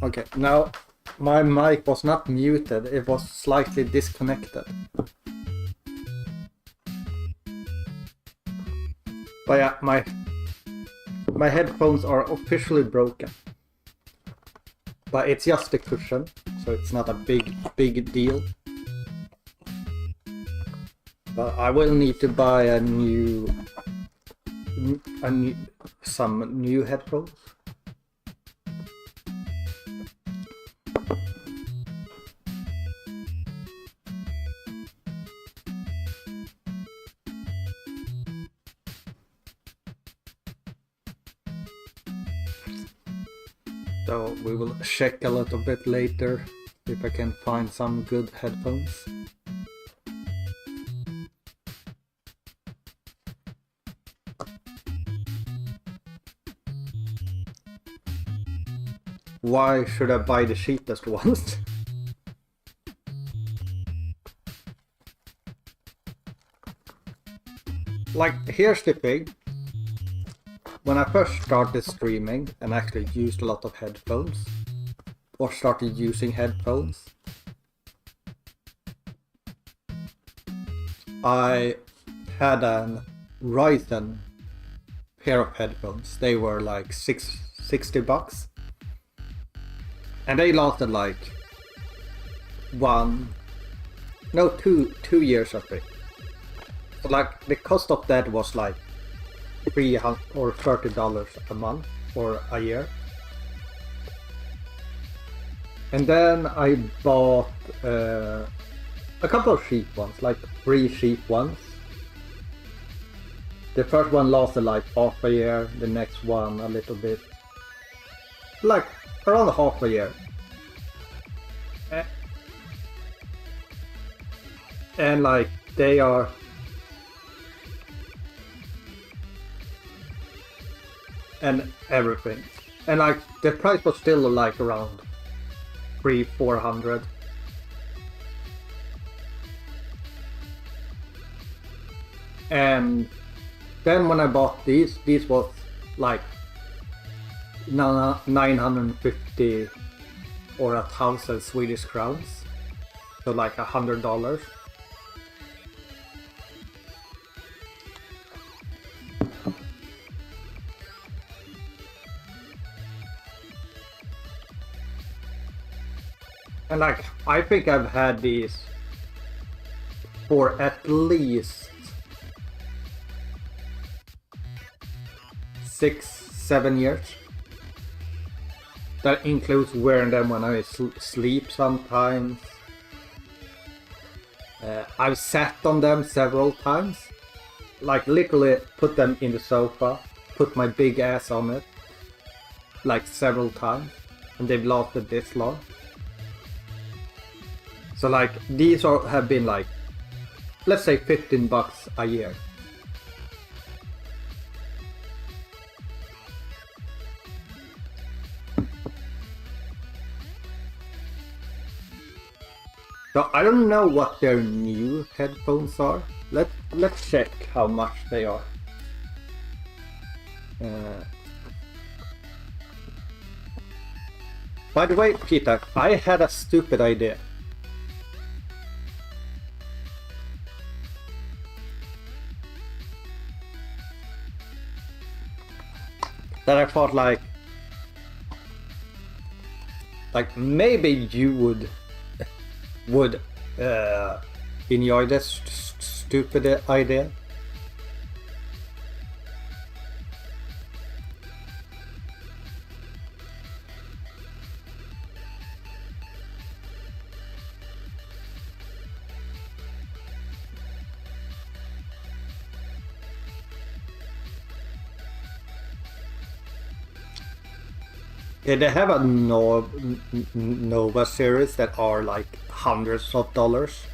Okay, now my mic was not muted, it was slightly disconnected. But yeah, my headphones are officially broken. But it's just a cushion, so it's not a big deal. But I will need to buy some new headphones. So we will check a little bit later if I can find some good headphones. Why should I buy the cheapest ones? Like, here's the thing. When I first started streaming and actually used a lot of headphones, or started using headphones, I had a Ryzen pair of headphones. They were like $60. And they lasted like 2 years I think. So like the cost of that was like $300 or $30 a month or a year. And then I bought a couple of cheap ones, like 3 cheap ones. The first one lasted like half a year, the next one a little bit, like around half a year. And like they are and everything, and like the price was still like around $300-400. And then when I bought these was like 950 or 1,000 Swedish crowns, so like $100. And like, I think I've had these for at least 6-7 years. That includes wearing them when I sleep sometimes. I've sat on them several times. Like literally put them in the sofa, put my big ass on it, like several times, and they've lasted this long. So like these have been like, let's say $15 a year. So I don't know what their new headphones are. Let's check how much they are. By the way, Peter, I had a stupid idea. That I thought like maybe you would enjoy this stupid idea. Yeah, they have a Nova series that are like hundreds of dollars.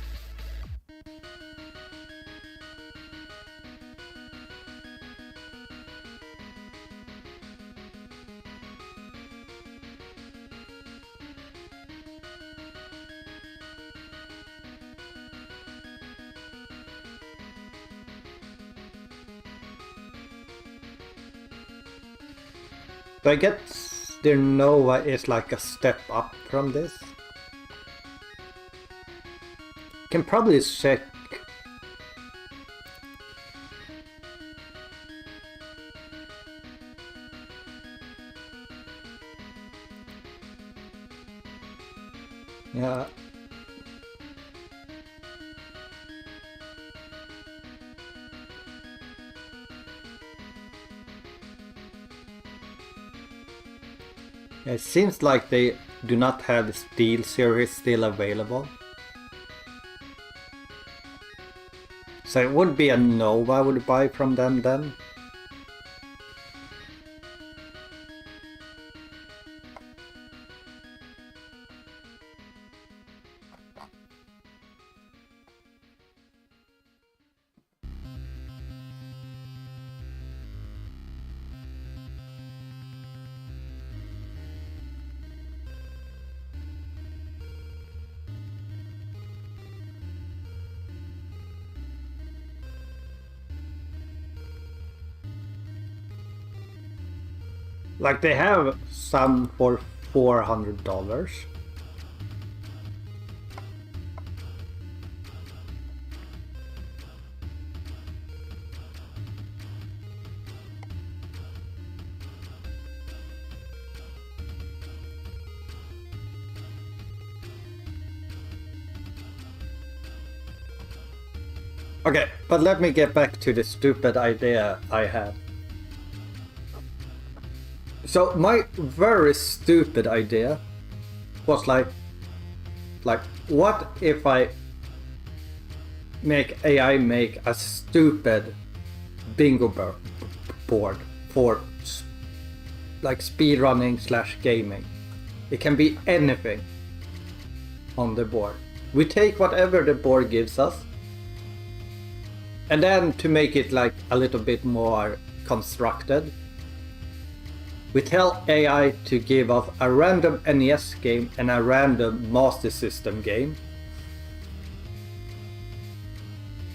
So I guess their Nova is like a step up from this. Can probably check. Yeah. It seems like they do not have the Steel series still available. So it would be a Nova I would buy from them then. Like they have some for $400. Okay, but let me get back to the stupid idea I had. So my very stupid idea was like what if I make AI make a stupid bingo board for like speedrunning / gaming. It can be anything on the board. We take whatever the board gives us, and then to make it like a little bit more constructed, we tell AI to give us a random NES game and a random Master System game.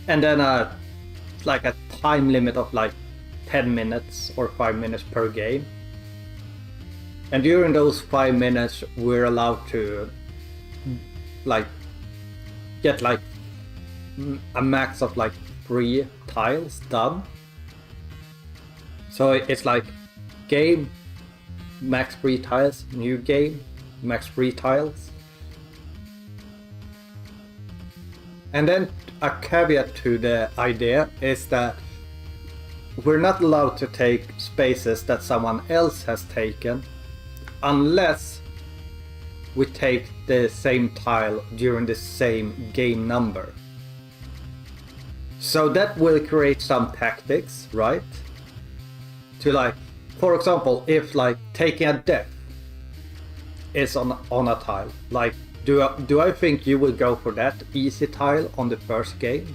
And then like a time limit of like 10 minutes or 5 minutes per game. And during those 5 minutes we're allowed to like get like a max of like 3 tiles done. So it's like game, max 3 tiles, new game, max 3 tiles. And then a caveat to the idea is that we're not allowed to take spaces that someone else has taken unless we take the same tile during the same game number. So that will create some tactics, right? To like, for example, if like taking a death is on a tile, like do I think you will go for that easy tile on the first game?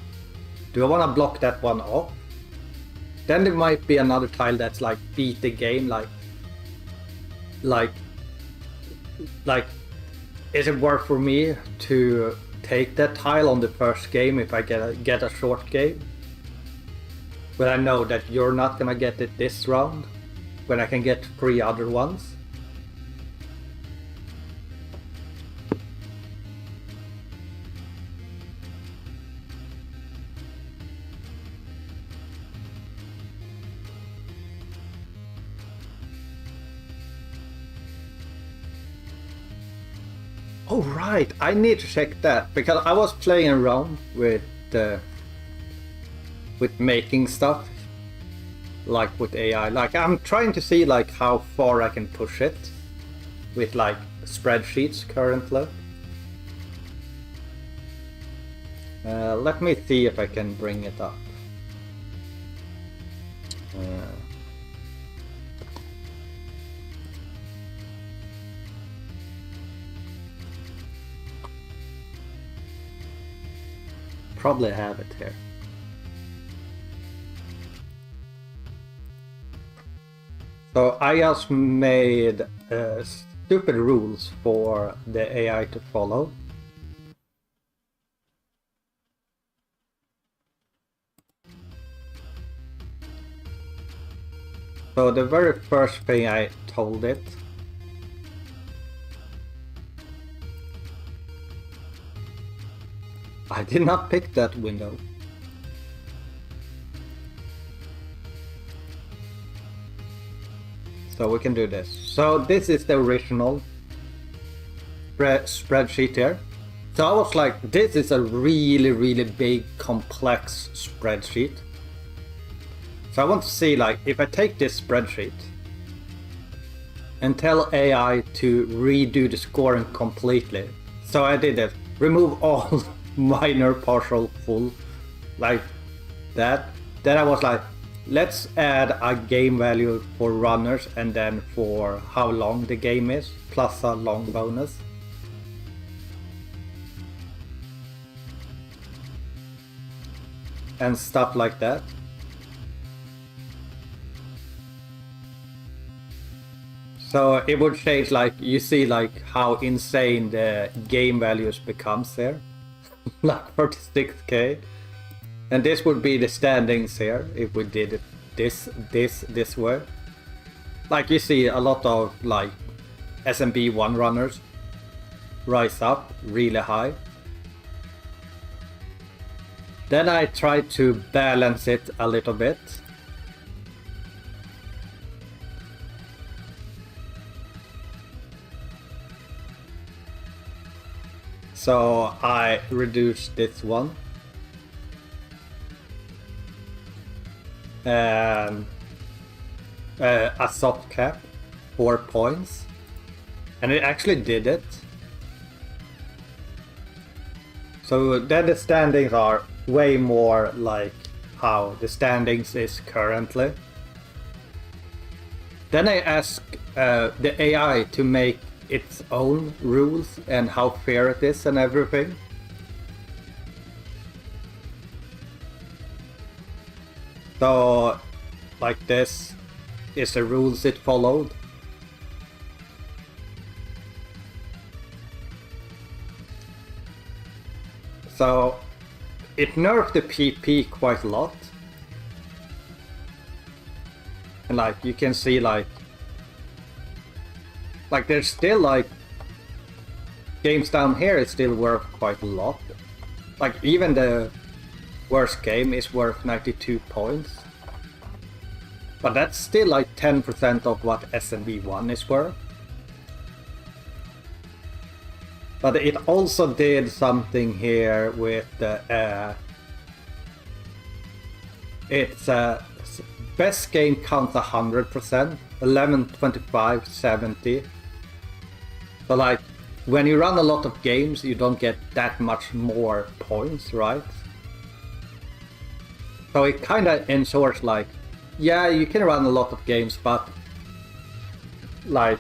Do I want to block that one off? Then there might be another tile that's like beat the game, like is it worth for me to take that tile on the first game if I get a short game? But I know that you're not gonna get it this round, when I can get 3 other ones. Oh right, I need to check that, because I was playing around with making stuff, like with AI. Like I'm trying to see like how far I can push it with like spreadsheets currently. Let me see if I can bring it up. Probably have it here. So I just made stupid rules for the AI to follow. So the very first thing I told it I did not pick that window. So we can do this. So this is the original spreadsheet here. So I was like, this is a really big complex spreadsheet. So I want to see, like, if I take this spreadsheet and tell AI to redo the scoring completely. So I did it. Remove all minor, partial, full, like that. Then I was like, let's add a game value for runners and then for how long the game is, plus a long bonus. And stuff like that. So it would change, like, you see like how insane the game values becomes there. Like 46k. And this would be the standings here if we did it this way. Like you see a lot of like SMB 1 runners rise up really high. Then I try to balance it a little bit. So I reduce this one. A soft cap, 4 points. And it actually did it. So then the standings are way more like how the standings is currently. Then I ask the AI to make its own rules and how fair it is and everything. So like this is the rules it followed. So it nerfed the PP quite a lot. And like you can see like there's still like games down here is still worth quite a lot. Like even the worst game is worth 92 points. But that's still like 10% of what SMB1 is worth. But it also did something here with the it's best game counts 100%, 11, 25, 70. So like when you run a lot of games you don't get that much more points, right? So it kind of ensures like, yeah, you can run a lot of games, but like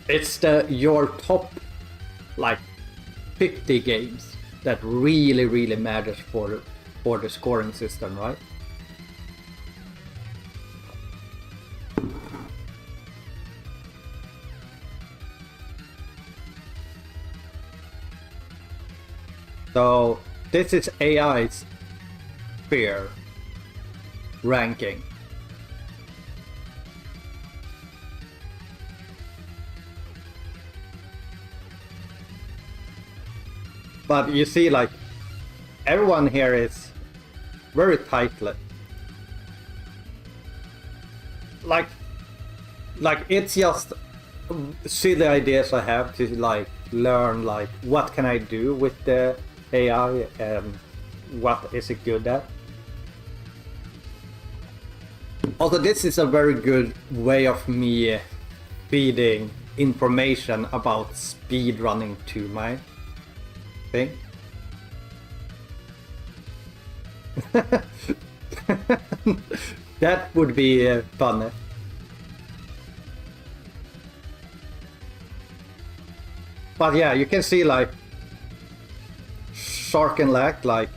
it's your top like 50 games that really matters for the scoring system, right? So this is AI's fair ranking. But you see like everyone here is very tightly. Like it's just silly ideas I have to like learn like what can I do with the AI and what is it good at. Also, this is a very good way of me feeding information about speedrunning to my thing. That would be funny. But yeah, you can see like Shark and Lack, like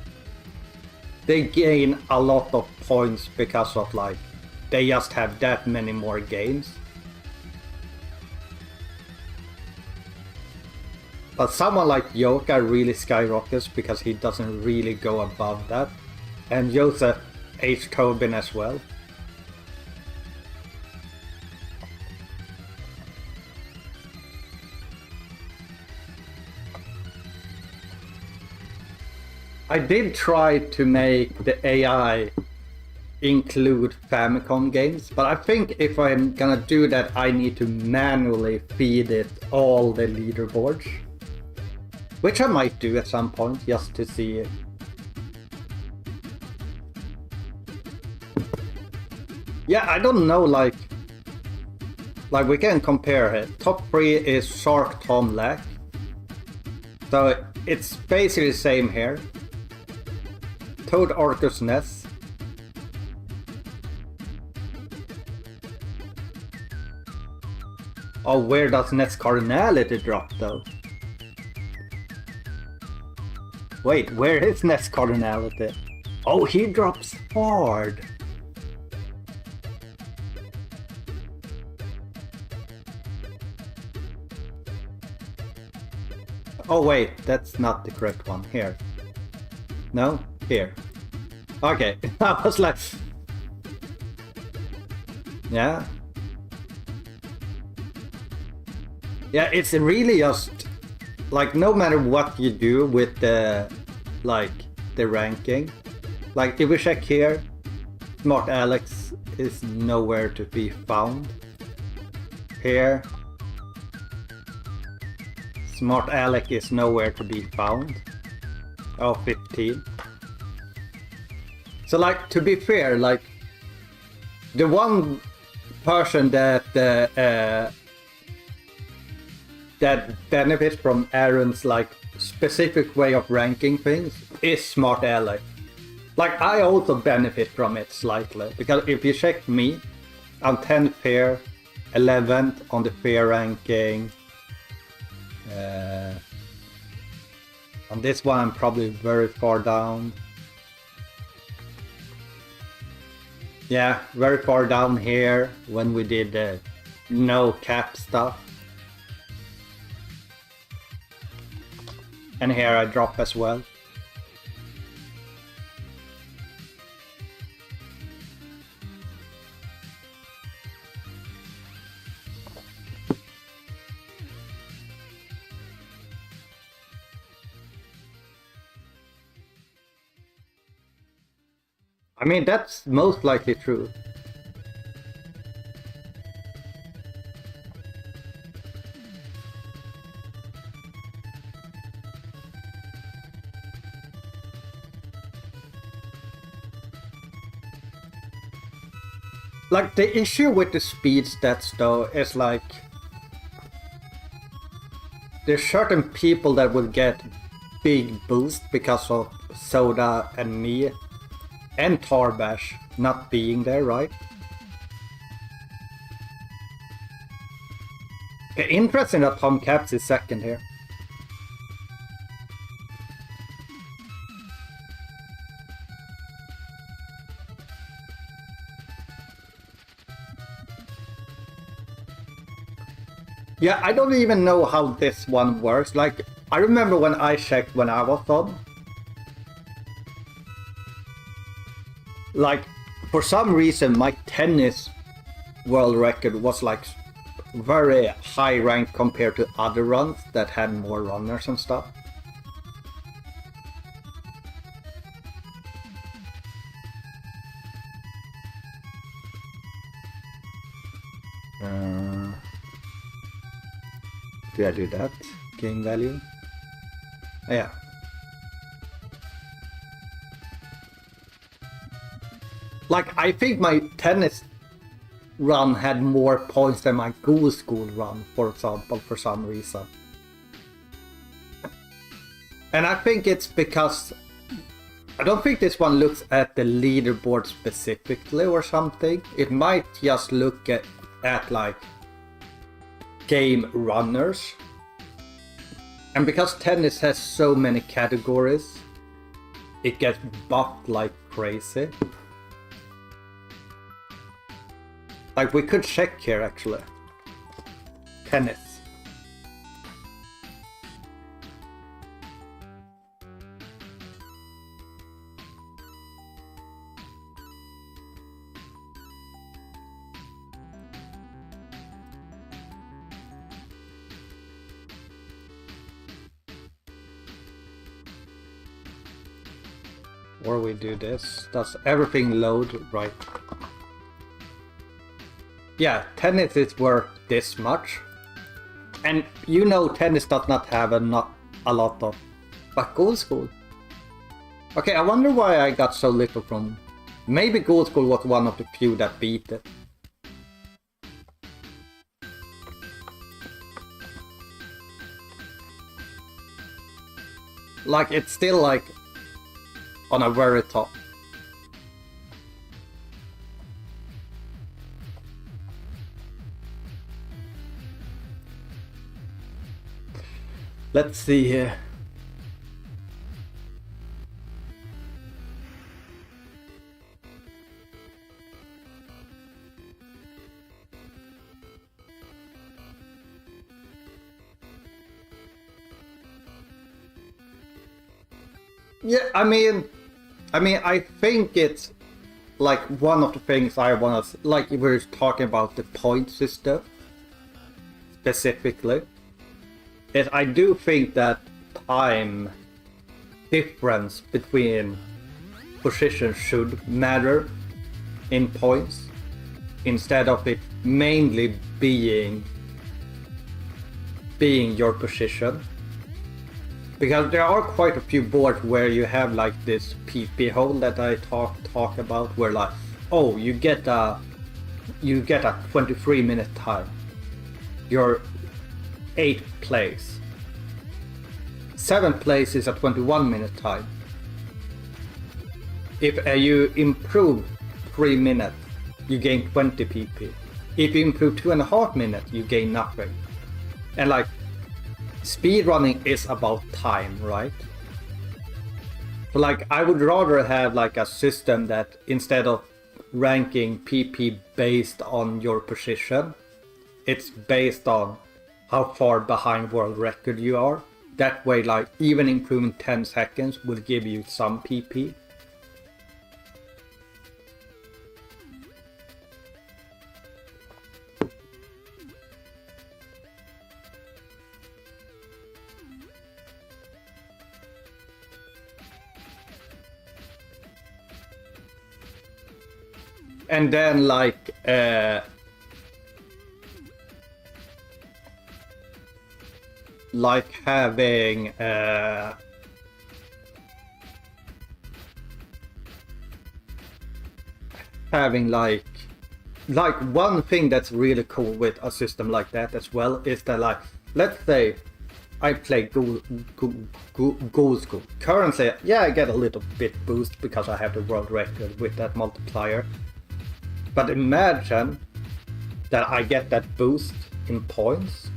they gain a lot of points because of like they just have that many more games. But someone like Yoka really skyrockets because he doesn't really go above that. And Joseph H. Tobin as well. I did try to make the AI include Famicom games, but I think if I'm gonna do that, I need to manually feed it all the leaderboards. Which I might do at some point, just to see. Yeah, I don't know, like we can compare it. Top 3 is Shark Tom Lack. So it's basically the same here. Toad Arcus Ness. Oh, where does Ness Cardinality drop though? Wait, where is Ness Cardinality? Oh, he drops hard. Oh wait, that's not the correct one. Here. No? Here. Okay, I was like... Yeah. Yeah, it's really just... Like, no matter what you do with the... Like, the ranking. Like, if we check here, Smart Alex is nowhere to be found. Here. Smart Alec is nowhere to be found. Oh, 15. So, like, to be fair, like, the one person that that benefits from Aaron's, like, specific way of ranking things is Smart Alec. Like, I also benefit from it slightly, because if you check me, I'm 10th fair, 11th on the fair ranking. On this one I'm probably very far down. Yeah, very far down here when we did the no cap stuff. And here I drop as well. I mean, that's most likely true. Like, the issue with the speed stats though is like, there's certain people that will get big boost because of Soda and me and Tarbash not being there, right? Okay, interesting that Tom Caps is second here. Yeah, I don't even know how this one works. Like, I remember when I checked when I was on. Like, for some reason, my tennis world record was like very high ranked compared to other runs that had more runners and stuff. Do I do that? Game value? Yeah. Like, I think my tennis run had more points than my Ghoul School run, for example, for some reason. And I think it's because... I don't think this one looks at the leaderboard specifically or something. It might just look at like game runners. And because tennis has so many categories, it gets buffed like crazy. Like, we could check here actually. Tennis. before we do this. Does everything load right? Yeah, tennis is worth this much. And you know tennis does not have a lot of... But Gold School. Okay, I wonder why I got so little from... Maybe Gold School was one of the few that beat it. Like, it's still like... on a very top. Let's see here. Yeah, I mean, I think it's like one of the things I want to, like we were talking about the point system specifically. Is I do think that time difference between positions should matter in points instead of it mainly being your position. Because there are quite a few boards where you have like this PP hole that I talk about, where like, oh, you get a 23-minute time. You're 8th place. 7th place is a 21-minute time. If you improve 3 minutes, you gain 20 PP. If you improve 2.5 minutes, you gain nothing. And like, speedrunning is about time, right? So like, I would rather have like a system that instead of ranking PP based on your position, it's based on how far behind world record you are. That way, like, even improving 10 seconds will give you some PP. And then like having one thing that's really cool with a system like that as well is that, like, let's say I play Gold School. Currently, yeah, I get a little bit boost because I have the world record with that multiplier. But imagine that I get that boost in points,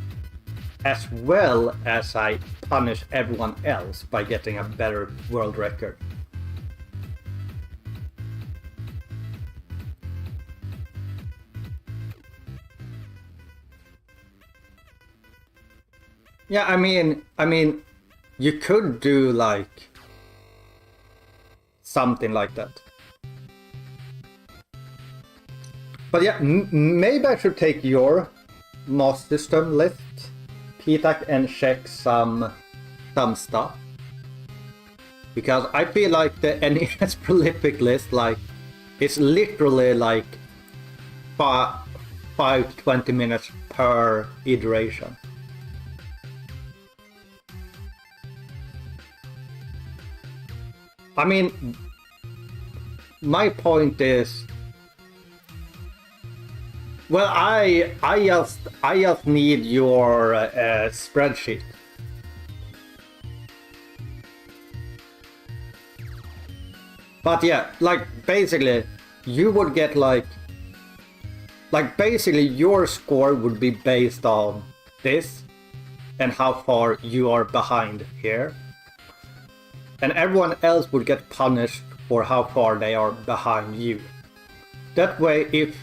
as well as I punish everyone else by getting a better world record. Yeah, I mean, you could do like something like that. But yeah, maybe I should take your MOS system list, P-TAC, and check some stuff. Because I feel like the NES prolific list, like, it's literally like 5 to 20 minutes per iteration. I mean, my point is, well, I just need your spreadsheet. But yeah, like, basically, you would get like basically your score would be based on this and how far you are behind here. And everyone else would get punished for how far they are behind you. That way, if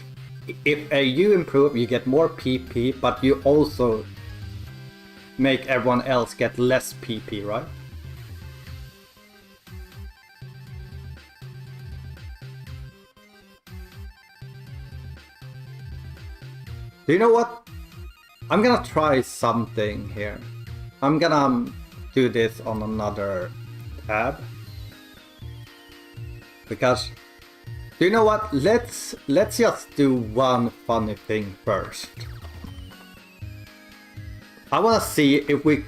you improve, you get more PP, but you also make everyone else get less PP, right? Do you know what? I'm gonna try something here. I'm gonna do this on another tab. because do you know what? Let's just do one funny thing first. I want to see if we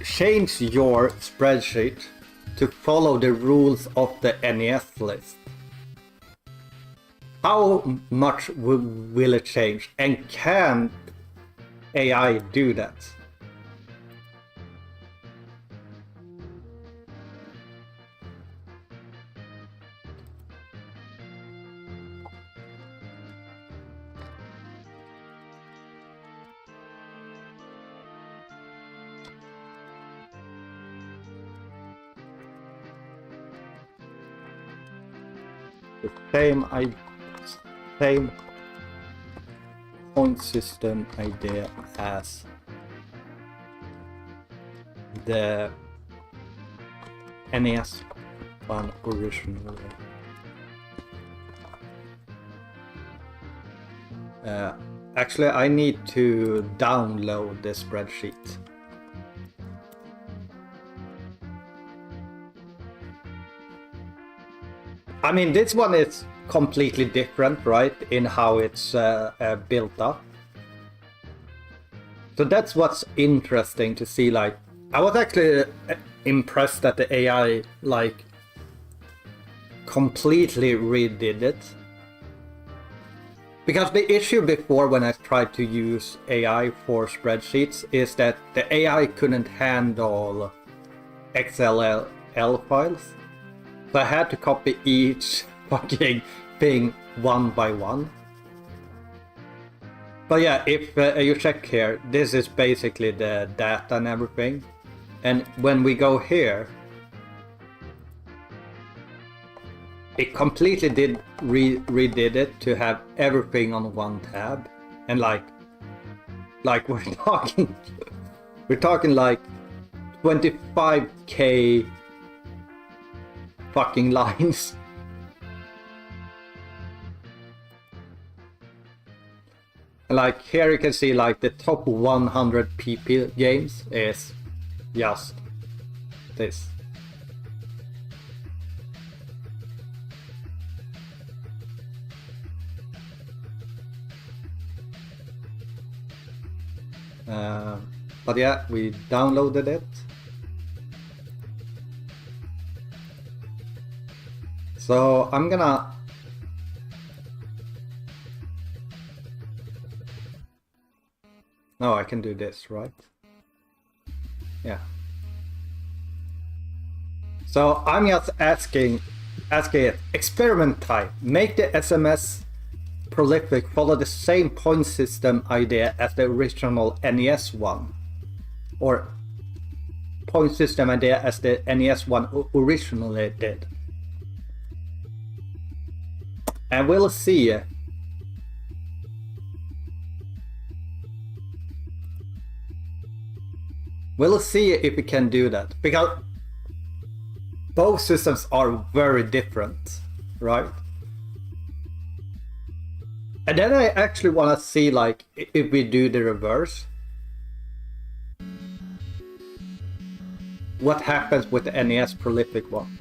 change your spreadsheet to follow the rules of the NES list. How much will it change? And can AI do that? The same point system idea as the NES one originally. Actually, I need to download the spreadsheet. I mean, this one is completely different, right, in how it's built up. So that's what's interesting to see. Like, I was actually impressed that the AI, like, completely redid it. Because the issue before when I tried to use AI for spreadsheets is that the AI couldn't handle XLL files. So I had to copy each fucking thing one by one. But yeah, if you check here, this is basically the data and everything. And when we go here, it completely redid it to have everything on one tab. And like we're talking like 25k fucking lines. Like here you can see like the top 100 PP games is just this. But yeah, we downloaded it. So I'm gonna I can do this, right? Yeah. So I'm just asking it, experiment type, make the SMS prolific follow the same point system idea as the original NES one, or point system idea as the NES one originally did. And we'll see. We'll see if we can do that, because both systems are very different, right? And then I actually want to see like if we do the reverse. What happens with the NES prolific one?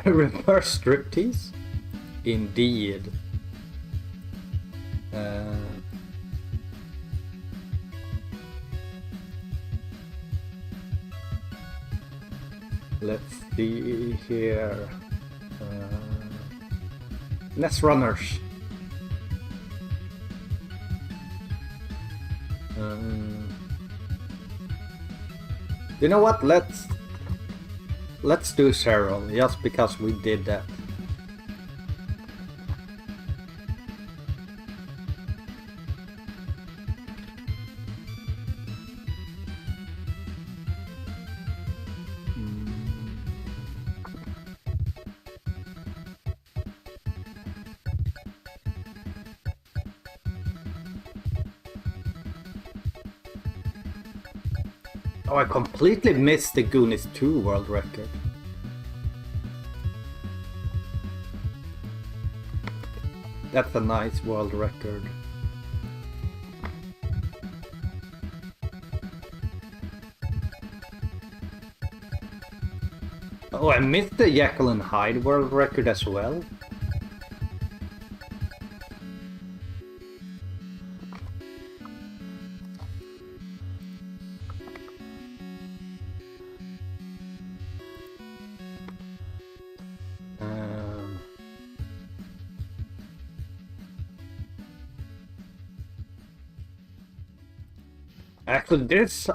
Reverse striptease? Indeed. Let's see here. NES runners. You know what? Let's do Cheryl, just because we did that. Oh, I completely missed the Goonies 2 world record. That's a nice world record. Oh, I missed the Jekyll and Hyde world record as well. Actually, this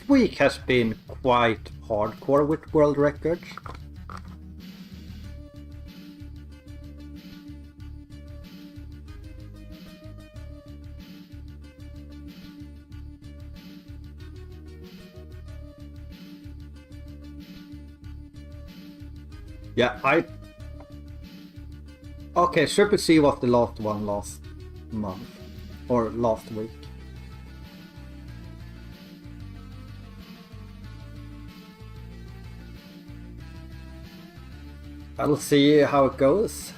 week has been quite hardcore with world records. Yeah, okay, Super C was the last one last month, or last week. I'll see how it goes.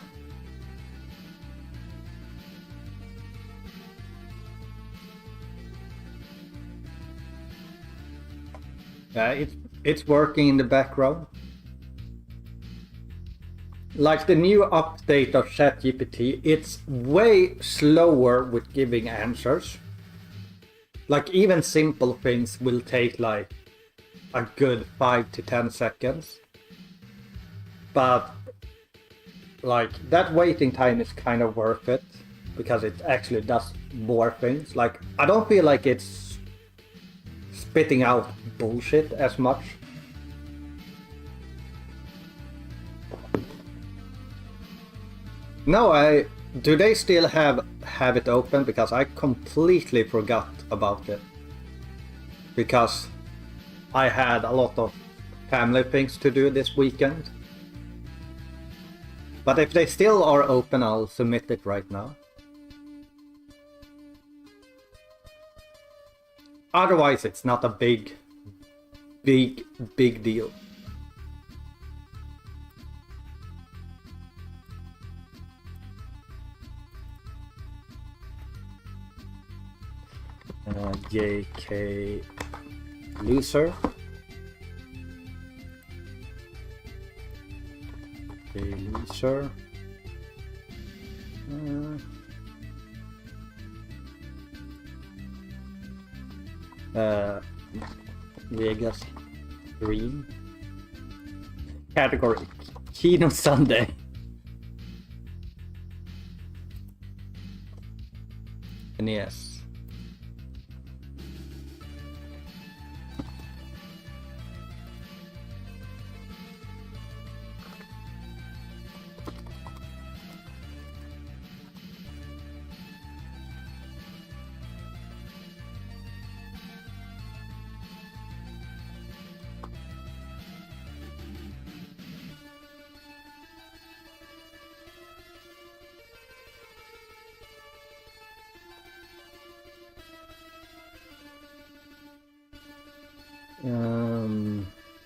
Yeah, it's working in the background. Like the new update of ChatGPT, it's way slower with giving answers. Like even simple things will take like a good 5 to 10 seconds. But like that waiting time is kind of worth it because it actually does more things. Like I don't feel like it's spitting out bullshit as much. No, do they still have it open? Because I completely forgot about it. Because I had a lot of family things to do this weekend. But if they still are open, I'll submit it right now. Otherwise, it's not a big deal. JK loser. Loser. Vegas Green. Category Kino Sunday. NES.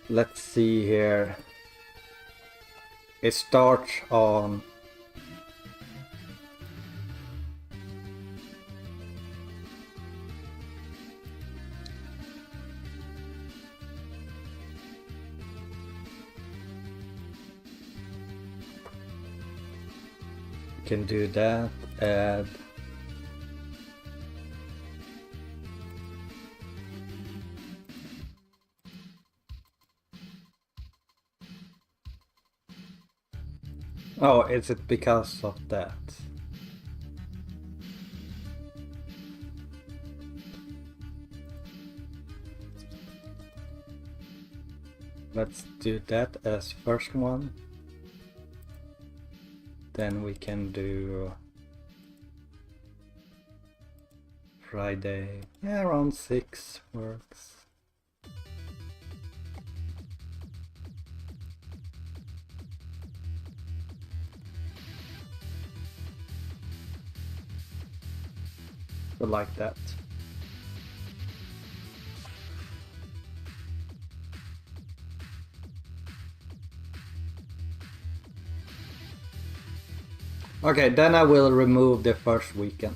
Let's see here. It starts on you can do that, add oh, is it because of that? Let's do that as first one. Then we can do Friday. Yeah, around 6 works. Like that. Okay, then I will remove the first weekend.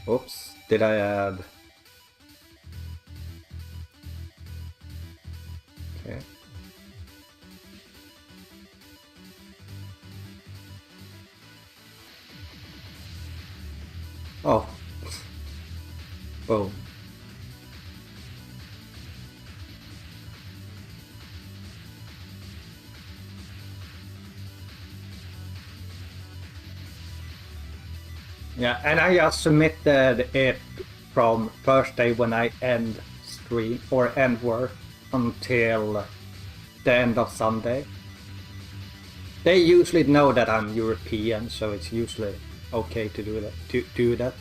Oops, did I add? Okay. Oh. Boom. Yeah, and I just submitted it from Thursday when I end stream or end work until the end of Sunday. They usually know that I'm European, so it's usually okay to do that.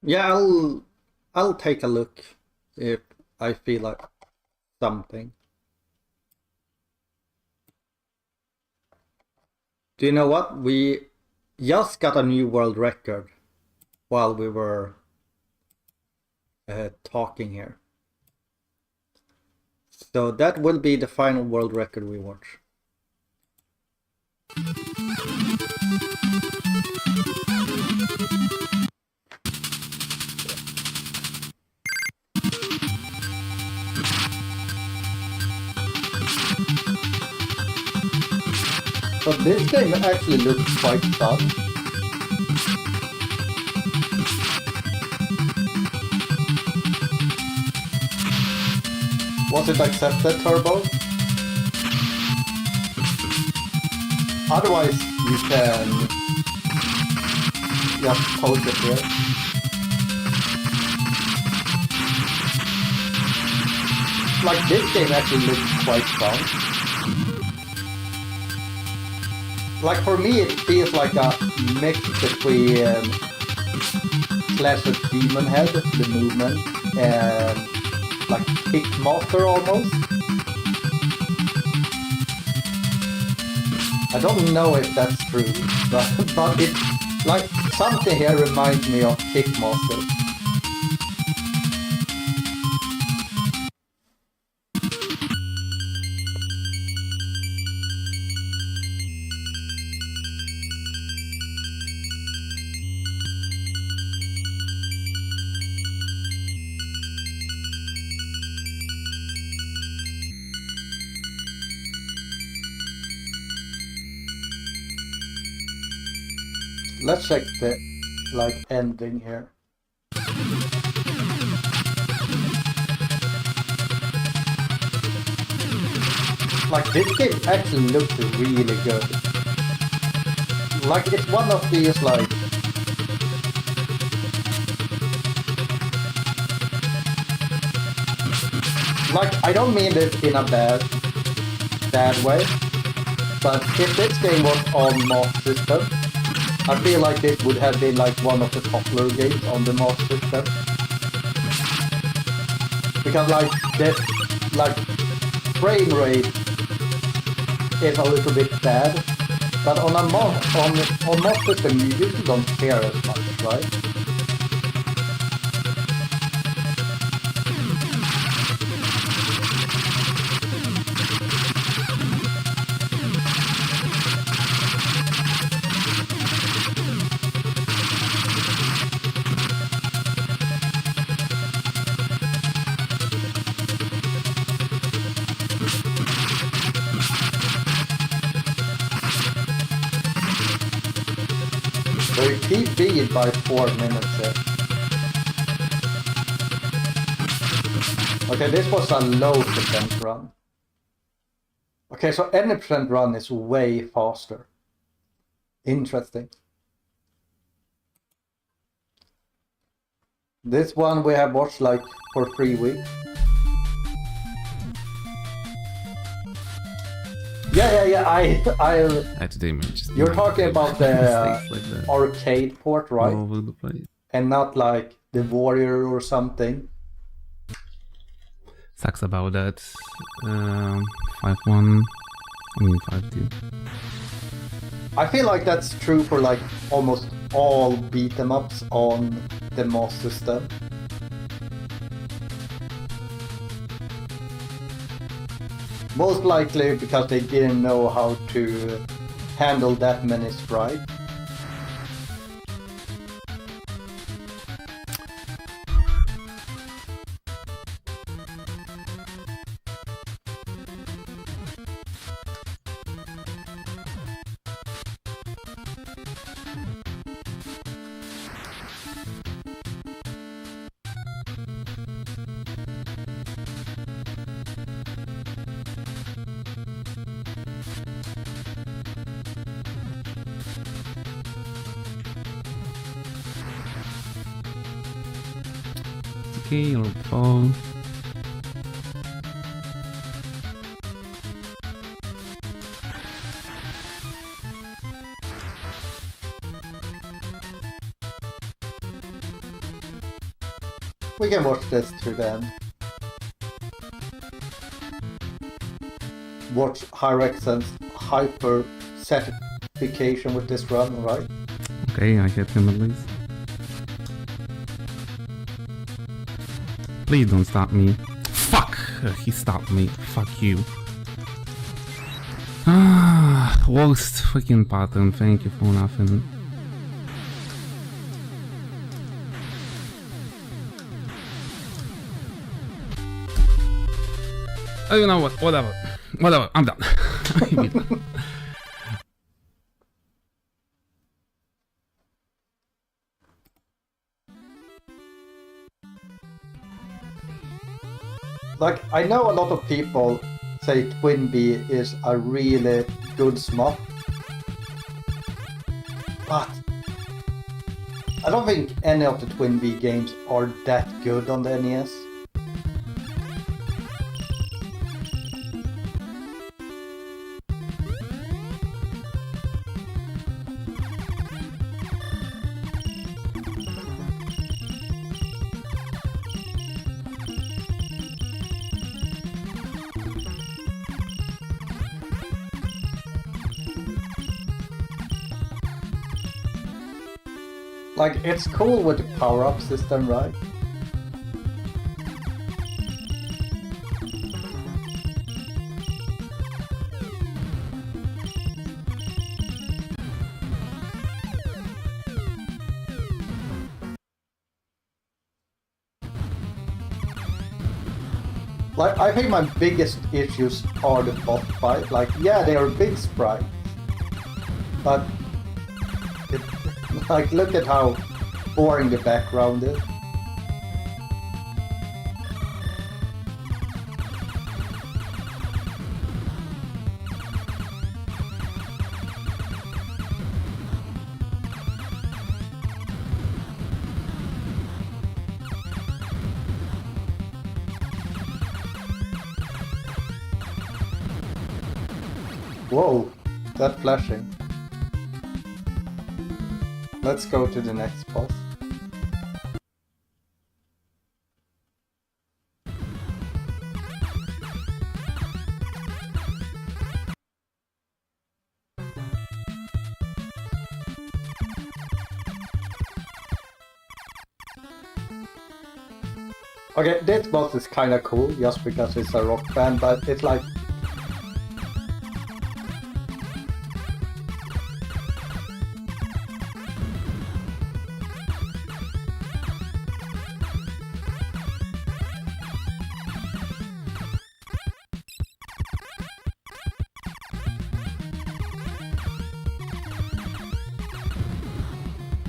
Yeah, I'll take a look if I feel like something. Do you know what? We just got a new world record while we were talking here. So that will be the final world record we watch. But this game actually looks quite fun. Was it accepted, Turbo? Otherwise, you can just post it here. Like, this game actually looks quite fun. Like, for me, it feels like a mix between Clash of Demon Head, the movement, and like Kickmaster almost. I don't know if that's true, but it's like something here reminds me of Kickmaster. Let's check the ending here. Like, this game actually looks really good. Like, it's one of these like I don't mean this in a bad way, but if this game was on MOS system, I feel like this would have been like one of the popular games on the MOS system. Because like this frame rate is a little bit bad, but on a MOS system you usually don't care as much, right? So you keep being by 4 minutes here. Okay, this was a low percent run. Okay, so any percent run is way faster. Interesting. This one we have watched like for 3 weeks. Yeah. I today just You're talking about the like arcade port, right? all over the place. And not like the Warrior or something. Sucks about that. 5-1 I mean 5-2. I feel like that's true for like almost all beat 'em ups on the MOS system. Most likely because they didn't know how to handle that many sprites. Okay, little ball. We can watch this through then. Watch Hyrexen's hyper certification with this run, right? Okay, I get him at least. Please don't stop me. Fuck! He stopped me. Fuck you. Ah, worst freaking pattern. Thank you for nothing. Oh, you know what? Whatever. Whatever. I'm done. Like, I know a lot of people say Twin B is a really good smop, but I don't think any of the Twin B games are that good on the NES. Like, it's cool with the power-up system, right? Like, I think my biggest issues are the boss fight. Like, yeah, they are big sprites, but like, look at how boring the background is. Whoa, that flashing. Let's go to the next boss. Okay, this boss is kinda cool just because it's a rock band, but it's like...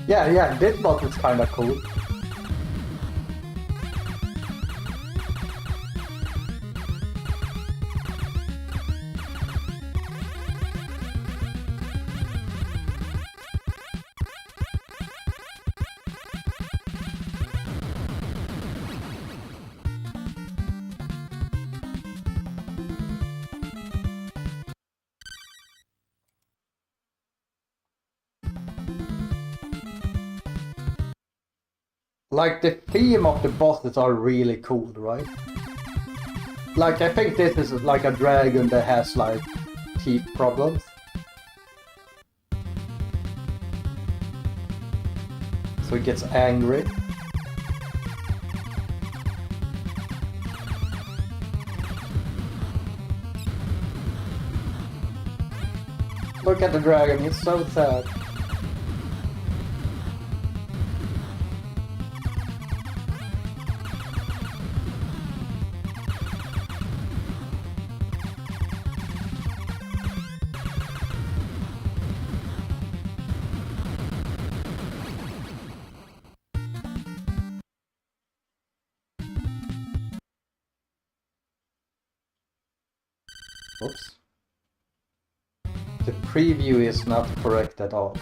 Yeah, this boss is kinda cool. Like, the theme of the bosses are really cool, right? Like, I think this is like a dragon that has like teeth problems. So he gets angry. Look at the dragon, he's so sad. Oops. The preview is not correct at all.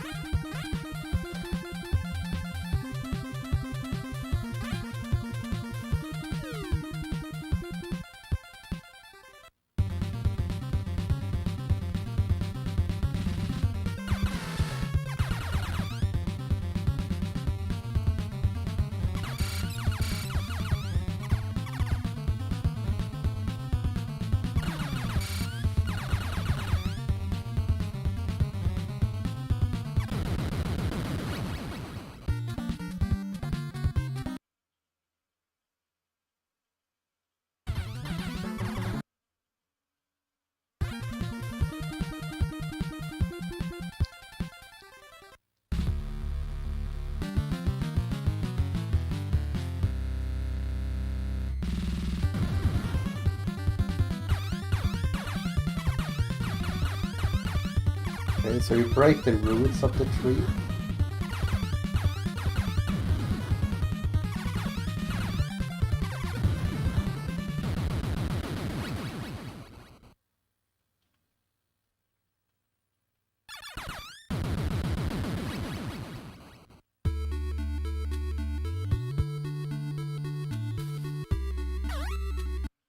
Okay, so you break the roots of the tree.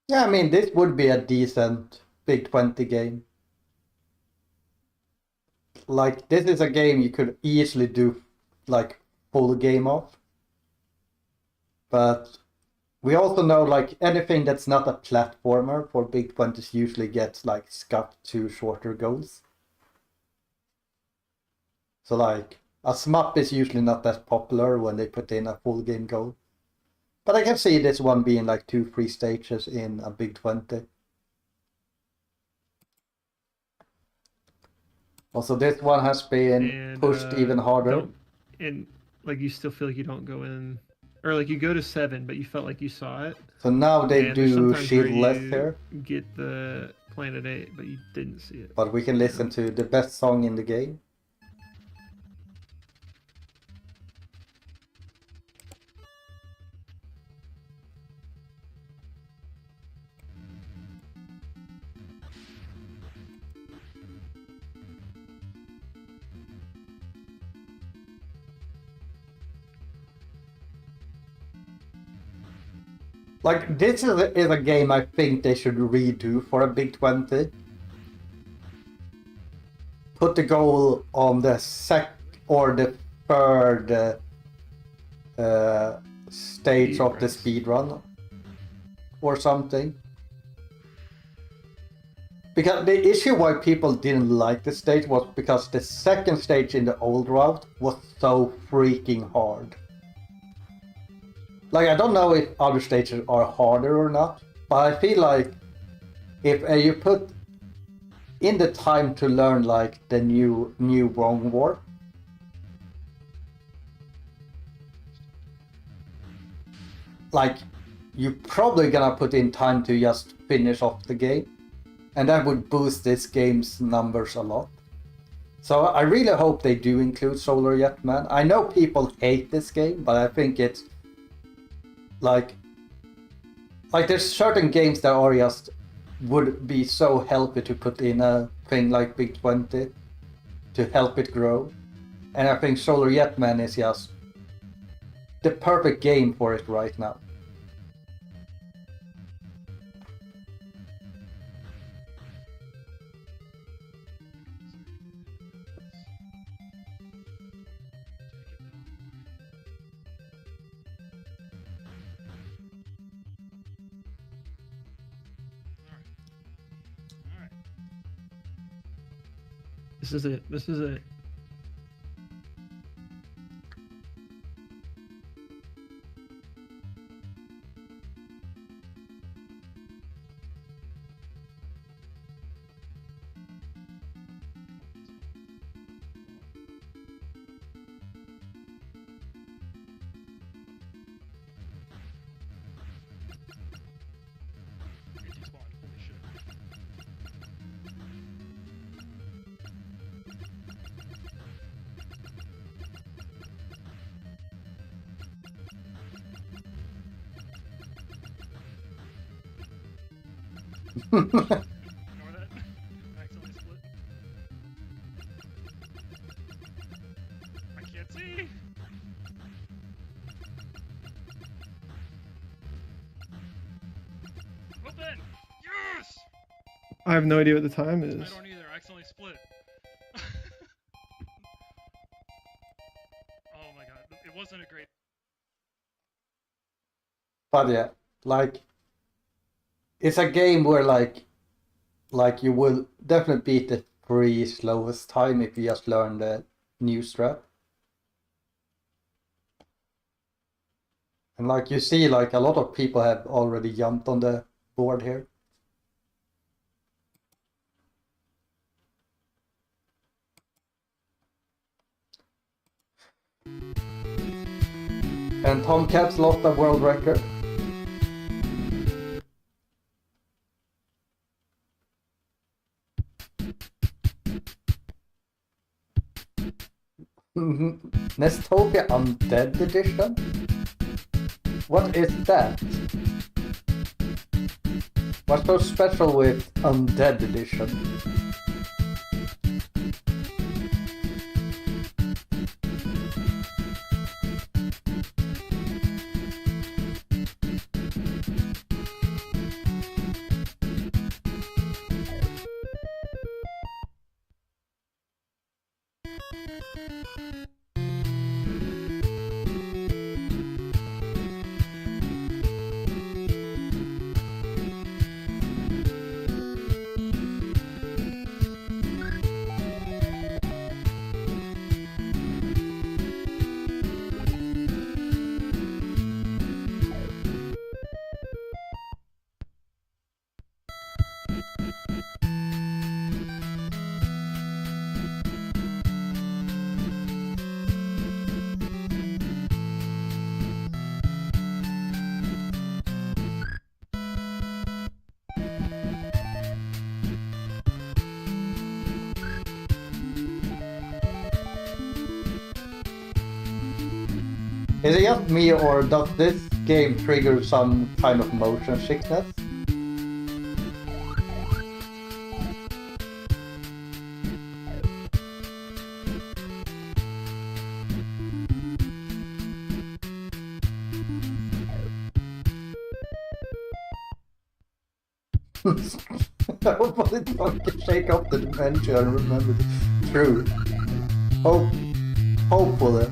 Yeah, I mean, this would be a decent Big 20 game. Like, this is a game you could easily do, like, full game of. But we also know, like, anything that's not a platformer for Big 20s usually gets, like, scuffed to shorter goals. So, like, a SMUP is usually not that popular when they put in a full game goal. But I can see this one being, like, 2-3 stages in a Big 20. Also, this one has been pushed even harder. And like you still feel like you don't go in, or like you go to 7, but you felt like you saw it. So now they And there's do sometimes shield where less you here. get the Planet 8, but you didn't see it. But we can listen to the best song in the game. Like, this is a game I think they should redo for a Big 20. Put the goal on the or the third stage of the speedrun or something. Because the issue why people didn't like the stage was because the second stage in the old route was so freaking hard. Like, I don't know if other stages are harder or not, but I feel like if you put in the time to learn, like, the new Wrong War, like, you're probably gonna put in time to just finish off the game, and that would boost this game's numbers a lot. So I really hope they do include Solar Jetman. I know people hate this game, but I think it's like there's certain games that are just would be so healthy to put in a thing like Big 20 to help it grow. And I think Solar Jetman is just the perfect game for it right now. This is it. This is it. Ignore that. Accidentally split. I can't see. Open. Yes. I have no idea what the time is. I don't either. I accidentally split. Oh my god. It wasn't a great. But yeah, like it's a game where like you will definitely beat the 3 slowest time if you just learn the new strat. And like you see, like a lot of people have already jumped on the board here. And Tomcat's lost the world record. Nestopia Undead Edition? What is that? What's so special with Undead Edition? Is it just me, or does this game trigger some kind of motion sickness? Nobody fucking shake off the dementia and remember the truth. Hopefully.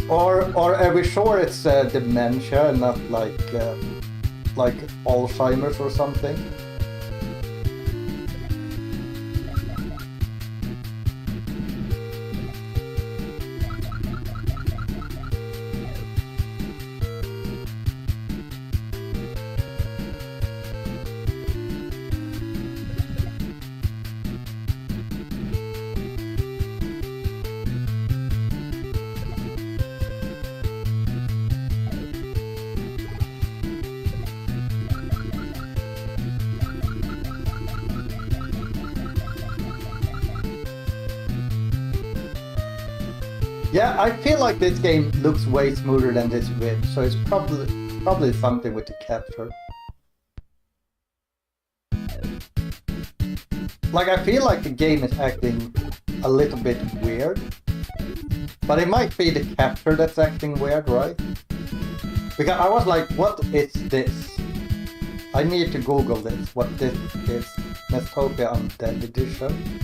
Or are we sure it's dementia and not like Alzheimer's or something? Yeah, I feel like this game looks way smoother than this vid, so it's probably something with the capture. Like, I feel like the game is acting a little bit weird, but it might be the capture that's acting weird, right? Because I was like, what is this? I need to Google this, what this is. Nestopia Undead Edition.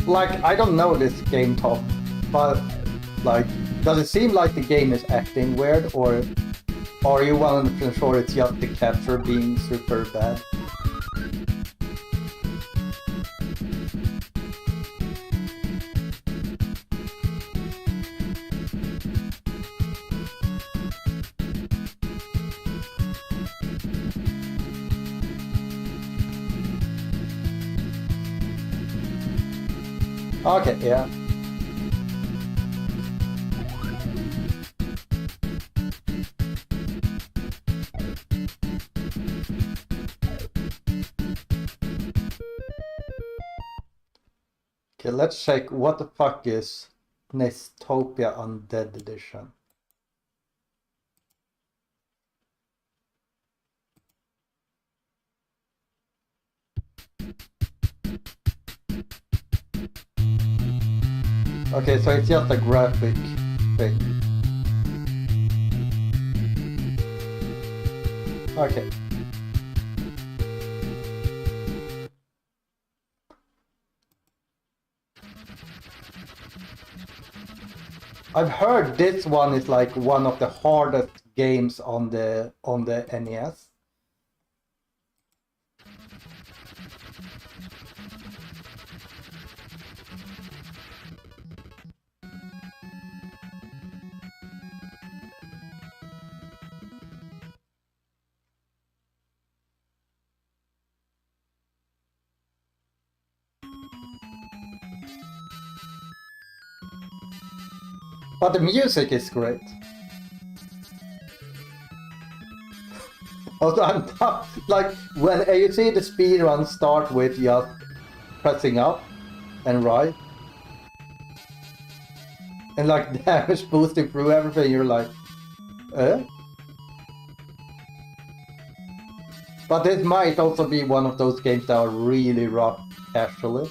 like, I don't know this game top, but like, does it seem like the game is acting weird, or are you 100% sure it's just the capture being super bad? Okay, yeah. Okay, let's check what the fuck is Nestopia Undead Edition. Okay, so it's just a graphic thing. Okay. I've heard this one is like one of the hardest games on the NES. But the music is great. Also, I'm like, when you see the speedrun start with just pressing up and right, and like damage boosting through everything, you're like, eh? But this might also be one of those games that are really rough casually.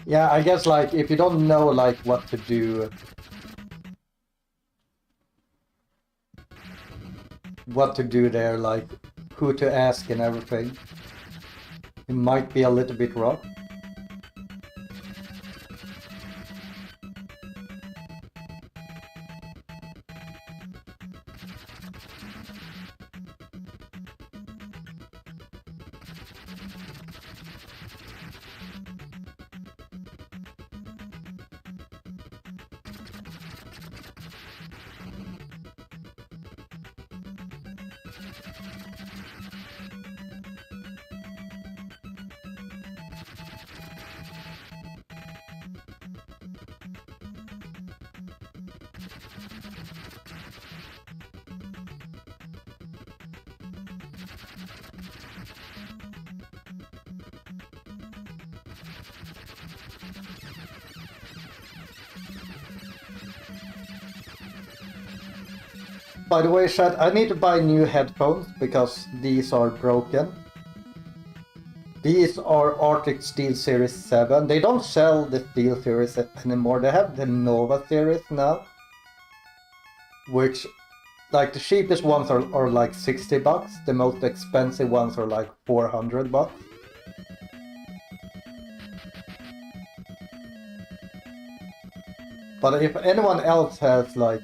Yeah, I guess like if you don't know like what to do, there, like who to ask and everything, it might be a little bit rough. By the way, chat, I need to buy new headphones because these are broken. These are Arctic Steel Series 7. They don't sell the Steel Series anymore. They have the Nova Series now. Which, like, the cheapest ones are like 60 bucks. The most expensive ones are like 400 bucks. But if anyone else has like,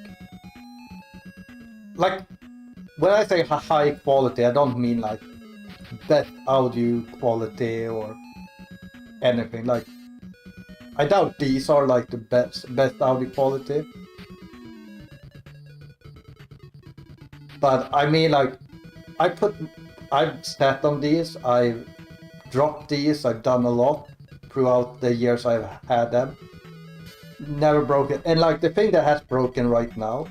when I say high quality, I don't mean like best audio quality or anything. Like, I doubt these are like the best audio quality. But I mean, like, I've sat on these, I've dropped these, I've done a lot throughout the years I've had them. Never broken. And like the thing that has broken right now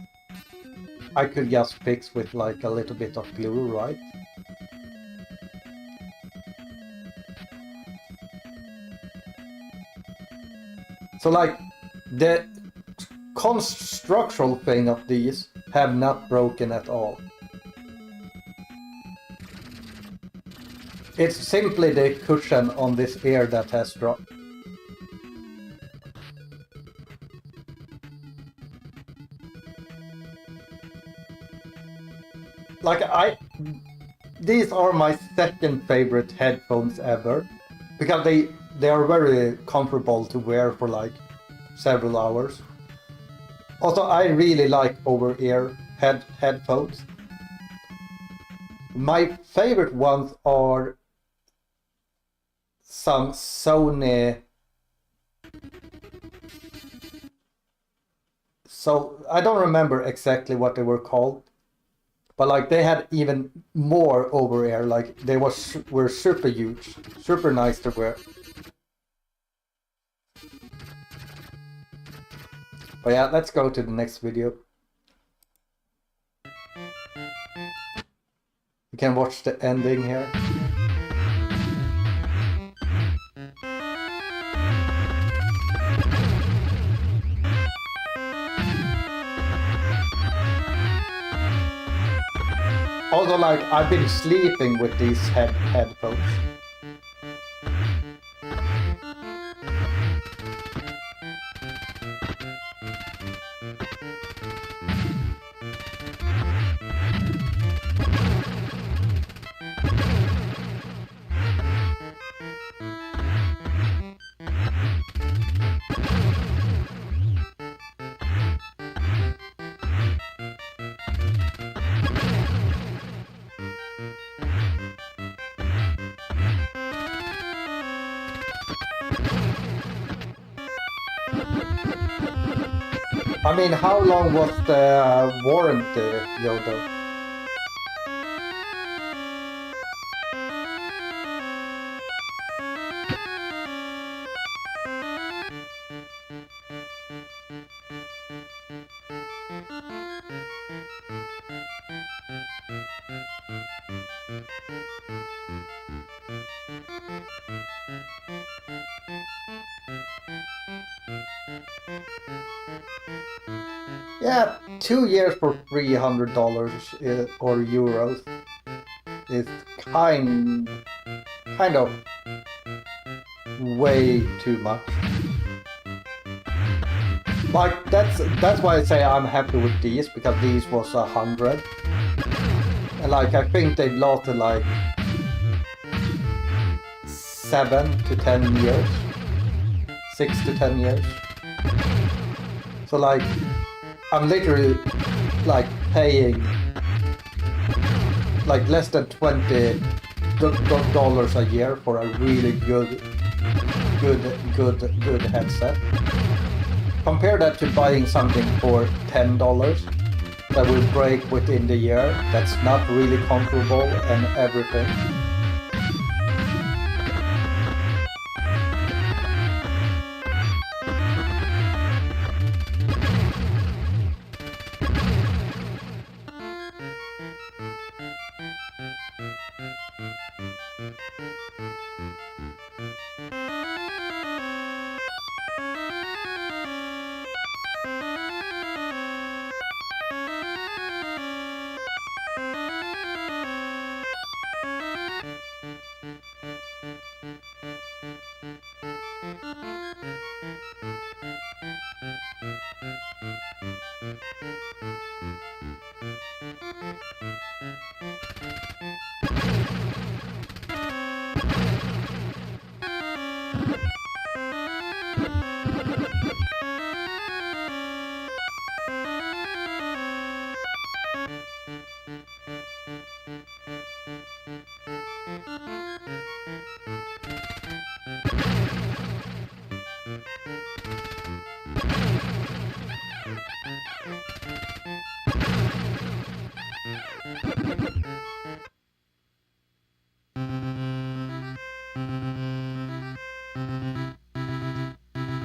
I could just fix with like a little bit of glue, right? So like the constructional thing of these have not broken at all. It's simply the cushion on this ear that has dropped. Like these are my second favorite headphones ever, because they are very comfortable to wear for like several hours. Also, I really like over-ear headphones. My favorite ones are some Sony. So I don't remember exactly what they were called, but like they had even more over-ear. Like they were super huge, super nice to wear. But yeah, let's go to the next video. You can watch the ending here. Also, like, I've been sleeping with these headphones. I mean, how long was the warranty, Yodo? Yeah, 2 years for $300 or euros is kind of way too much. Like that's why I say I'm happy with these, because these was 100, and like I think they've lasted like 7 to 10 years, 6 to 10 years. So like I'm literally like paying like less than $20 a year for a really good headset. Compare that to buying something for $10 that will break within the year, that's not really comfortable and everything.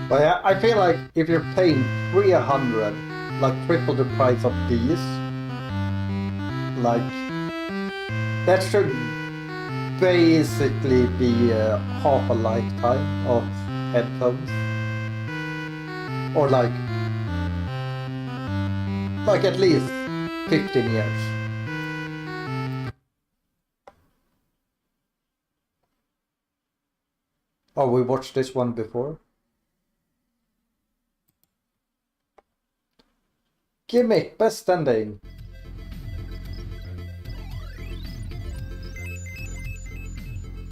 But yeah, I feel like if you're paying 300, like triple the price of these, Like, that should basically be half a lifetime of headphones. Or like at least 15 years. Oh, we watched this one before. Gimmick, best ending.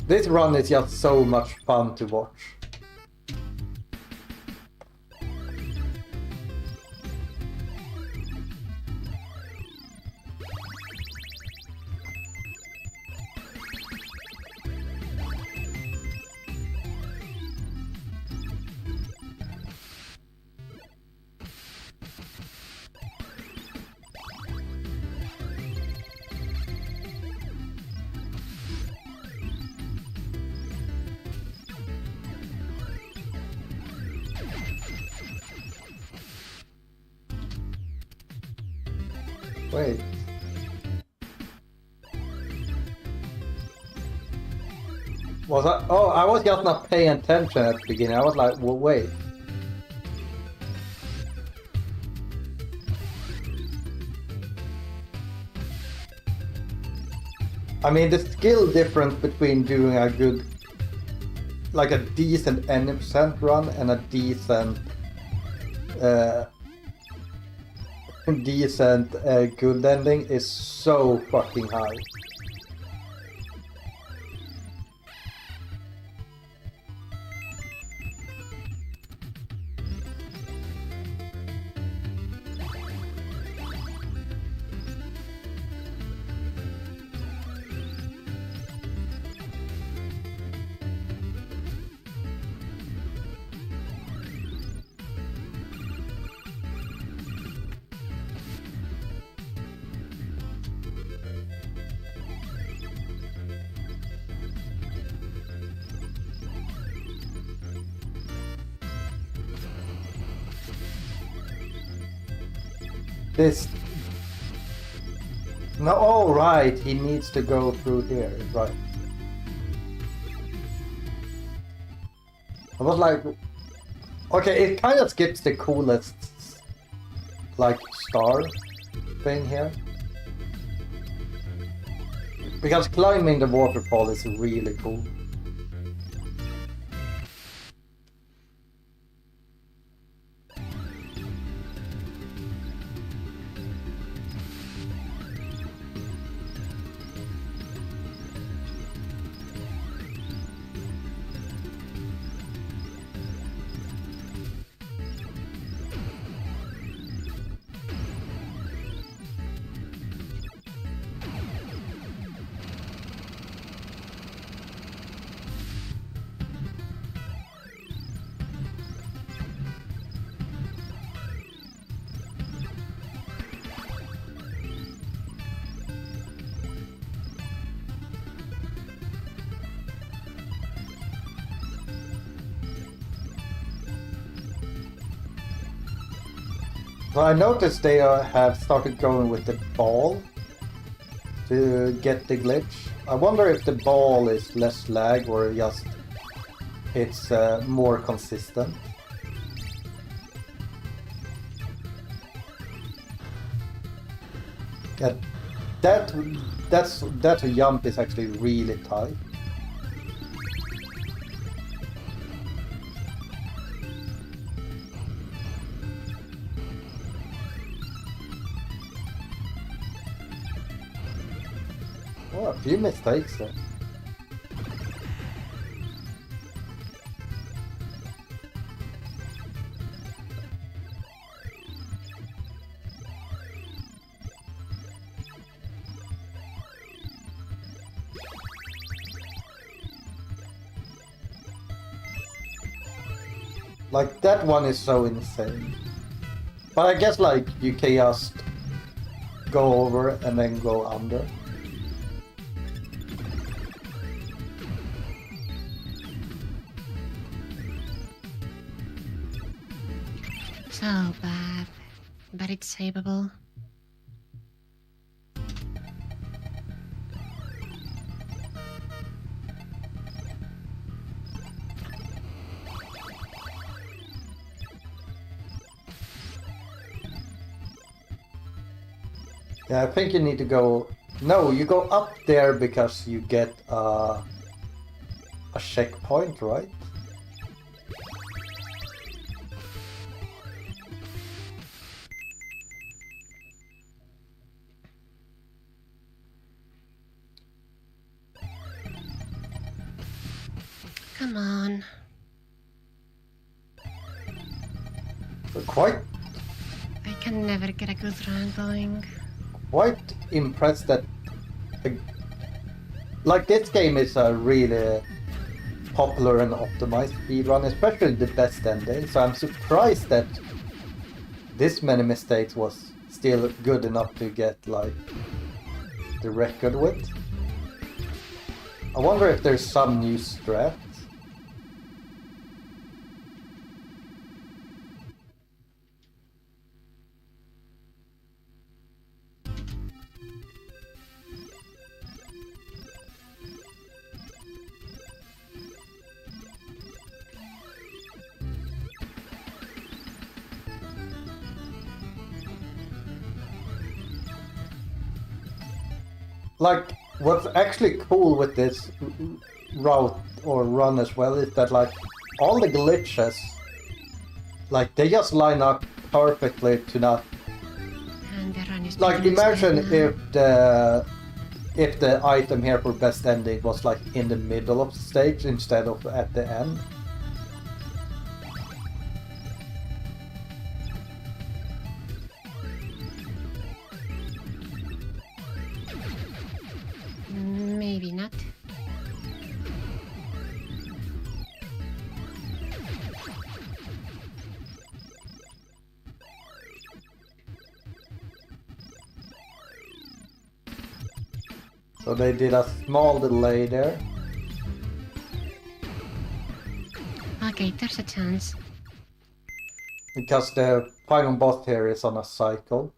This run is just so much fun to watch. Wait. Was I? Oh, I was just not paying attention at the beginning. I was like, well, wait. I mean, the skill difference between doing a good, like a decent 90% run and a decent, good ending is so fucking high. This... No, oh right, he needs to go through here, right. I was like... Okay, it kind of skips the coolest, like, star thing here. Because climbing the waterfall is really cool. So I noticed they have started going with the ball to get the glitch. I wonder if the ball is less lag or just it's more consistent. Yeah, that jump is actually really tight. Oh, a few mistakes there. Like, that one is so insane. But I guess, like, you can just go over and then go under. So bad, but it's savable. Yeah, I think you need to go... No, you go up there because you get a checkpoint, right? Come on. Quite I can never get a good run going. quite impressed that... Like, this game is a really popular and optimized speedrun, especially the best ending, so I'm surprised that this many mistakes was still good enough to get, like, the record with. I wonder if there's some new strat. Like, what's actually cool with this route or run as well is that, like, all the glitches, like, they just line up perfectly to not... And the run is Like, beginning imagine now. if the item here for best ending was, like, in the middle of the stage instead of at the end. Maybe not. So they did a small delay there. Okay, there's a chance. Because the final boss here is on a cycle.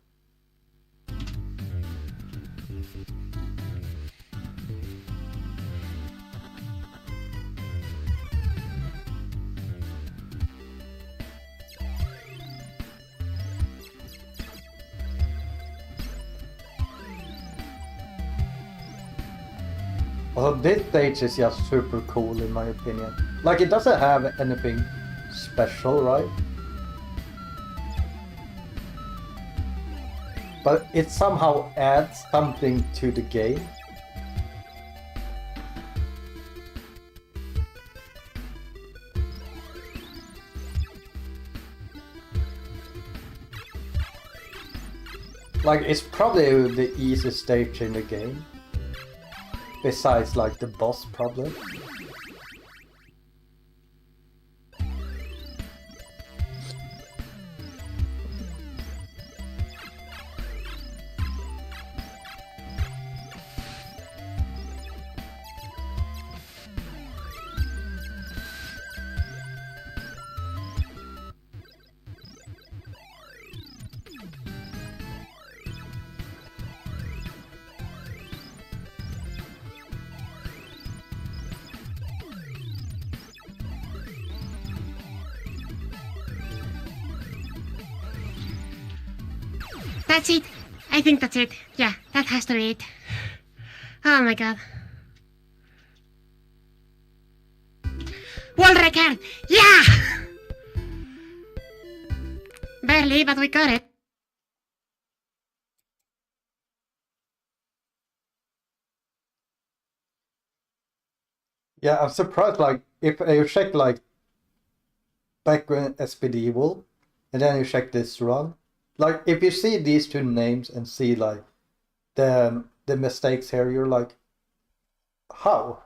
Well, this stage is just super cool in my opinion. Like, it doesn't have anything special, right? But it somehow adds something to the game. Like, it's probably the easiest stage in the game. Besides, like, the boss problem. That's it. I think that's it. Yeah, that has to be it. Oh my god. World record! Yeah! Barely, but we got it. Yeah, I'm surprised, like, if you check, like, back when SPD will, and then you check this run, like, if you see these two names and see, like, the mistakes here, you're like, how?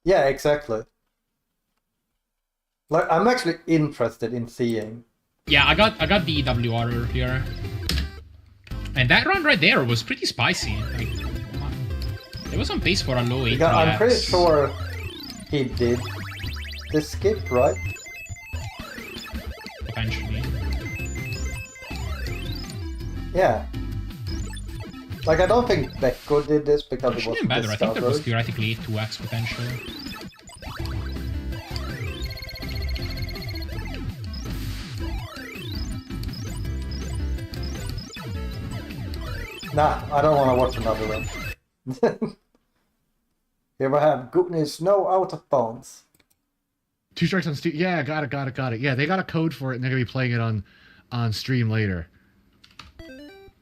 Yeah, exactly. Like, I'm actually interested in seeing. Yeah, I got the EWR here. And that run right there was pretty spicy. Like, it was on pace for a low 8. Yeah, I'm pretty sure he did the skip, right? Potentially. Yeah. Like, I don't think Becco did this because it was Actually, better. I think there was discovered. theoretically 2x potential. Nah, I don't want to watch another one. Here we have Goodness No Out of Bounds. 2 Strikes on Steam. Yeah, got it. Yeah, they got a code for it, and they're gonna be playing it on stream later.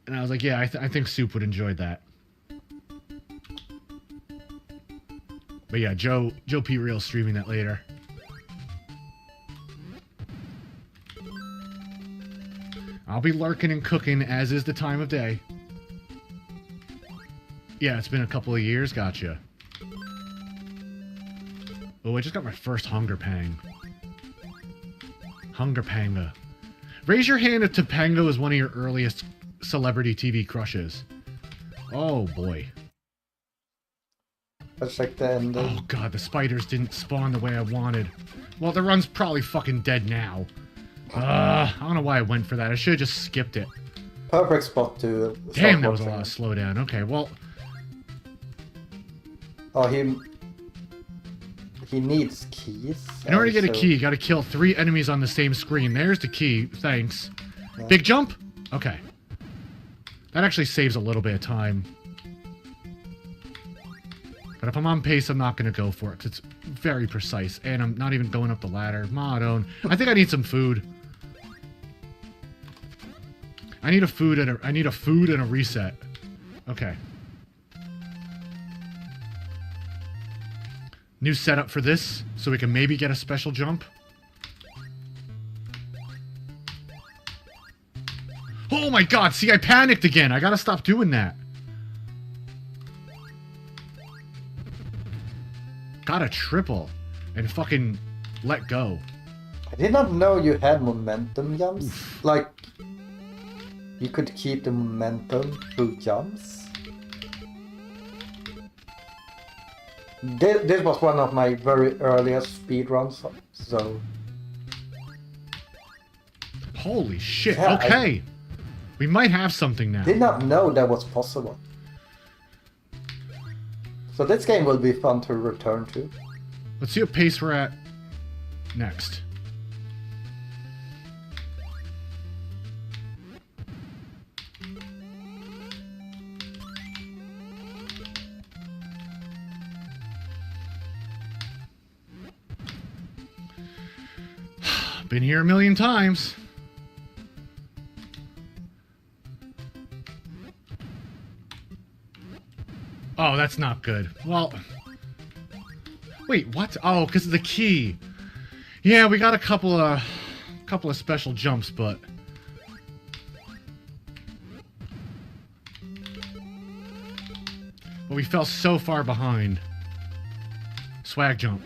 And I was like, yeah, I think Soup would enjoy that. But yeah, Joe P. Real streaming that later. I'll be lurking and cooking, as is the time of day. Yeah, it's been a couple of years. Gotcha. Oh, I just got my first hunger pang. Hunger panga. Raise your hand if Topanga was one of your earliest celebrity TV crushes. Oh boy. Let's check the ending. Oh god, the spiders didn't spawn the way I wanted. Well, the run's probably fucking dead now. I don't know why I went for that. I should have just skipped it. Perfect spot to... Damn, that was a lot of slowdown. Okay, well... Oh, he needs keys. In order to get a key, you gotta kill 3 enemies on the same screen. There's the key. Thanks. Yeah. Big jump? Okay. That actually saves a little bit of time. But if I'm on pace, I'm not gonna go for it, because it's very precise. And I'm not even going up the ladder. Modon. I think I need some food. I need a food and a reset. Okay. New setup for this, so we can maybe get a special jump. Oh my god, see, I panicked again. I gotta stop doing that. Got a triple and fucking let go. I did not know you had momentum jumps. Oof. Like, you could keep the momentum through jumps. This was one of my very earliest speedruns, so... Holy shit, yeah, okay! We might have something now. Did not know that was possible. So this game will be fun to return to. Let's see what pace we're at next. Been here a million times. Oh, that's not good. Well, wait, what? Oh, because of the key. Yeah, we got a couple of special jumps, but we fell so far behind. Swag jump.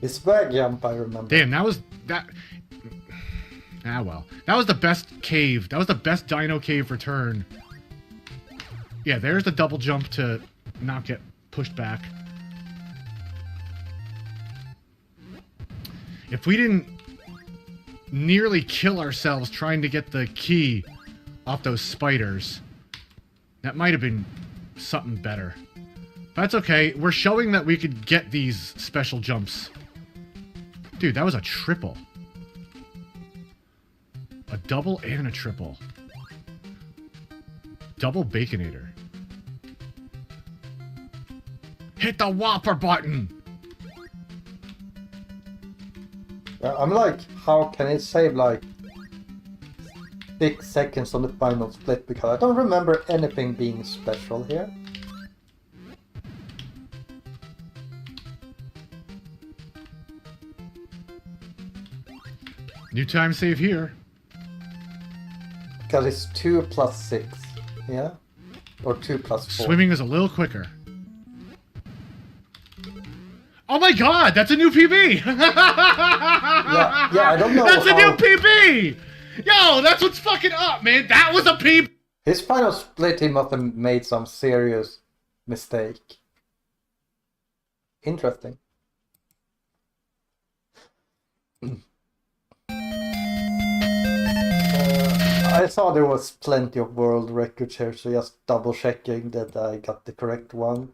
The swag jump, I remember. Damn, that was that. Ah, well. That was the best cave. That was the best dino cave return. Yeah, there's the double jump to not get pushed back. If we didn't nearly kill ourselves trying to get the key off those spiders, that might have been something better. But that's okay. We're showing that we could get these special jumps. Dude, that was a triple. A double and a triple. Double Baconator. Hit the Whopper button! I'm like, how can it save like 6 seconds on the final split? Because I don't remember anything being special here. New time save here. Because it's 2 plus 6, yeah? Or 2 plus 4. Swimming is a little quicker. Oh my god, that's a new PB! yeah, I don't know. That's a new PB! Yo, that's what's fucking up, man. That was a PB! His final split, he must have made some serious mistake. Interesting. I saw there was plenty of world records here, so just double checking that I got the correct one.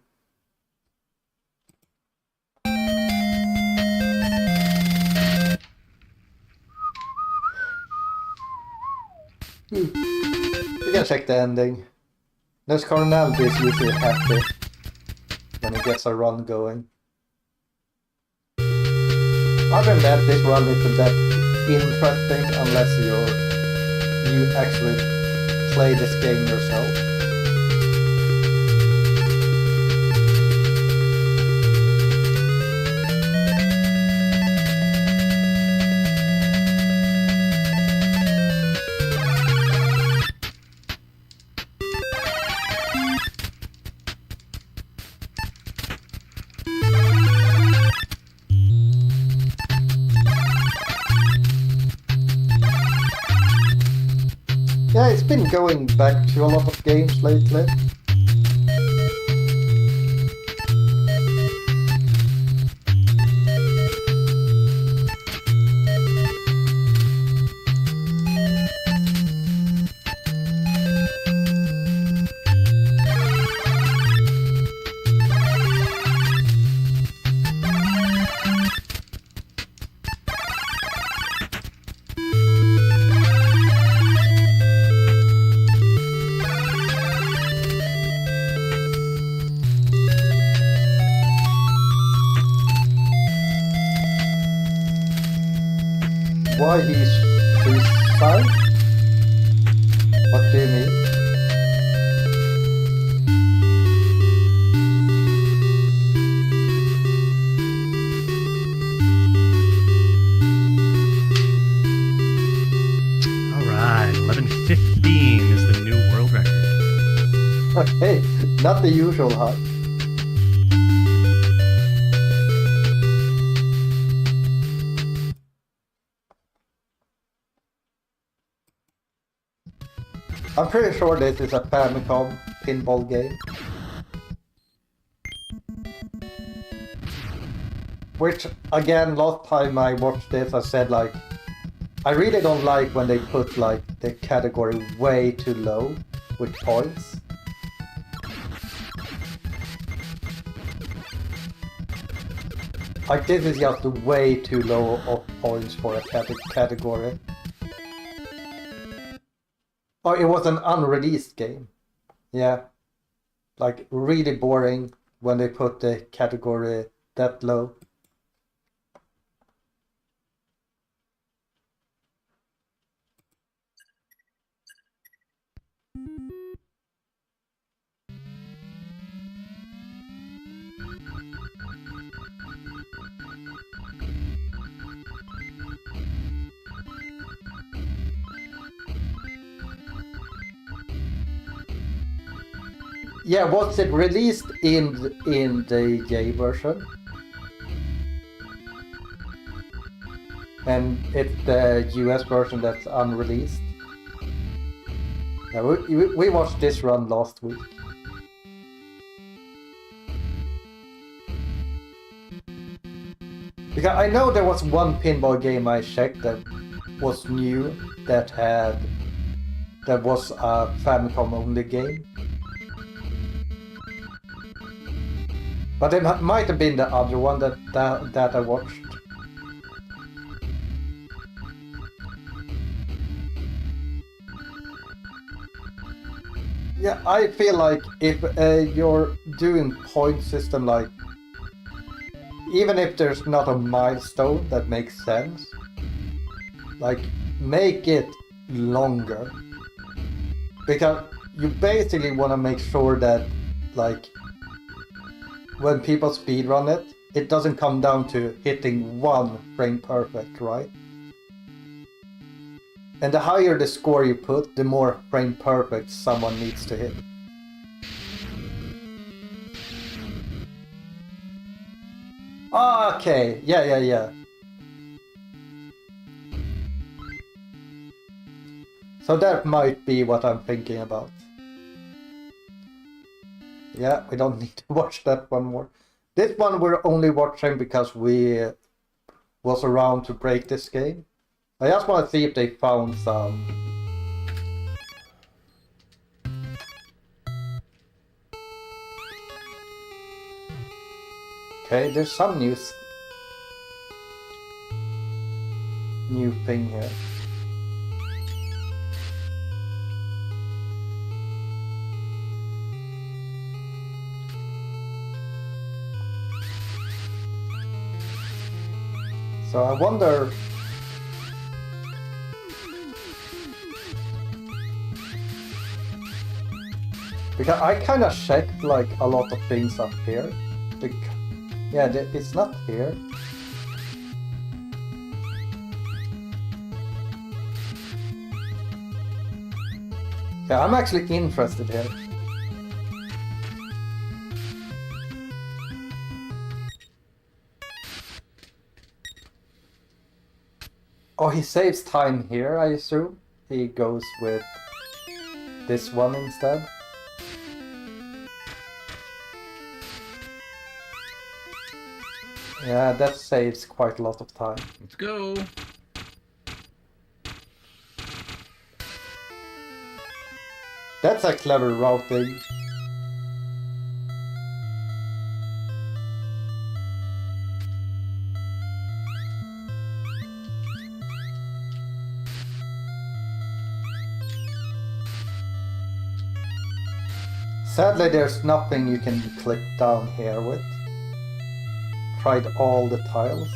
You can check the ending. Nurse Coronel is usually happy when he gets a run going. Other than that, this run isn't that interesting unless you actually play this game yourself. Yeah, it's been going back to a lot of games lately. Why he's suicide? What do you mean? Alright, 11:15 is the new world record. Okay, not the usual hype. I'm pretty sure this is a Famicom pinball game. Which, again, last time I watched this I said like, I really don't like when they put like the category way too low with points. Like this is just way too low of points for a category. Oh, it was an unreleased game. Yeah. Like, really boring when they put the category that low. Yeah, was it released in the J version? And it's the US version that's unreleased? Yeah, we watched this run last week. Because I know there was one pinball game I checked that was new, that was a Famicom only game. But it might have been the other one that I watched. Yeah, I feel like if you're doing point system, like even if there's not a milestone that makes sense, like make it longer, because you basically want to make sure that like when people speedrun it, it doesn't come down to hitting one frame perfect, right? And the higher the score you put, the more frame perfect someone needs to hit. Okay, yeah. So that might be what I'm thinking about. Yeah, we don't need to watch that one more. This one we're only watching because we was around to break this game. I just want to see if they found some. Okay, there's some new thing here. So I wonder... Because I kind of checked like a lot of things up here. Yeah, it's not here. Yeah, I'm actually interested here. Oh, he saves time here, I assume. He goes with this one instead. Yeah, that saves quite a lot of time. Let's go. That's a clever routing. Sadly, there's nothing you can click down here with. Tried all the tiles.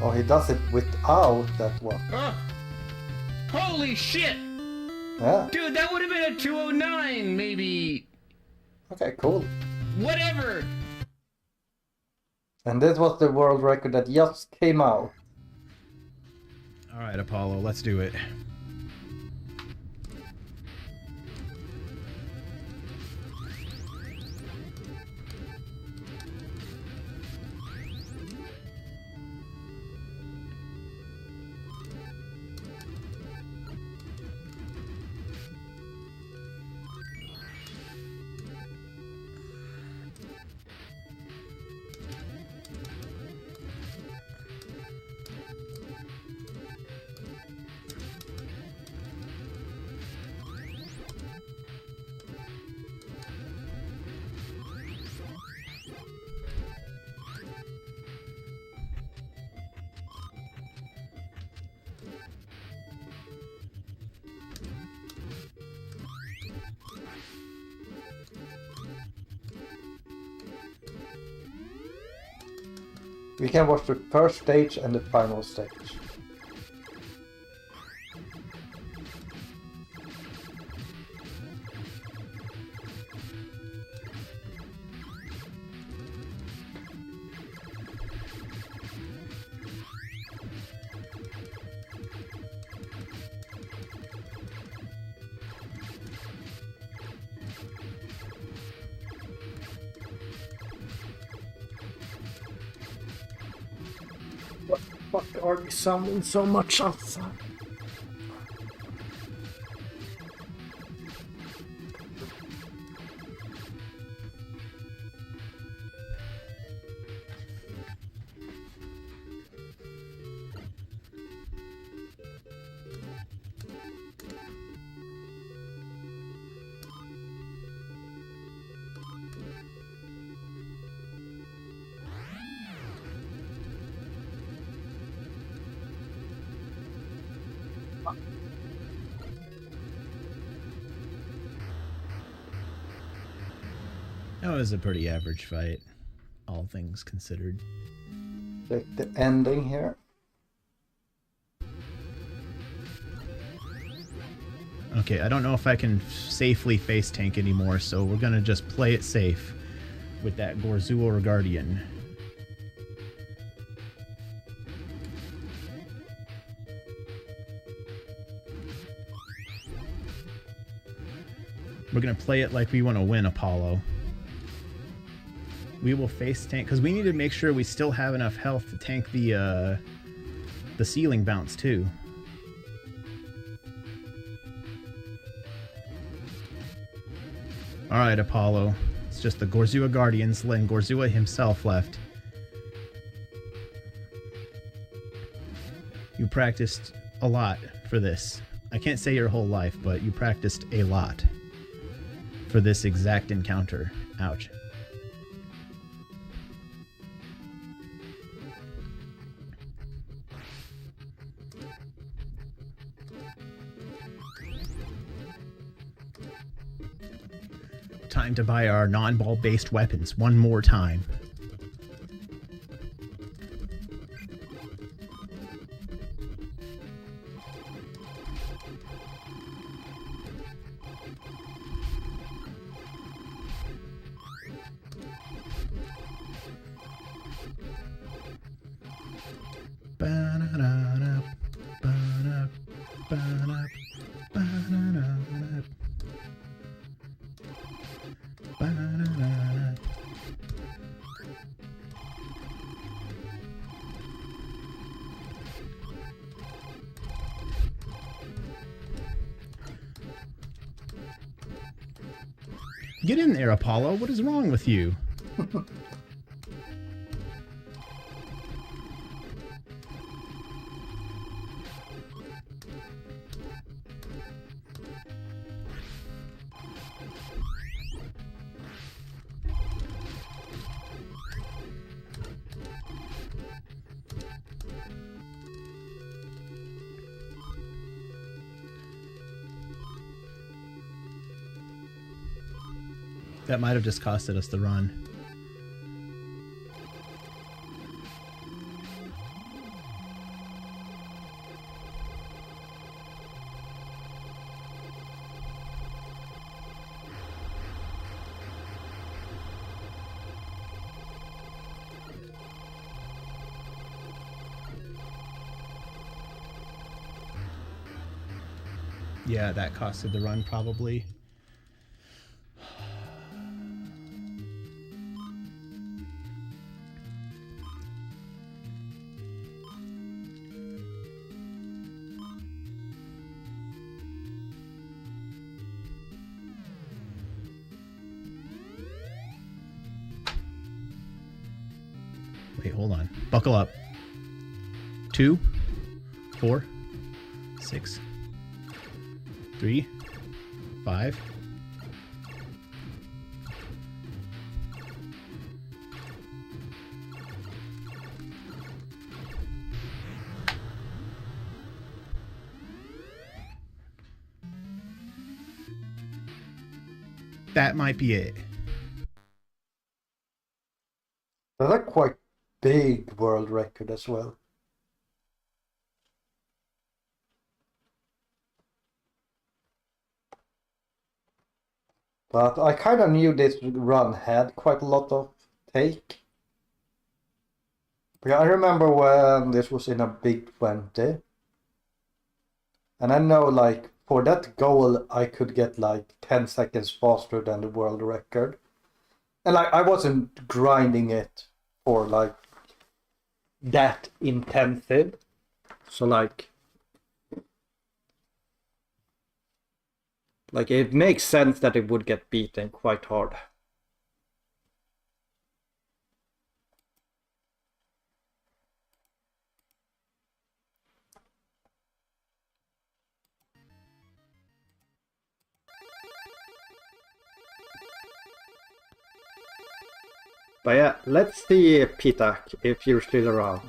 Oh, he does it without that one. Holy shit! Yeah. Dude, that would have been a 209, maybe. Okay, cool. Whatever. And this was the world record that just came out. Alright, Apollo, let's do it. We can watch the first stage and the final stage. What are we sounding so much outside? That was a pretty average fight, all things considered. Check the ending here. Okay, I don't know if I can safely face tank anymore, so we're gonna just play it safe with that Gorzua Guardian. We're gonna play it like we want to win, Apollo. We will face tank because we need to make sure we still have enough health to tank the ceiling bounce too. All right, Apollo. It's just the Gorzua Guardians and Gorzua himself left. You practiced a lot for this. I can't say your whole life, but you practiced a lot for this exact encounter. Ouch. Time to buy our non-ball based weapons one more time. Ba-na-na-na, ba-na, ba-na, ba-na-na-na, ba-na-na-na. Get in there, Apollo. What is wrong with you? That might have just costed us the run. Yeah, that costed the run probably. Wait, hold on. Buckle up. 2, 4, 6, 3, 5. That might be it. That's a quite big world record as well. But I kind of knew this run had quite a lot of take. Because I remember when this was in a big 20. And I know like for that goal I could get like 10 seconds faster than the world record. And like I wasn't grinding it for like that intensive. So like it makes sense that it would get beaten quite hard. But yeah, let's see, Pitak, if you're still around.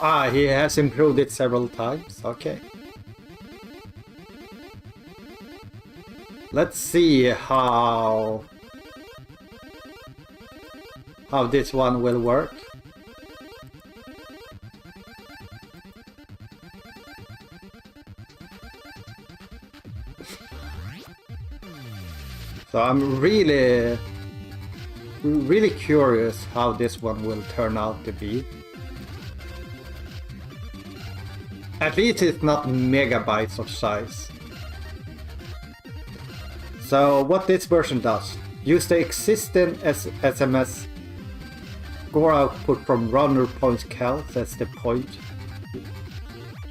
Ah, he has improved it several times, okay. Let's see how this one will work. So I'm really curious how this one will turn out to be. At least it's not megabytes of size. So what this version does, use the existing SMS score output from runner points counts as the point.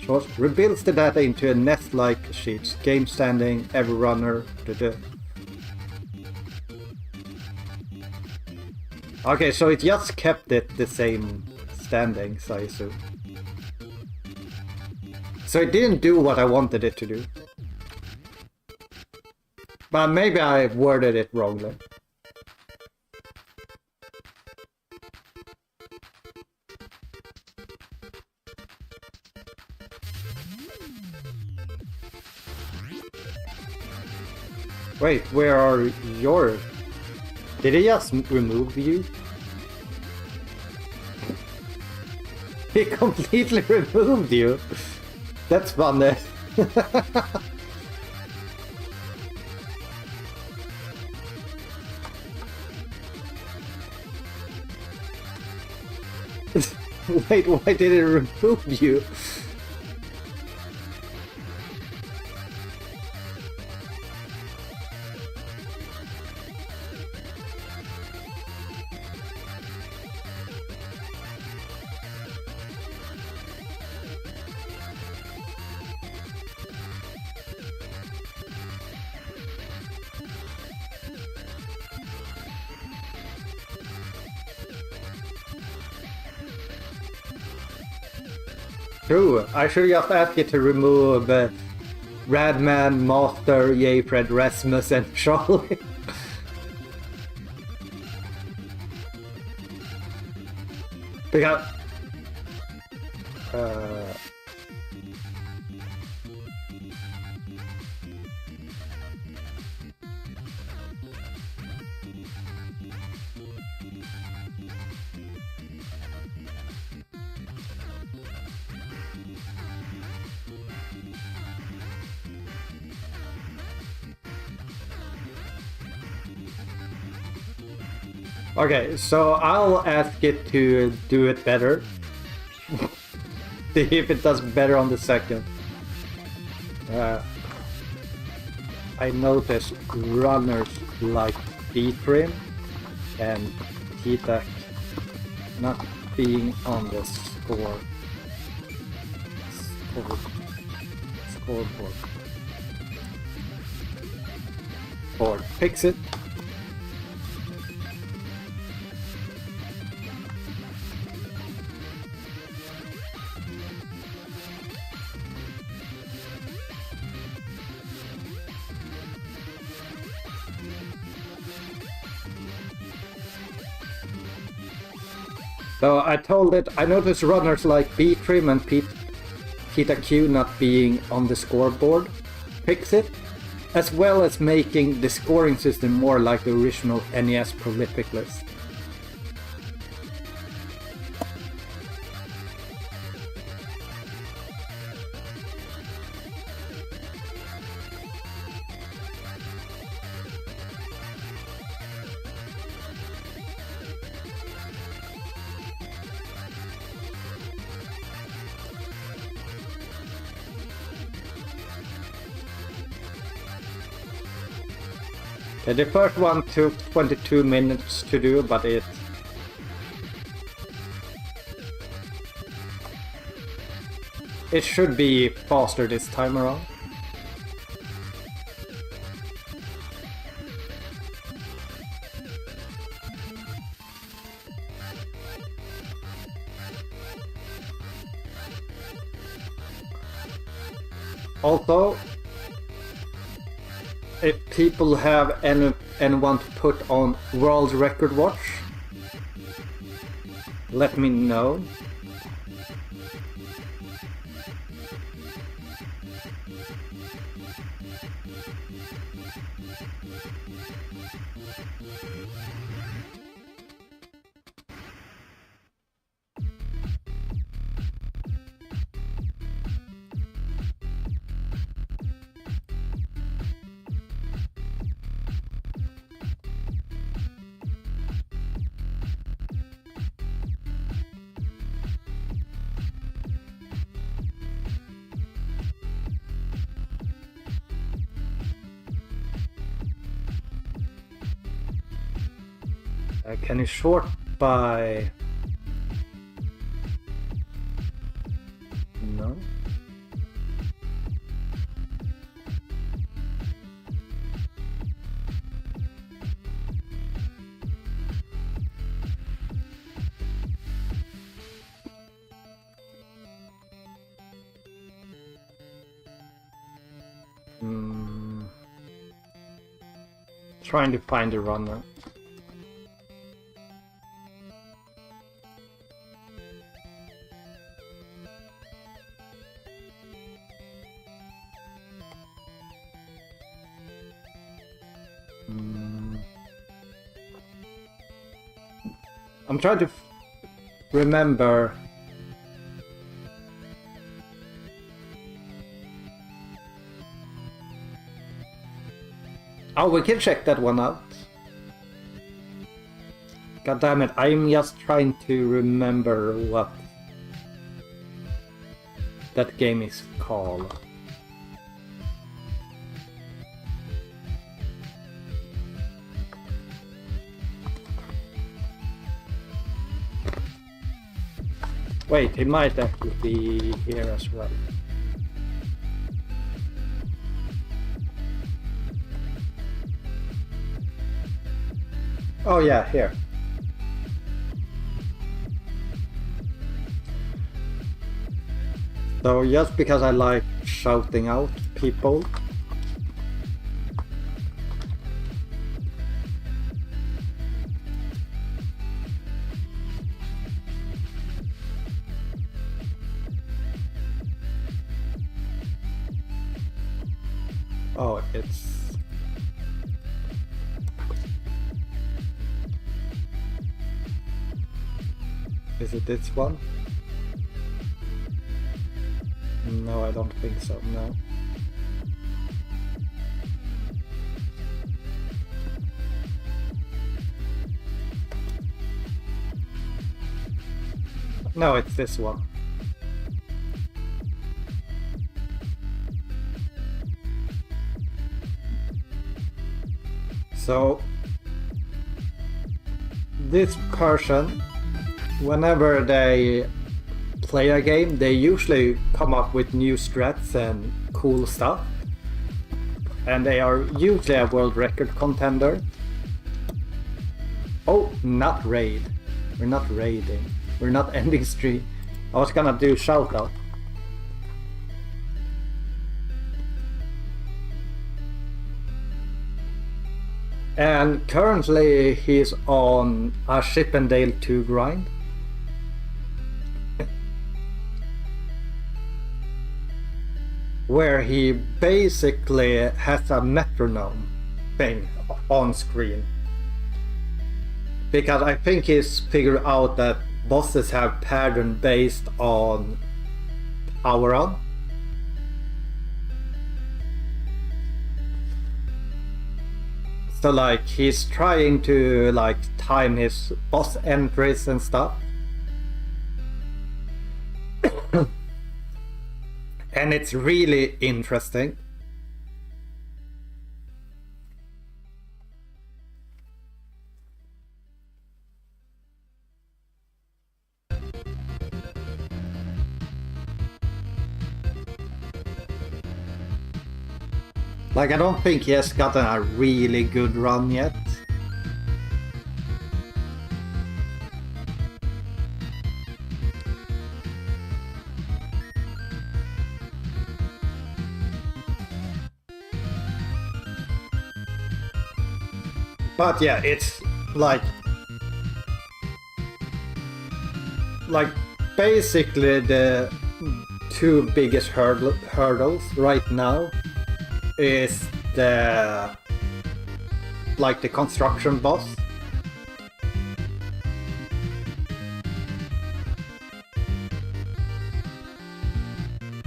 Short rebuilds the data into a NES-like sheet. Game standing, every runner. Okay, so it just kept it the same standings, I assume. So it didn't do what I wanted it to do. But maybe I worded it wrongly. Wait, where are your... Did he just remove you? He completely removed you. That's funny. Wait, why did it remove you? True, I should just ask you to remove Radman, Master, Yayfred, Rasmus, and Charlie. Because... Okay, so I'll ask it to do it better. See if it does better on the second. I noticed runners like B-Trim and T-Tech not being on the scoreboard. Fix it. So I told it, I noticed runners like B-Trim and Peta Q not being on the scoreboard. Fix it, as well as making the scoring system more like the original NES prolific list. The first one took 22 minutes to do, but it should be faster this time around. Also, if people have and want to put on World Record Watch, let me know. Can you sort by Trying to find a runner. I'm trying to remember. Oh, we can check that one out. God damn it, I'm just trying to remember what that game is called. Wait, it might actually be here as well. Oh yeah, here. So just because I like shouting out people. Oh, it's... Is it this one? No, I don't think so, no. No, it's this one. So, this person, whenever they play a game, they usually come up with new strats and cool stuff. And they are usually a world record contender. Oh, not raid. We're not raiding. We're not ending stream. I was gonna do shout out. And currently he's on a Chippendale 2 grind. Where he basically has a metronome thing on screen. Because I think he's figured out that bosses have pattern based on power on. So like he's trying to like time his boss entries and stuff. And it's really interesting. Like, I don't think he has gotten a really good run yet. But yeah, it's like basically the two biggest hurdles right now is the construction boss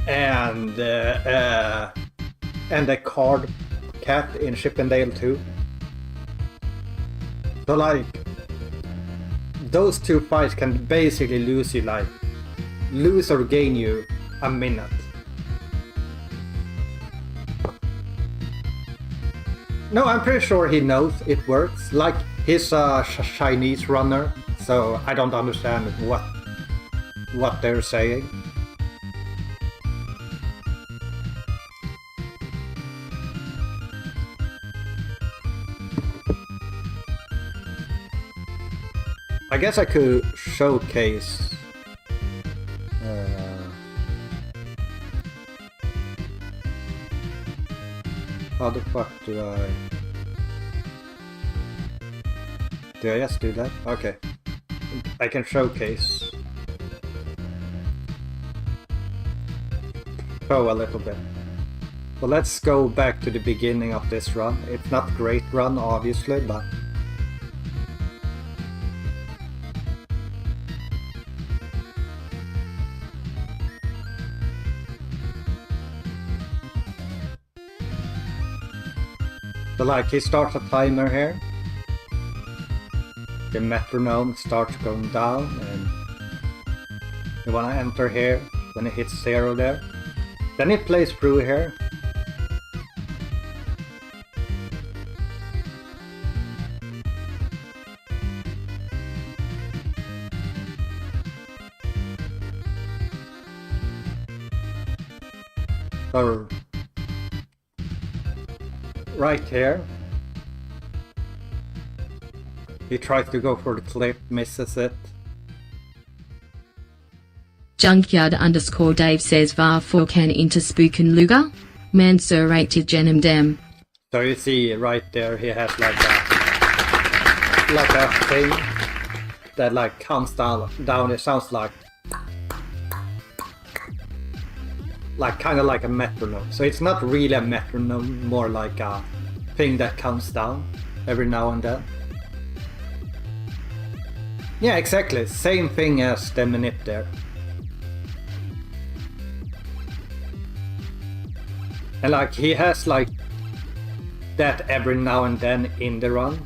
and the card cat in Chippendale 2. So like those two fights can basically lose or gain you a minute. No, I'm pretty sure he knows it works. Like, he's a Chinese runner, so I don't understand what they're saying. I guess I could showcase How the fuck do I... Do I just do that? Okay. I can showcase. Show a little bit. So let's go back to the beginning of this run. It's not a great run, obviously, but... So like, he starts a timer here. The metronome starts going down, and you wanna enter here when it hits 0 there. Then it plays through here. So right here, he tries to go for the clip, misses it. Junkyard_Dave says var for can interspoken luga. Mansur rated genem dem. So you see right there, he has like a thing that like counts down. It sounds like kind of like a metronome. So it's not really a metronome, more like a thing that counts down every now and then. Yeah, exactly. Same thing as the minute there. And like he has like that every now and then in the run.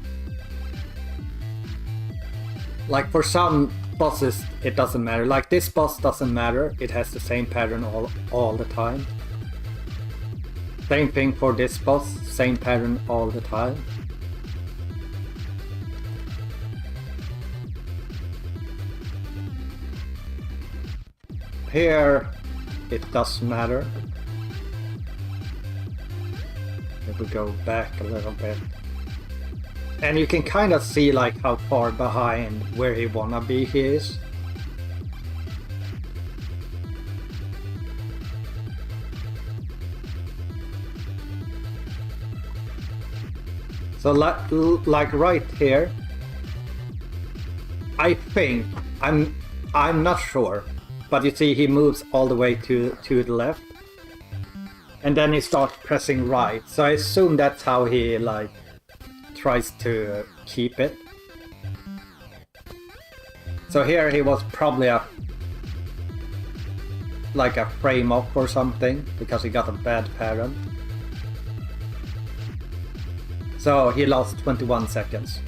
Like for some bosses it doesn't matter. Like this boss doesn't matter. It has the same pattern all the time. Same thing for this boss. Same pattern all the time. Here it does matter. If we go back a little bit. And you can kind of see like how far behind where he wanna be he is. So like right here, I think, I'm not sure, but you see he moves all the way to the left. And then he starts pressing right, so I assume that's how he like tries to keep it. So here he was probably like a frame off or something, because he got a bad pattern. So he lost 21 seconds.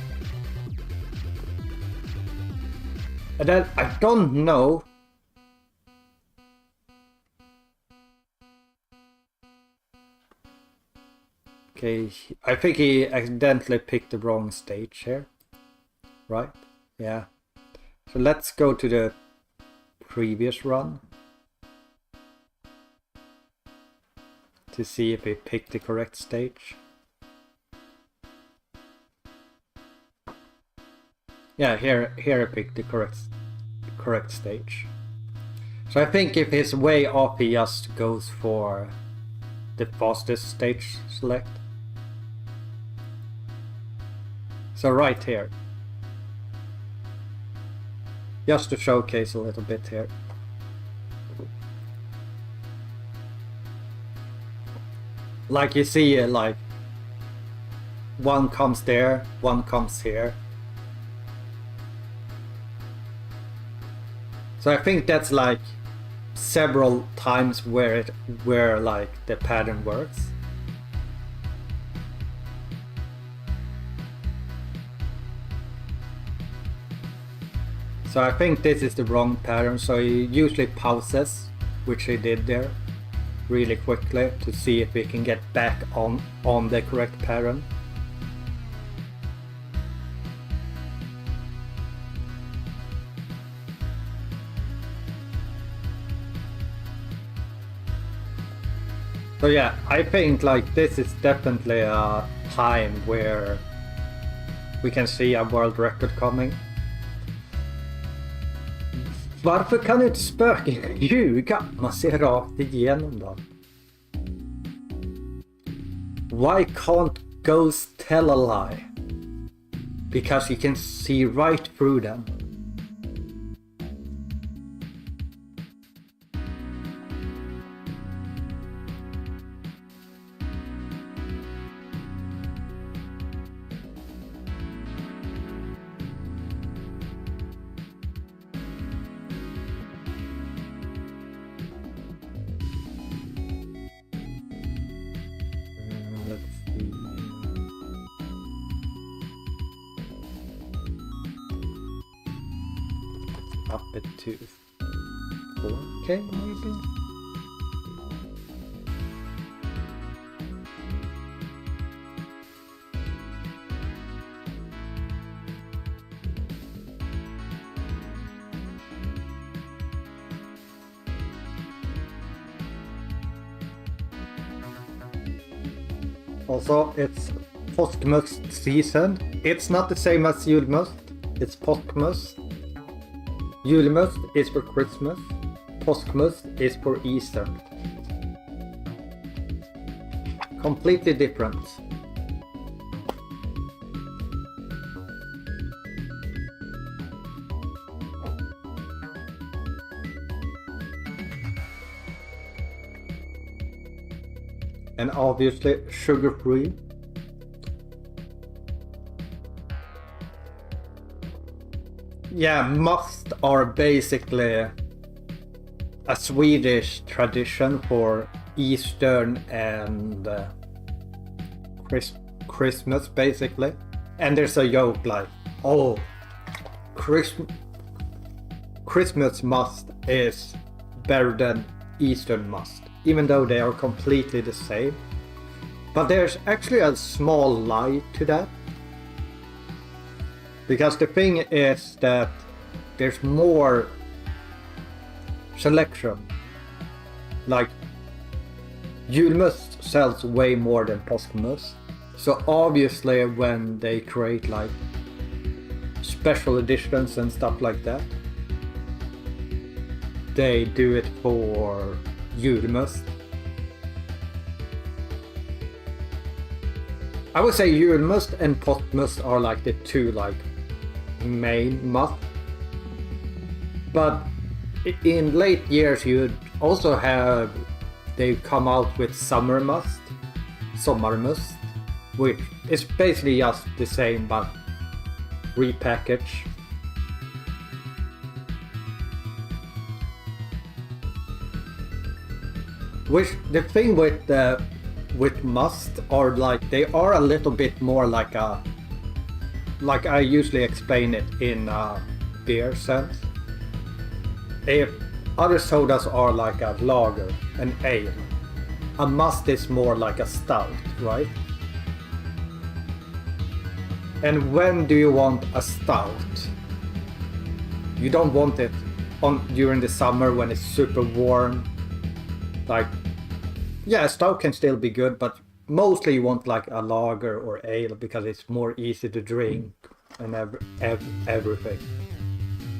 And then I don't know. Okay, I think he accidentally picked the wrong stage here. Right? Yeah. So let's go to the previous run to see if he picked the correct stage. Yeah, here I picked the correct stage. So I think if he's way off, he just goes for the fastest stage select. So right here. Just to showcase a little bit here. Like you see, like one comes there, one comes here. So I think that's like several times where like the pattern works. So I think this is the wrong pattern, so he usually pauses, which he did there, really quickly to see if he can get back on the correct pattern. So yeah, I think like this is definitely a time where we can see a world record coming. Varför kan inte spöken ljuga? Man ser rakt igenom dem. Why can't ghosts tell a lie? Because you can see right through them. Let's see. Up it to 4K maybe? Also, it's Påskmust season. It's not the same as Julmust, it's Påskmust. Julmust is for Christmas, Påskmust is for Easter. Completely different. And obviously sugar-free. Yeah, must are basically a Swedish tradition for Eastern and Christmas, basically. And there's a joke like, oh, Christmas must is better than Eastern must, even though they are completely the same. But there's actually a small lie to that. Because the thing is that there's more selection. Like, Julmust sells way more than Påskmust. So obviously when they create like special editions and stuff like that, they do it for Julmust. I would say Julmust and Påskmust are like the two like main must. But in late years you also have, they come out with Sommarmust, which is basically just the same but repackaged. Which the thing with must are like, they are a little bit more like a, like I usually explain it in a beer sense. If other sodas are like a lager, an ale, a must is more like a stout, right? And when do you want a stout? You don't want it during the summer when it's super warm. Like, yeah, a stout can still be good, but mostly you want like a lager or ale because it's more easy to drink and everything.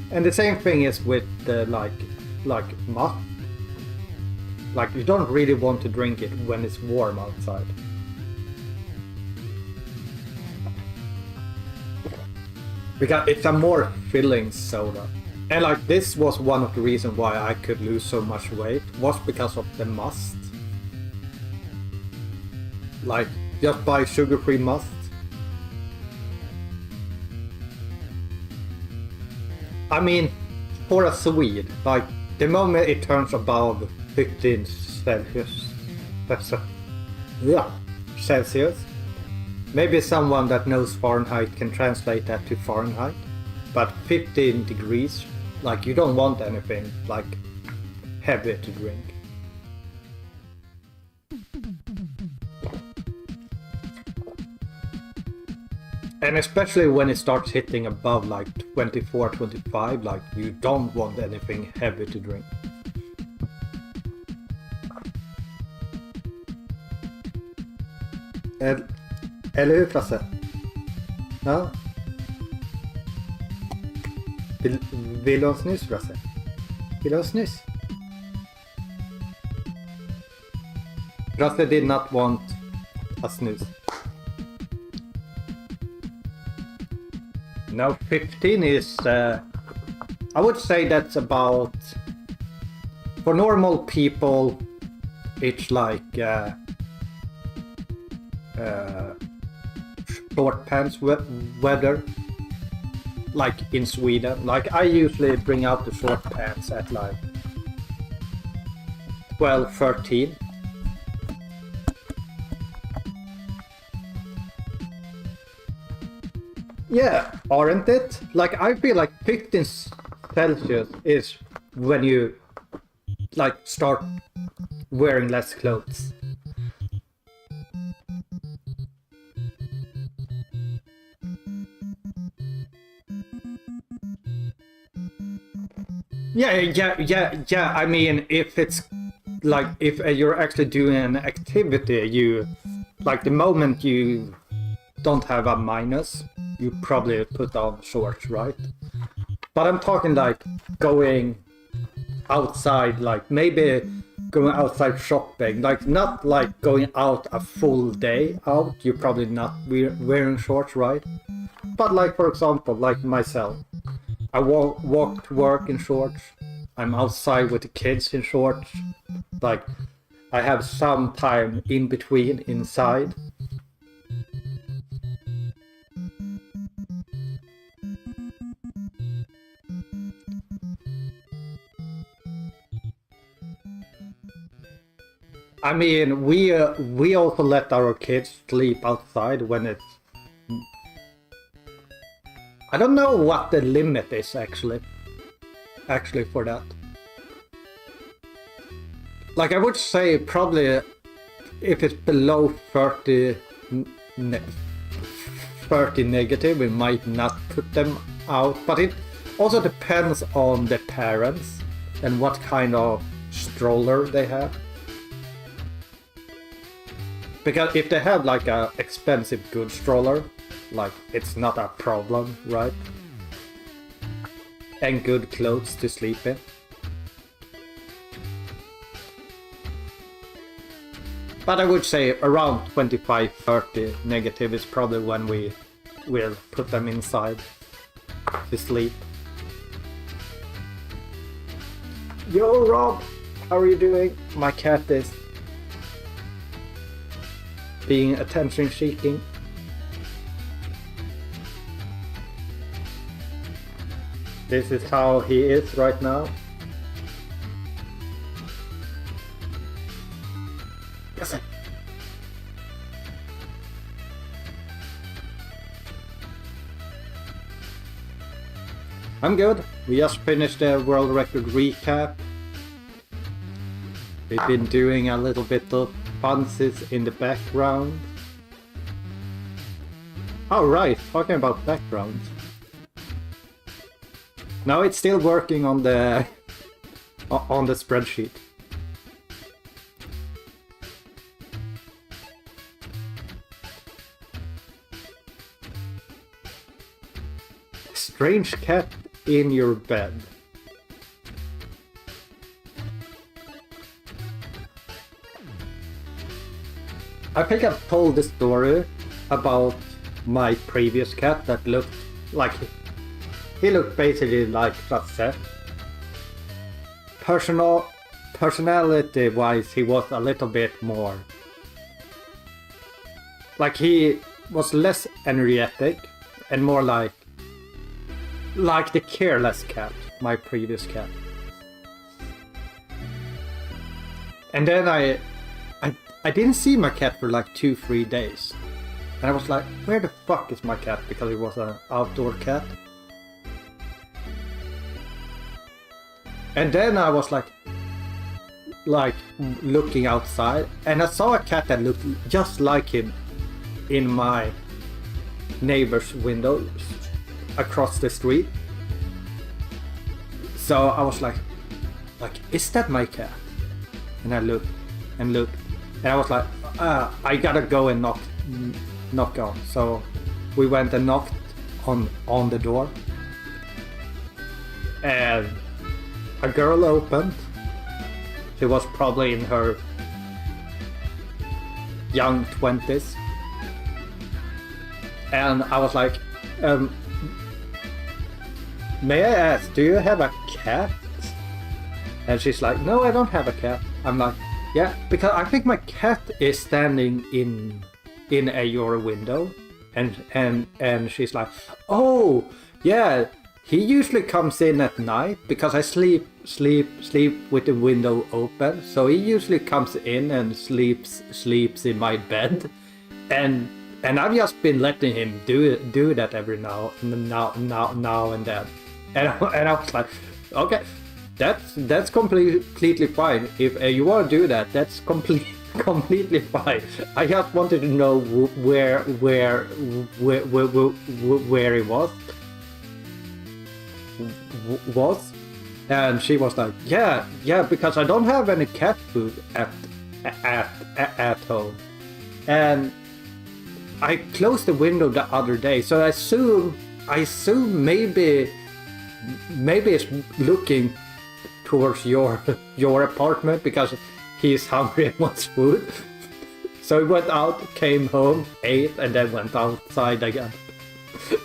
And the same thing is with the like must. Like, you don't really want to drink it when it's warm outside. Because it's a more filling soda. And like, this was one of the reasons why I could lose so much weight, was because of the must. Like, just buy sugar-free must. I mean, for a Swede, like, the moment it turns above 15 Celsius, Celsius, maybe someone that knows Fahrenheit can translate that to Fahrenheit, but 15 degrees, like, you don't want anything like heavy to drink. And especially when it starts hitting above like 24, 25, like, you don't want anything heavy to drink. Eller hur, Frasse? Ja. Vill du ha en snus, Frasse? Vill du ha en snus? Frasse did not want a snooze. Now 15 is, I would say that's about, for normal people, it's like short pants weather, like in Sweden. Like I usually bring out the short pants at like 12, 13. Yeah, aren't it? Like I feel like 15 Celsius is when you like start wearing less clothes. Yeah. I mean, if it's like if you're actually doing an activity, you like the moment you don't have a minus, you probably put on shorts, right? But I'm talking like going outside, like maybe going outside shopping, like not like going out a full day out. You're probably not wearing shorts, right? But like for example, like myself, I walk to work in shorts. I'm outside with the kids in shorts. Like I have some time in between inside. I mean, we also let our kids sleep outside when it's... I don't know what the limit is actually for that. Like I would say probably if it's below 30 negative, we might not put them out, but it also depends on the parents and what kind of stroller they have. Because if they have like a expensive good stroller, like it's not a problem, right? And good clothes to sleep in. But I would say around 25-30 negative is probably when we will put them inside to sleep. Yo Rob, how are you doing? My cat is being attention seeking. This is how he is right now. Yes. I'm good. We just finished the world record recap. We've been doing a little bit of funsies in the background. Oh right, talking about backgrounds. Now it's still working on the spreadsheet. Strange cat in your bed. I think I've told the story about my previous cat that looked like... He looked basically like Seth. Personality-wise, he was a little bit more... Like he was less energetic and more like the careless cat, my previous cat. And then I didn't see my cat for like 2-3 days. And I was like, where the fuck is my cat? Because it was an outdoor cat. And then I was like looking outside, and I saw a cat that looked just like him in my neighbor's window across the street. So I was like, is that my cat? And I looked and looked, and I was like, I gotta go and knock on. So we went and knocked on the door, and a girl opened. She was probably in her young 20s. And I was like, may I ask, do you have a cat? And she's like, no, I don't have a cat. I'm like, yeah, because I think my cat is standing in your window. And she's like, oh, yeah, he usually comes in at night because I sleep with the window open. So he usually comes in and sleeps in my bed. And I've just been letting him do that every now and then. And I was like, okay, that's completely fine. If you want to do that, that's completely fine. I just wanted to know where he was. And she was like, yeah, because I don't have any cat food at home. And I closed the window the other day, so I assume maybe it's looking towards your apartment because he's hungry and wants food. So he went out, came home, ate, and then went outside again.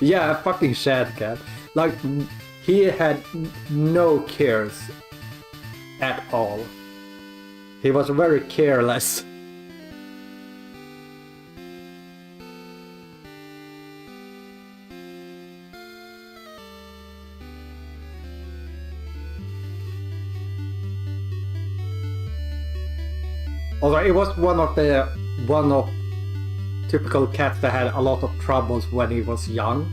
Yeah, fucking sad cat. Like, he had no cares at all. He was very careless. Although it was one of typical cats that had a lot of troubles when he was young.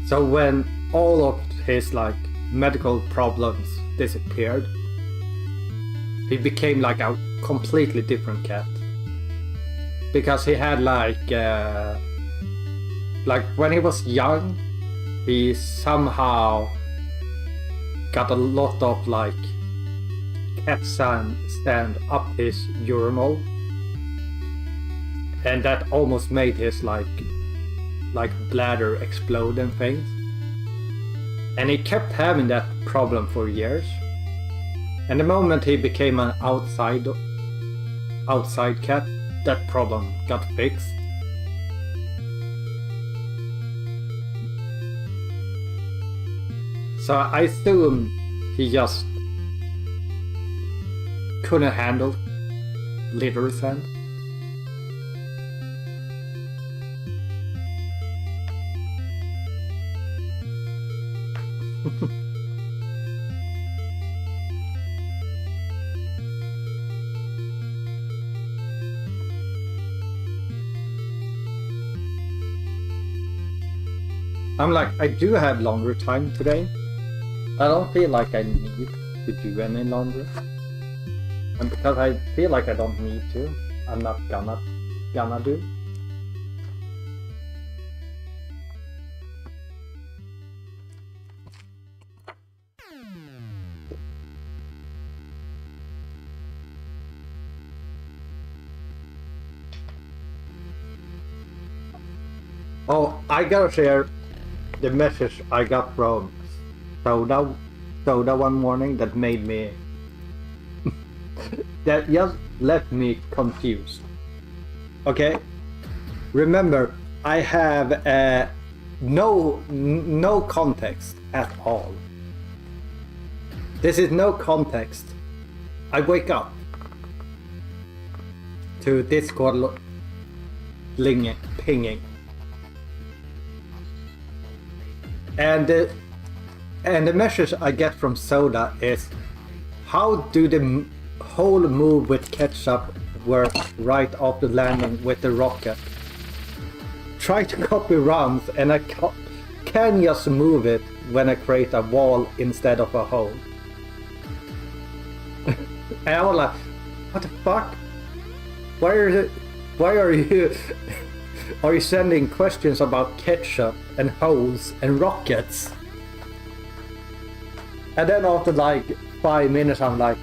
So when all of his like medical problems disappeared, he became like a completely different cat. Because he had like when he was young, he somehow got a lot of like cat stand up his urinal, and that almost made his like bladder explode and things. And he kept having that problem for years. And the moment he became an outside cat, that problem got fixed. So I assume he just couldn't handle litter sand. I'm like, I do have laundry time today. I don't feel like I need to do any laundry. And because I feel like I don't need to, I'm not gonna do. Oh, I gotta share the message I got from Soda one morning that made me that just left me confused. Okay, remember, I have no context at all. This is no context. I wake up to Discord pinging, and the message I get from Soda is, how do the whole move with ketchup work right after landing with the rocket? Try to copy runs and I can just move it when I create a wall instead of a hole. And I was like, what the fuck? Why are you sending questions about ketchup and holes and rockets? And then after like 5 minutes I'm like,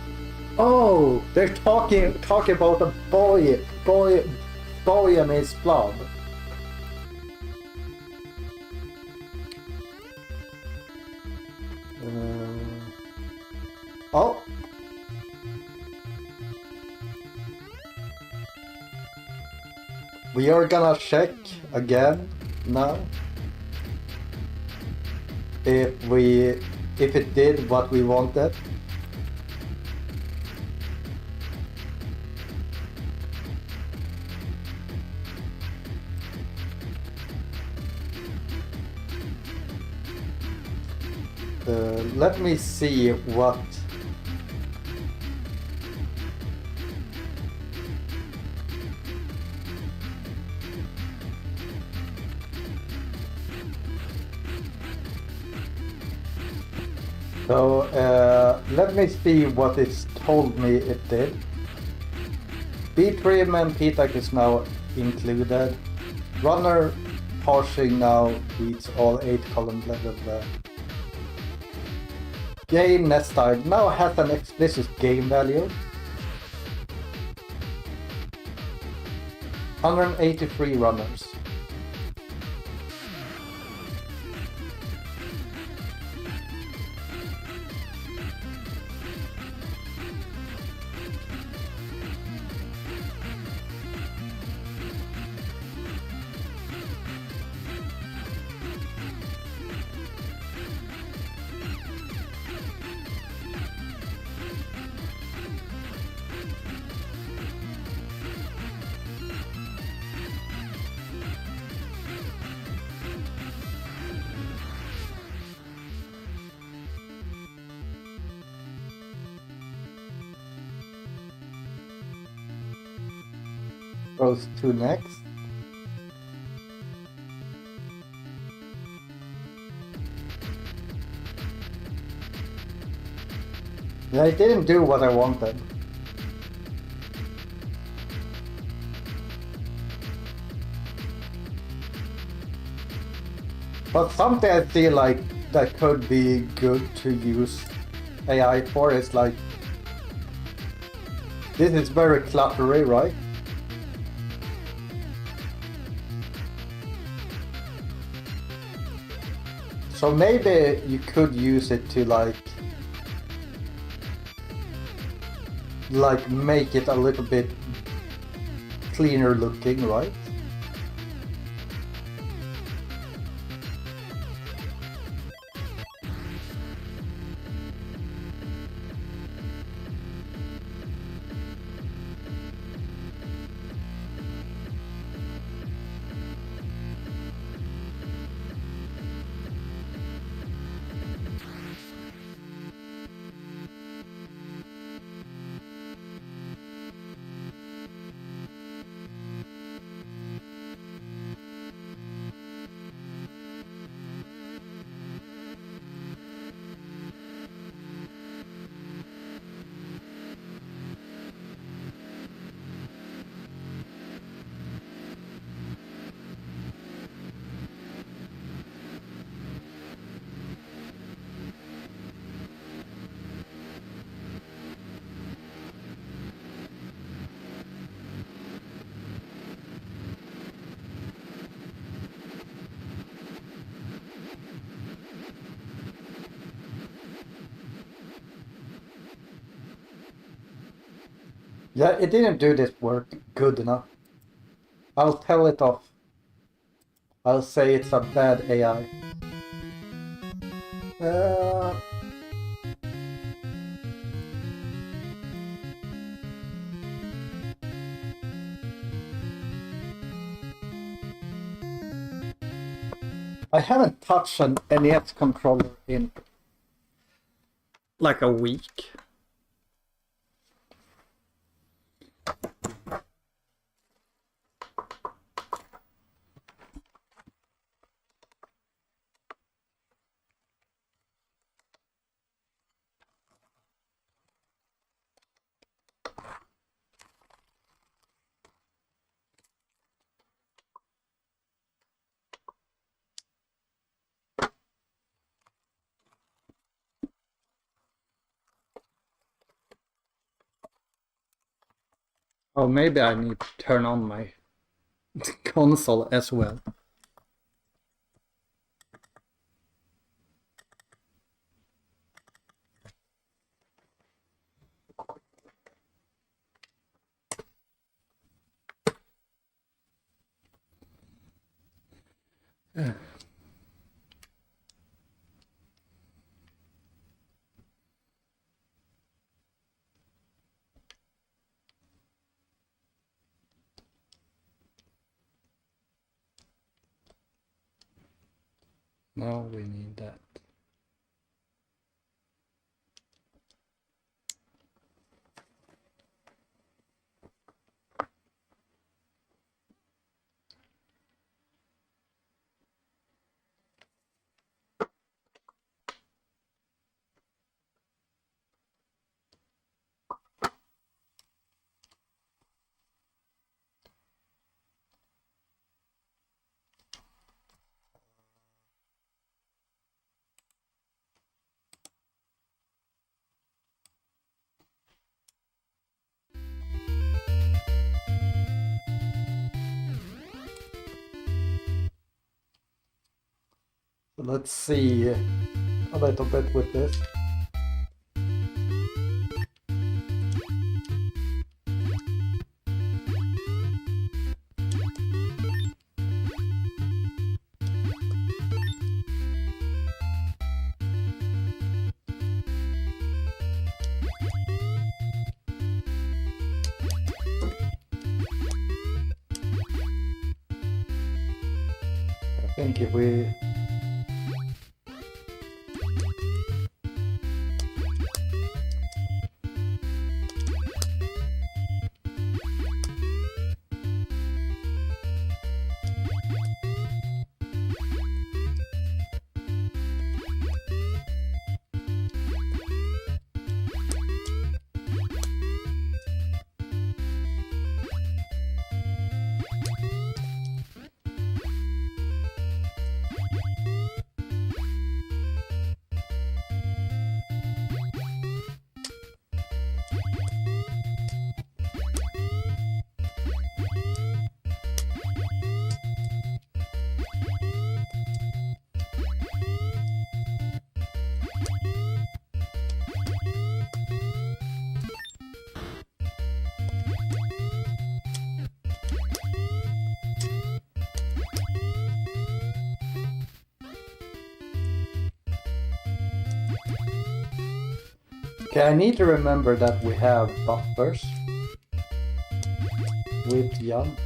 oh, they're talking about a boy and his blob. Oh. We are gonna check again now if it did what we wanted. Let me see what. So let me see what it's told me it did. B-trim and P-Tech is now included. Runner parsing now reads all 8 columns, blah blah blah. Game nest type now has an explicit game value. 183 runners. Goes to next. Yeah, it didn't do what I wanted. But something I feel like that could be good to use AI for is like, this is very cluttery, right? So maybe you could use it to like make it a little bit cleaner looking, right? Yeah, it didn't do this work good enough. I'll tell it off. I'll say it's a bad AI. I haven't touched an NES controller in like a week. Oh, maybe I need to turn on my console as well. No, we need that. Let's see a little bit with this. I think if we Okay, I need to remember that we have buffers with Jan.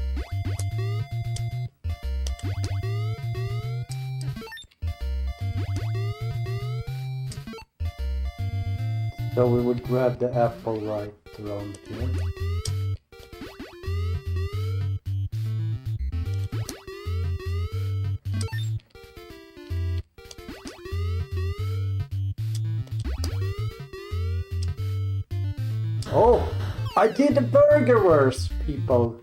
So we would grab the apple right around here. Oh, I did the burger worse, people.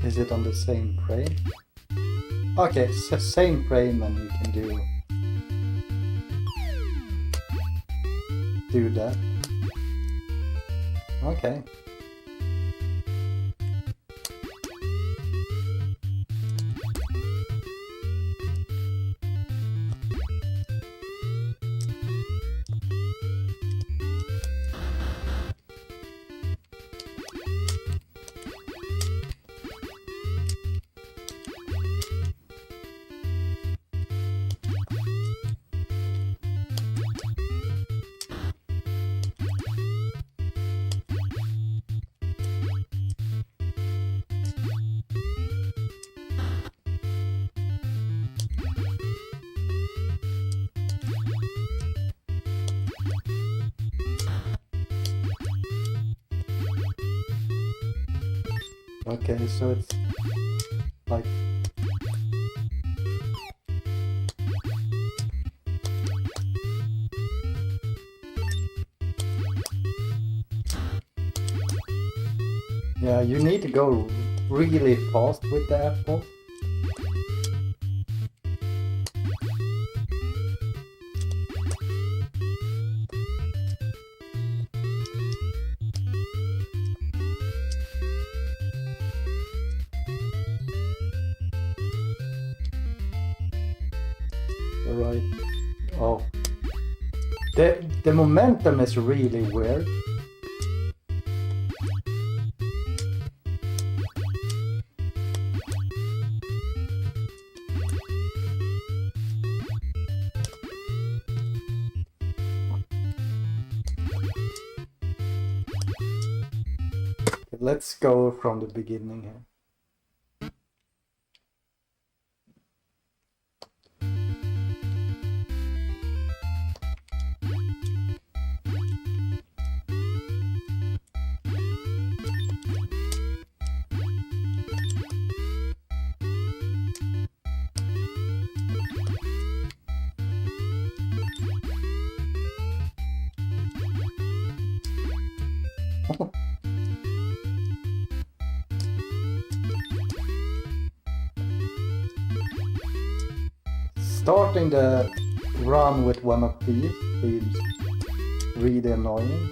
Is it on the same frame? Okay, so same frame and you can do that. Okay. Okay, so it's like yeah, you need to go really fast with the apple. Right. Oh. The momentum is really weird. Let's go from the beginning here. Starting the run with one of these seems really annoying.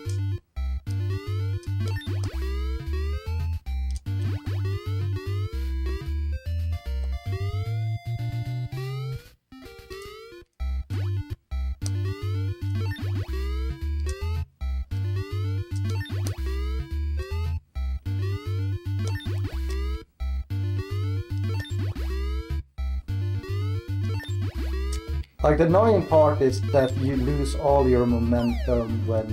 Like the annoying part is that you lose all your momentum when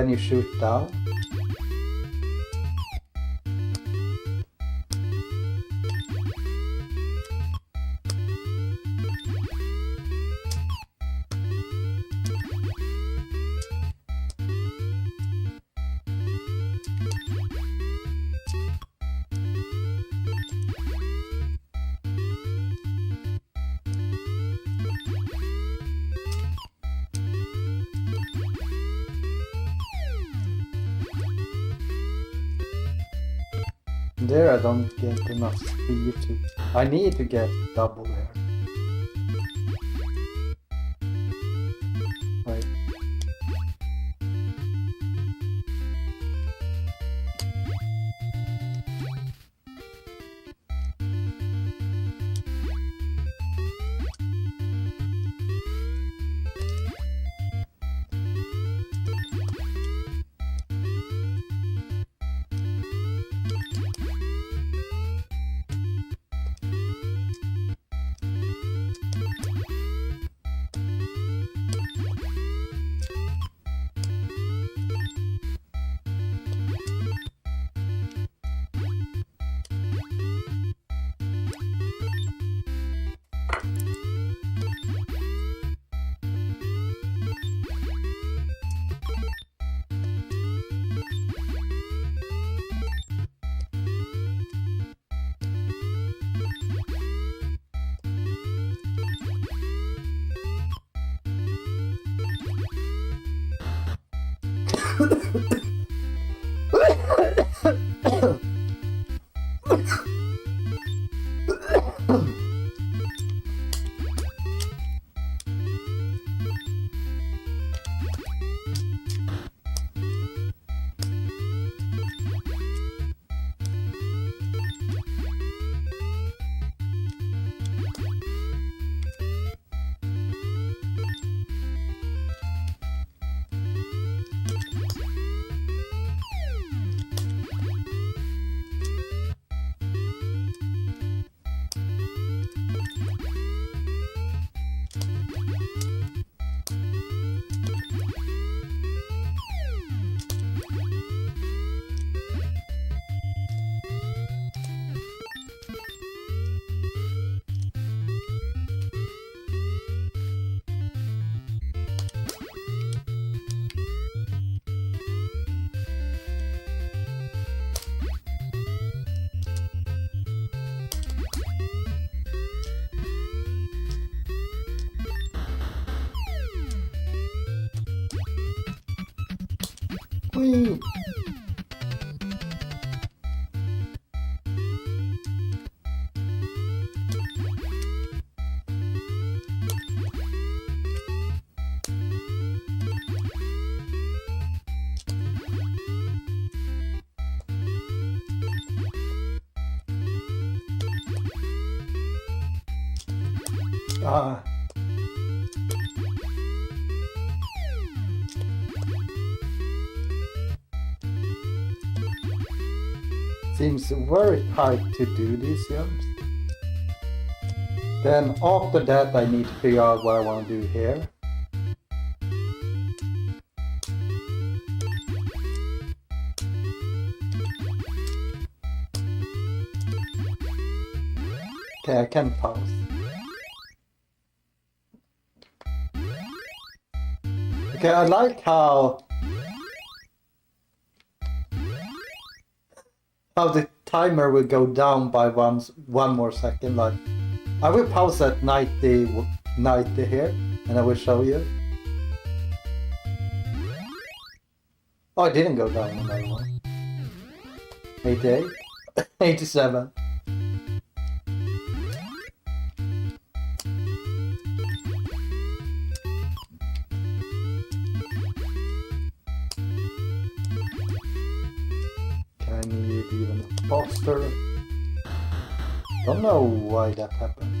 you shoot down. There I don't get enough speed to... I need to get double there. Right. Whee! Ah. Seems very tight to do these jumps. Then after that I need to figure out what I want to do here. Okay, I can pause. Okay, I like how the timer will go down by one more second. Like, I will pause at 90 here, and I will show you. Oh, it didn't go down another one. 88, 87. I need even faster. Don't know why that happened.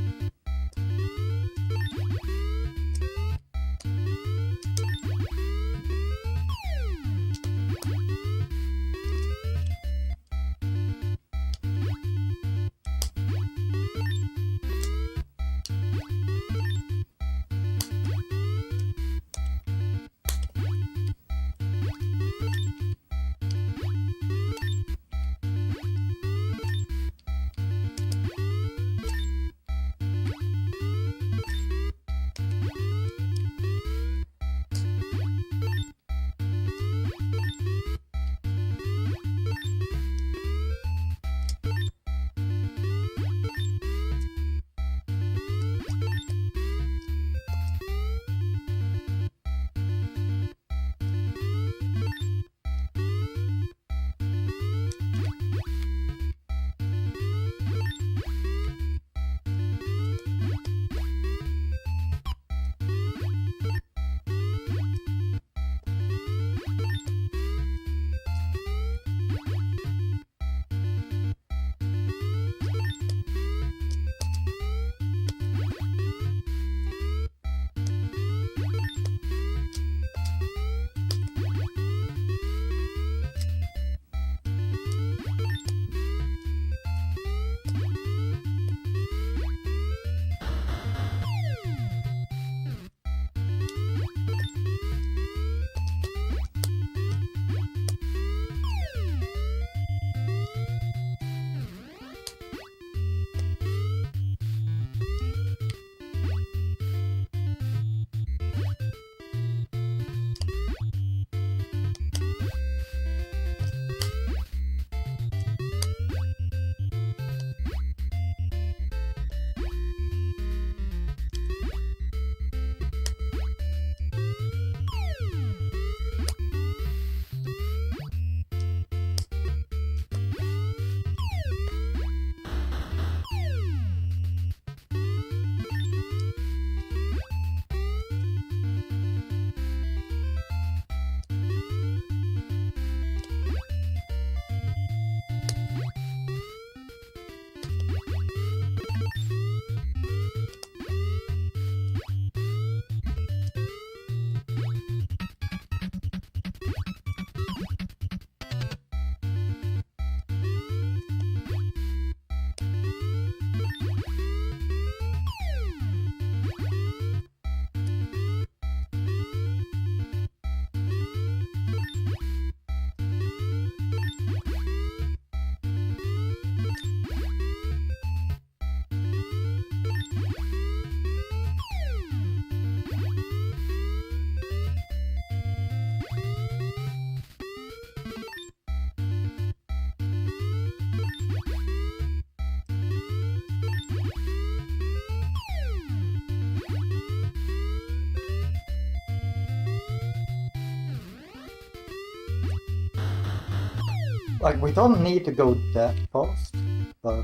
Like, we don't need to go that fast, but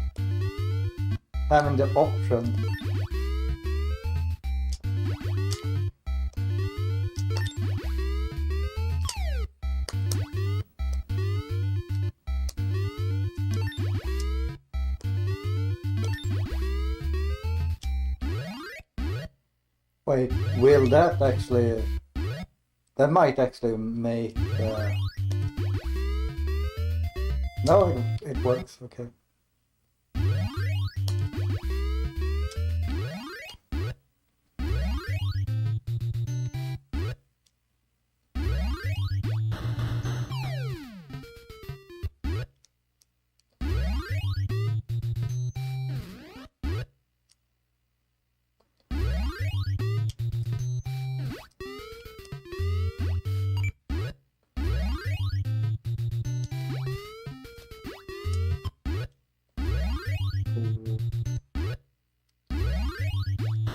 having the option. Wait, will that actually... That might actually make... No, it works, okay.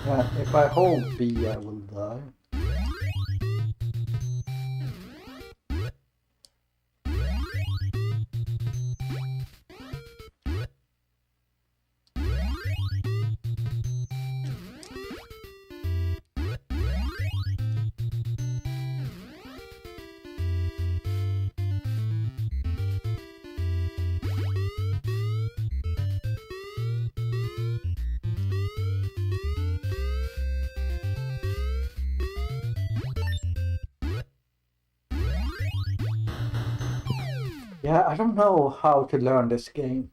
Yeah, if I hold B, I will die. Yeah, I don't know how to learn this game.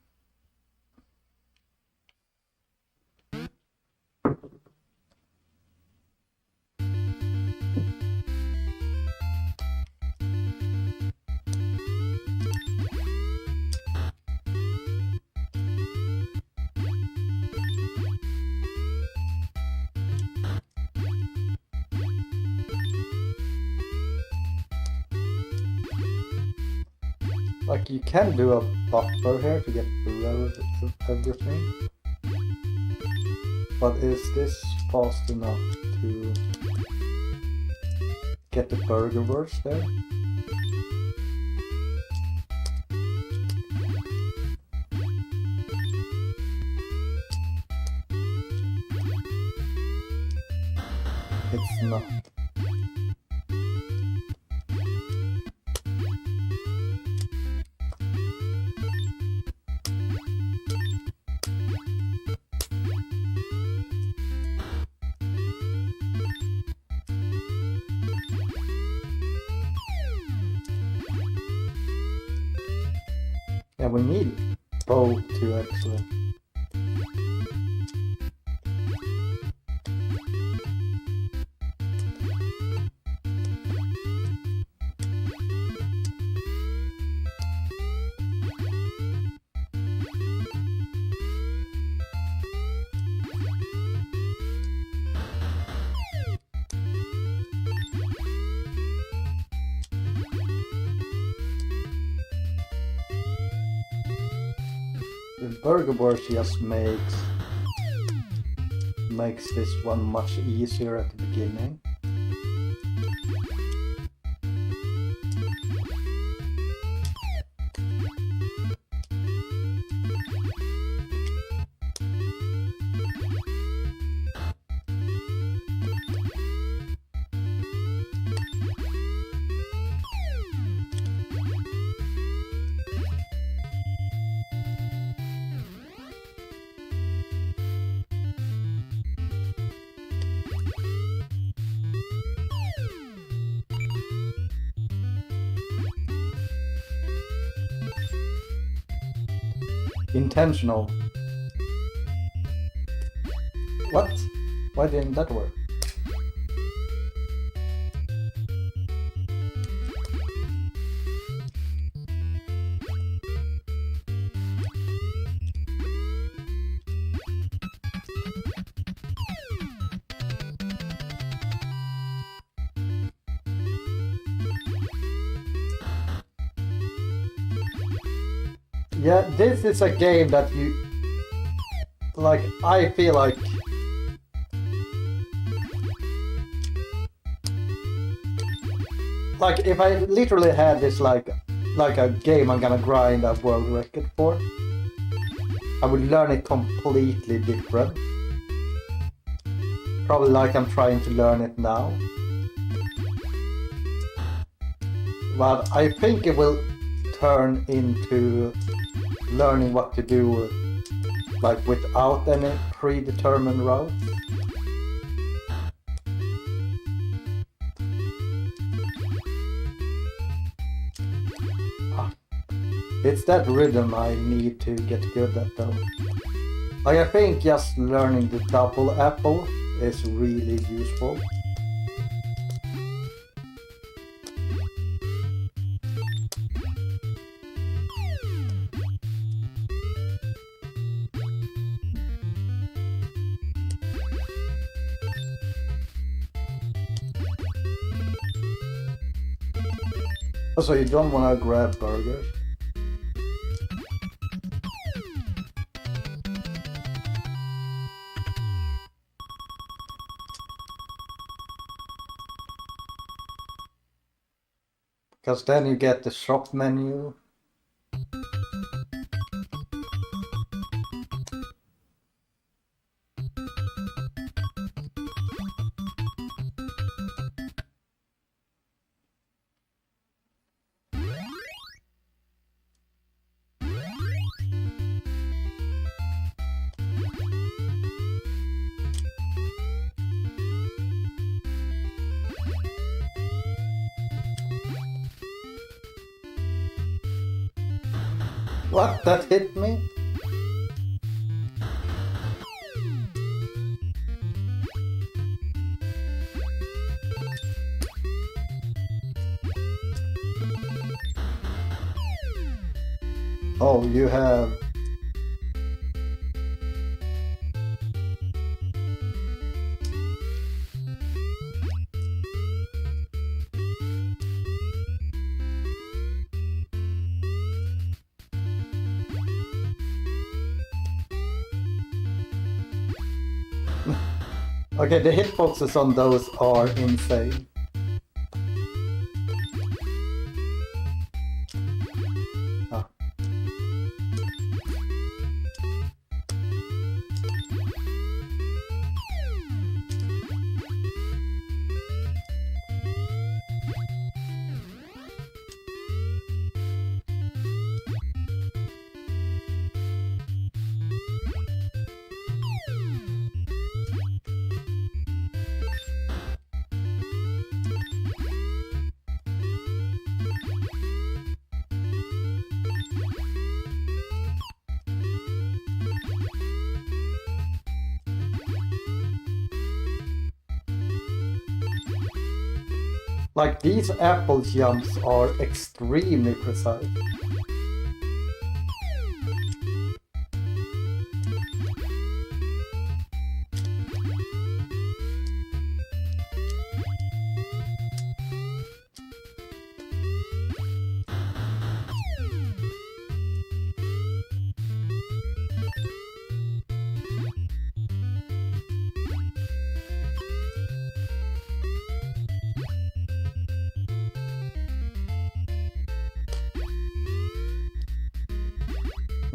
Like, you can do a buffer here to get rid of everything. But is this fast enough to get the burger burst there? It's not. Yeah, we need both to actually. The burger board just makes this one much easier at the beginning. Intentional. What? Why didn't that work? Yeah, this is a game that you... Like, I feel like... Like, if I literally had this, like, like a game I'm gonna grind a world record for, I would learn it completely different. Probably like I'm trying to learn it now. But I think it will turn into learning what to do like without any predetermined routes. It's that rhythm I need to get good at though. Like I think just learning the double apple is really useful. So you don't want to grab burgers? Because then you get the shop menu. What? That hit me? Oh, you have... Okay, the hitboxes on those are insane. Ah. Like, these apple jumps are extremely precise.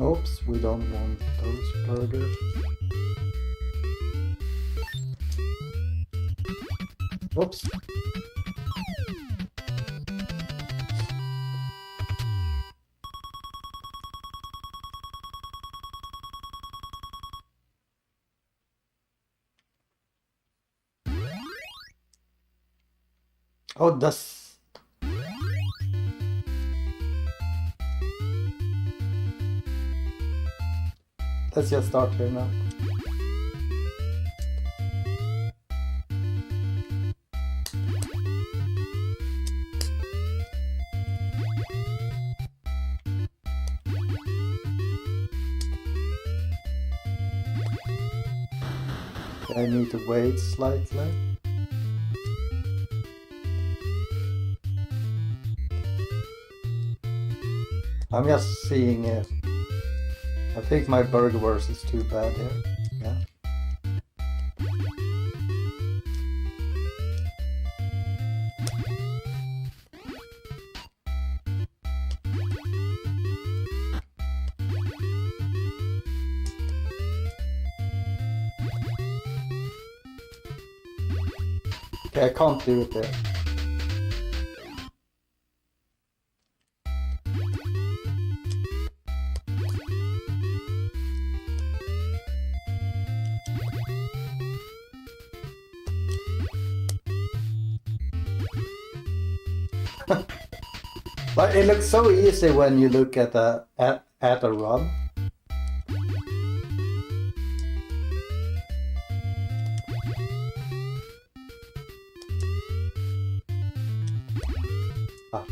Oops, we don't want those burgers. Oops. Oh, that's... Let's just start here now. I need to wait slightly. I'm just seeing if... I think my burgerverse is too bad here. Yeah. Okay, I can't do it there. But it looks so easy when you look at a run. Ah.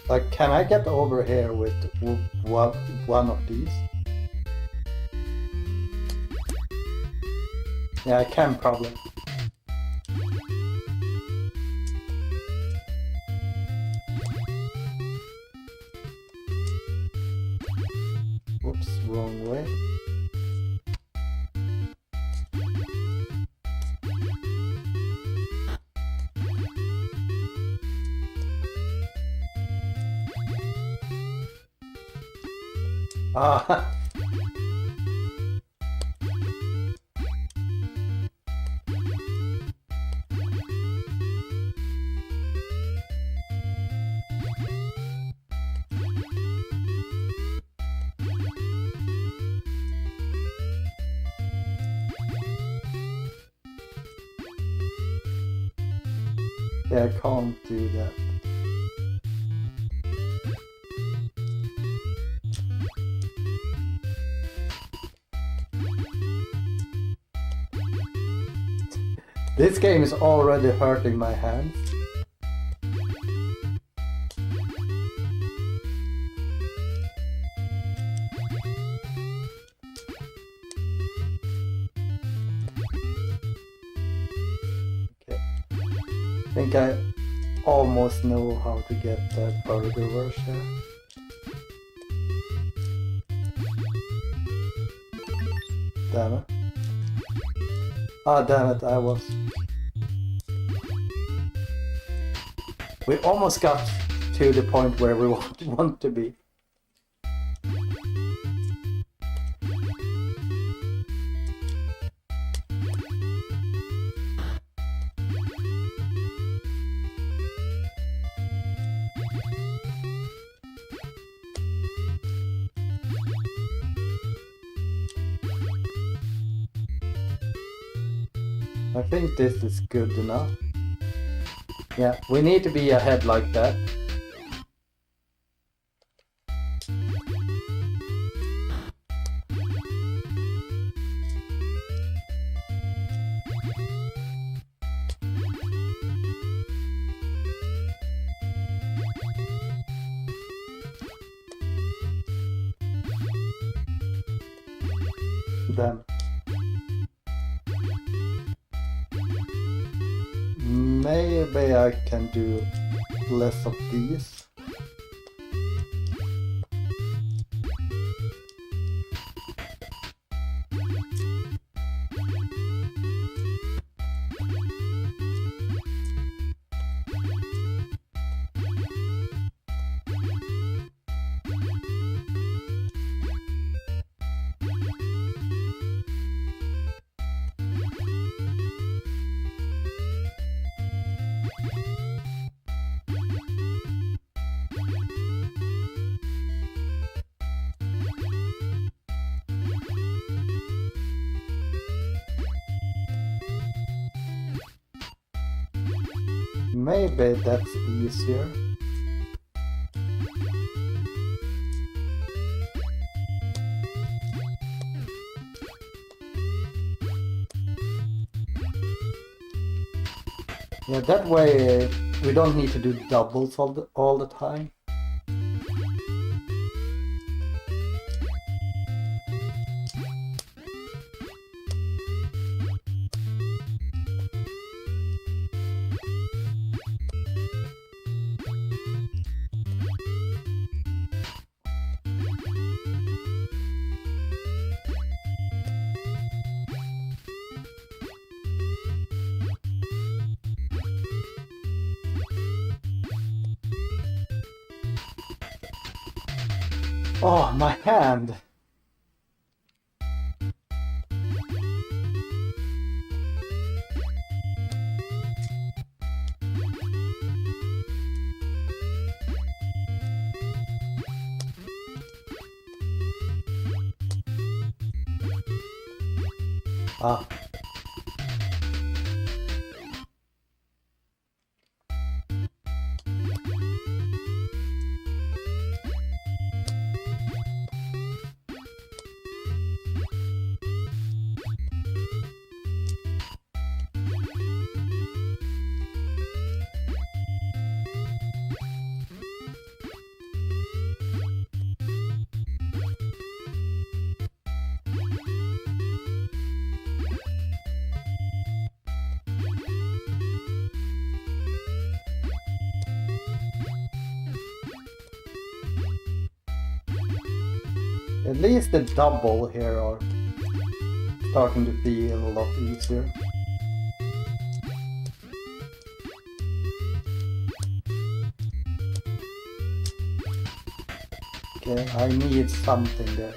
Like, can I get over here with one of these? Yeah, I can probably. Oops, wrong way. Ah. Yeah, I can't do that. This game is already hurting my hands. Okay. I think I almost know how to get that burger rush here. Damn it. Ah, damn it, I was... We almost got to the point where we want to be. I think this is good enough. Yeah, we need to be ahead like that. Damn. Maybe I can do less of these. Maybe that's easier. Yeah, that way we don't need to do doubles all the time. Oh, my hand! Ah. At least the double here are starting to feel a lot easier. Okay, I need something there.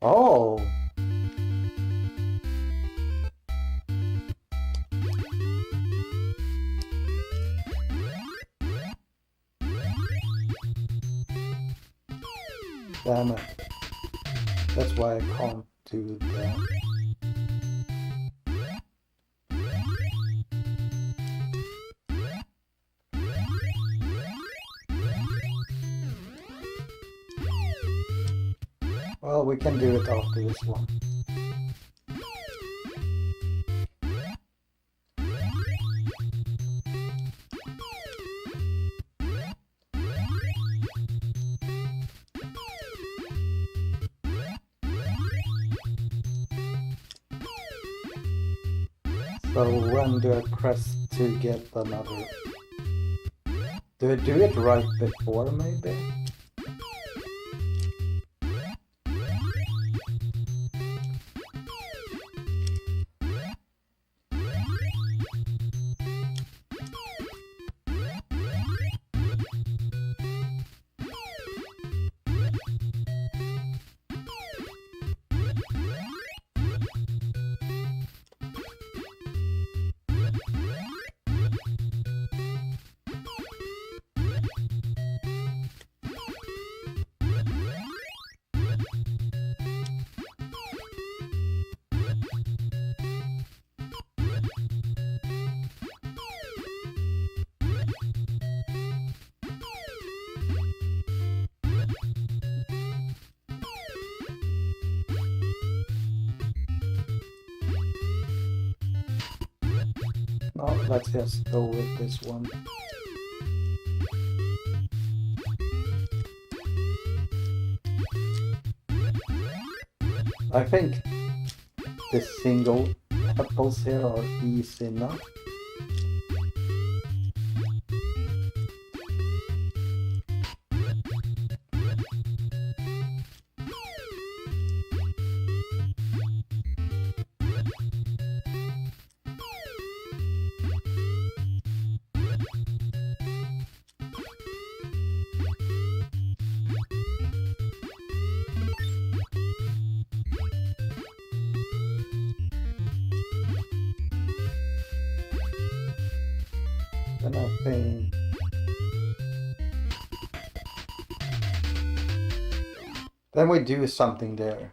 Oh! Damn it. That's why I can't do that. Well, we can do it after this one. So when do I press to get another? Do I do it right before maybe? Oh, let's just go with this one. I think the single apples here are easy enough. Then I think Then we do something there.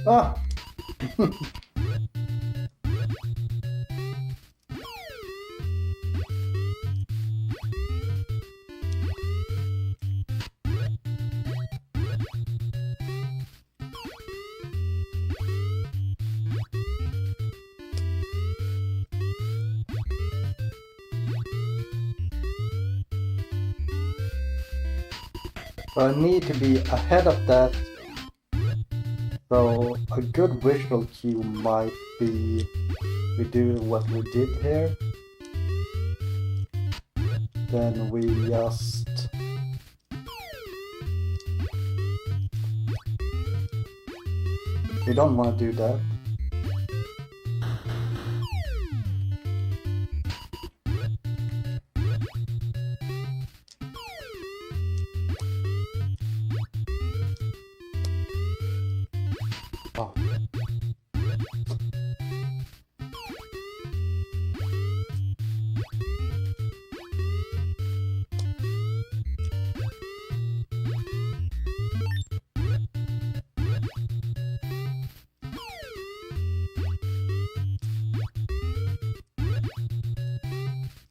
Ah! So I need to be ahead of that. So a good visual cue might be we do what we did here. Then we just we don't want to do that. Oh.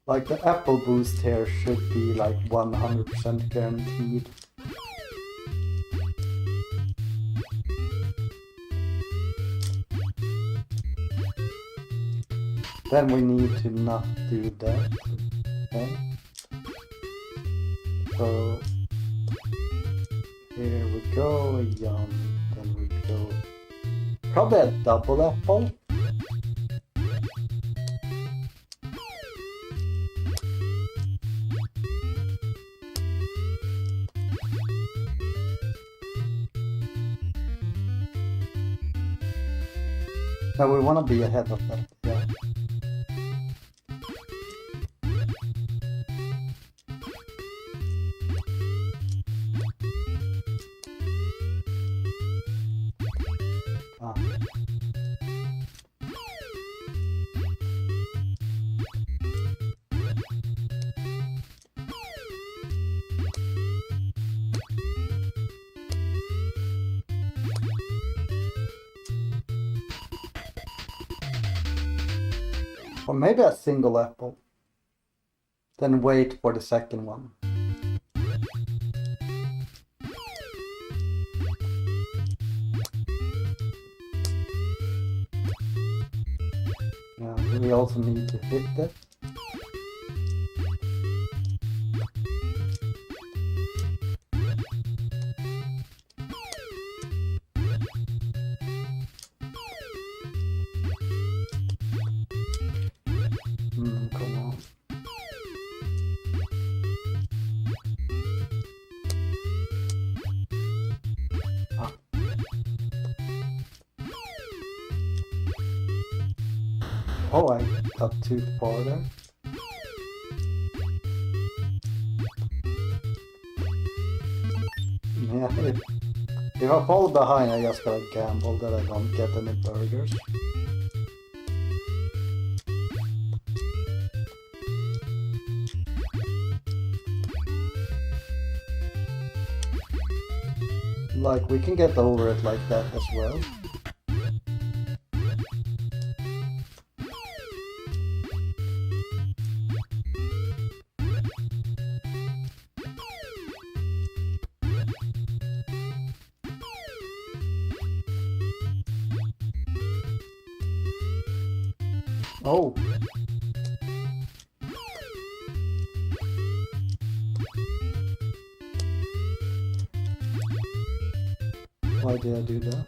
Like the Apple boost here should be like 100% guaranteed. Then we need to not do that. Okay. So here we go, then we go probably a double apple. No, we want to be ahead of that, yeah. Ah. Or maybe a single apple. Then wait for the second one. Yeah, we also need to hit it. Come on. Ah. Oh, I got too far there. Yeah, if I fall behind, I just gotta gamble that I don't get any burgers. Like, we can get over it like that as well. Oh. Why did I do that?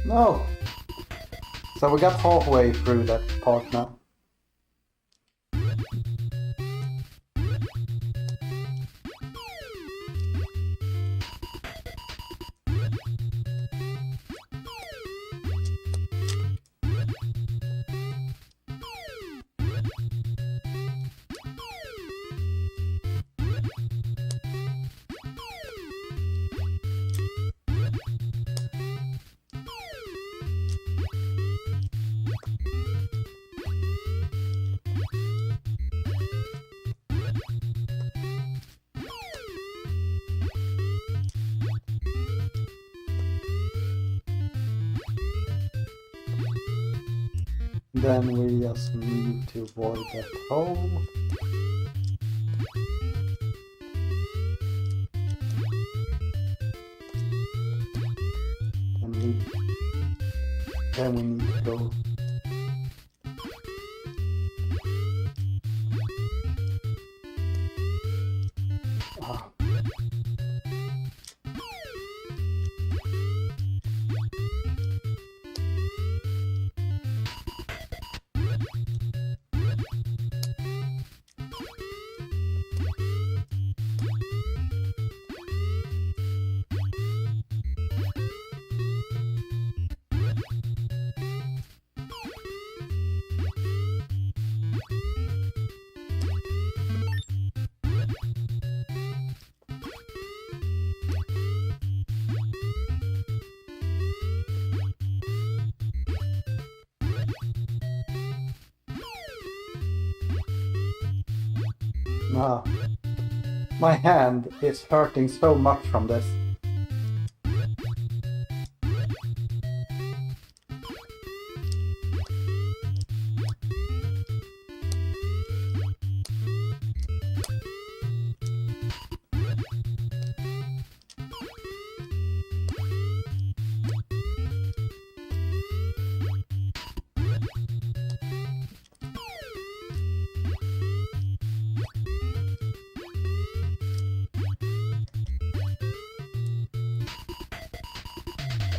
No! So we got halfway through that part now. Then we just need to avoid that hole. Then we need to go. Ah. Ah, my hand is hurting so much from this.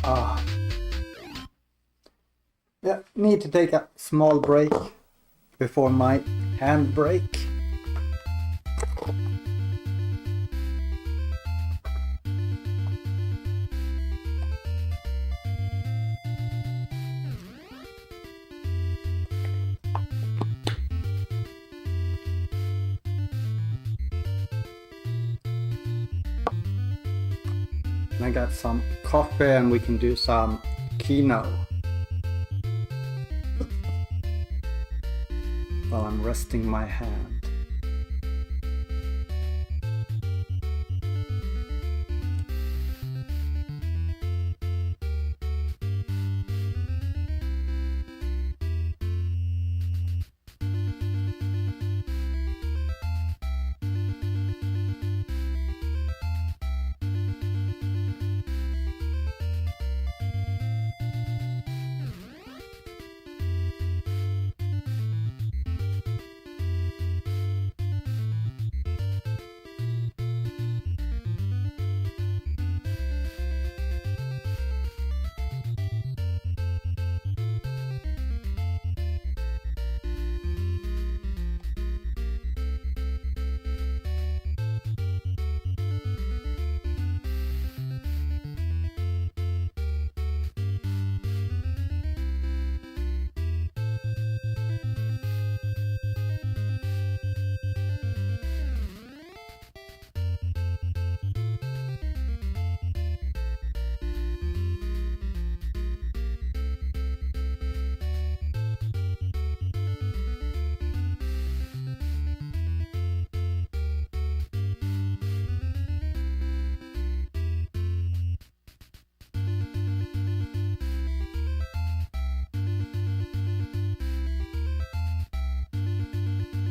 Ah. Yeah, need to take a small break before my hand break. And I got some coffee and we can do some kino while I'm resting my hand.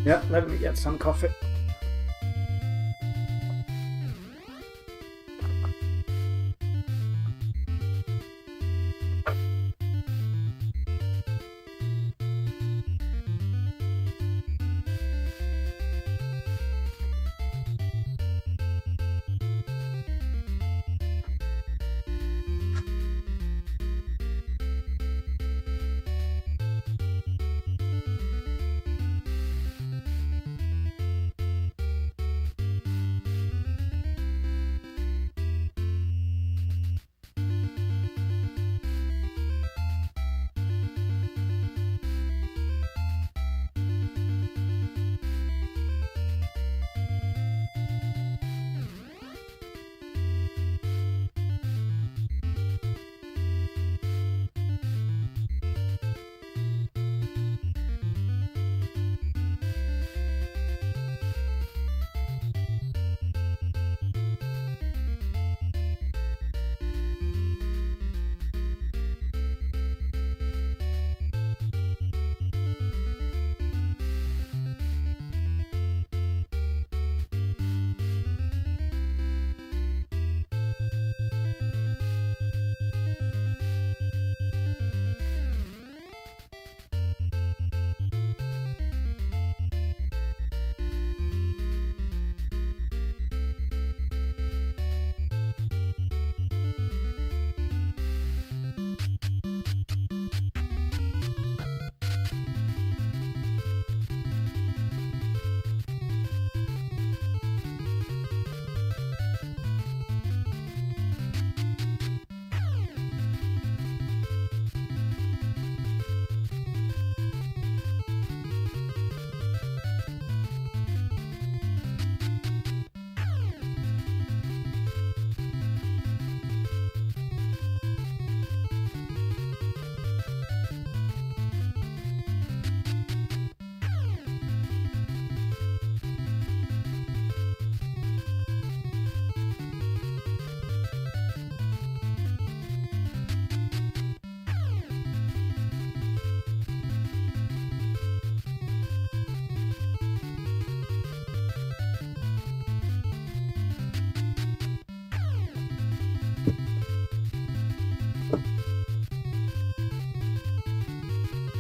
Yeah, let me get some coffee.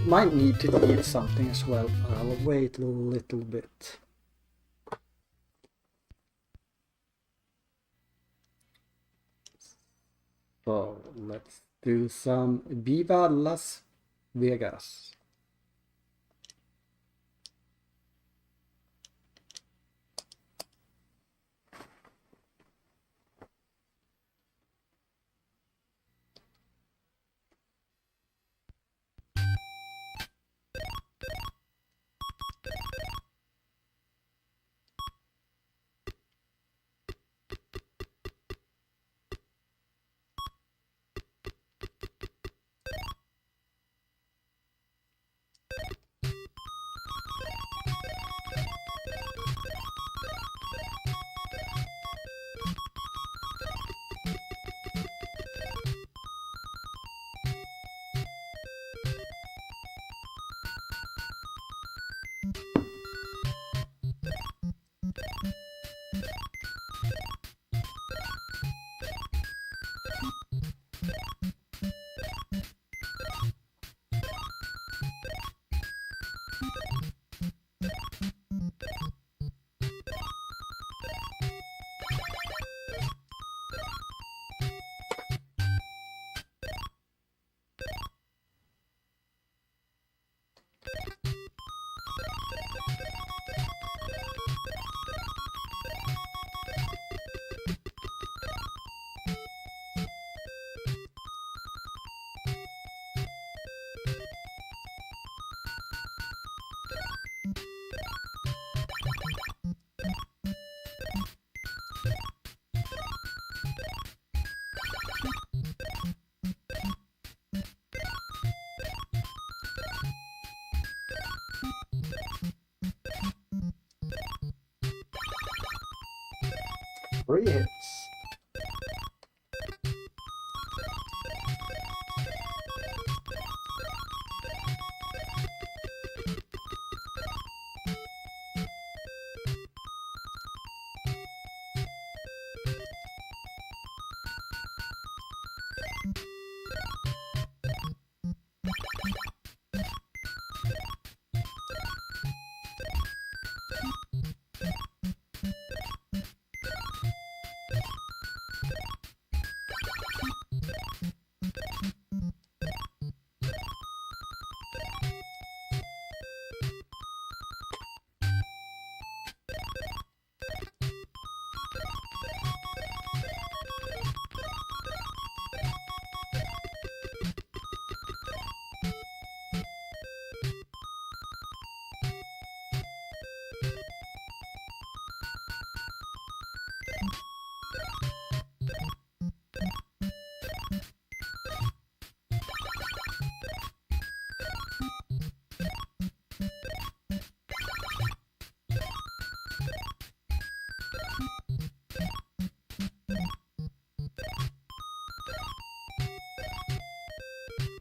Might need to eat something as well. I'll wait a little bit. So let's do some Viva Las Vegas. Three hits.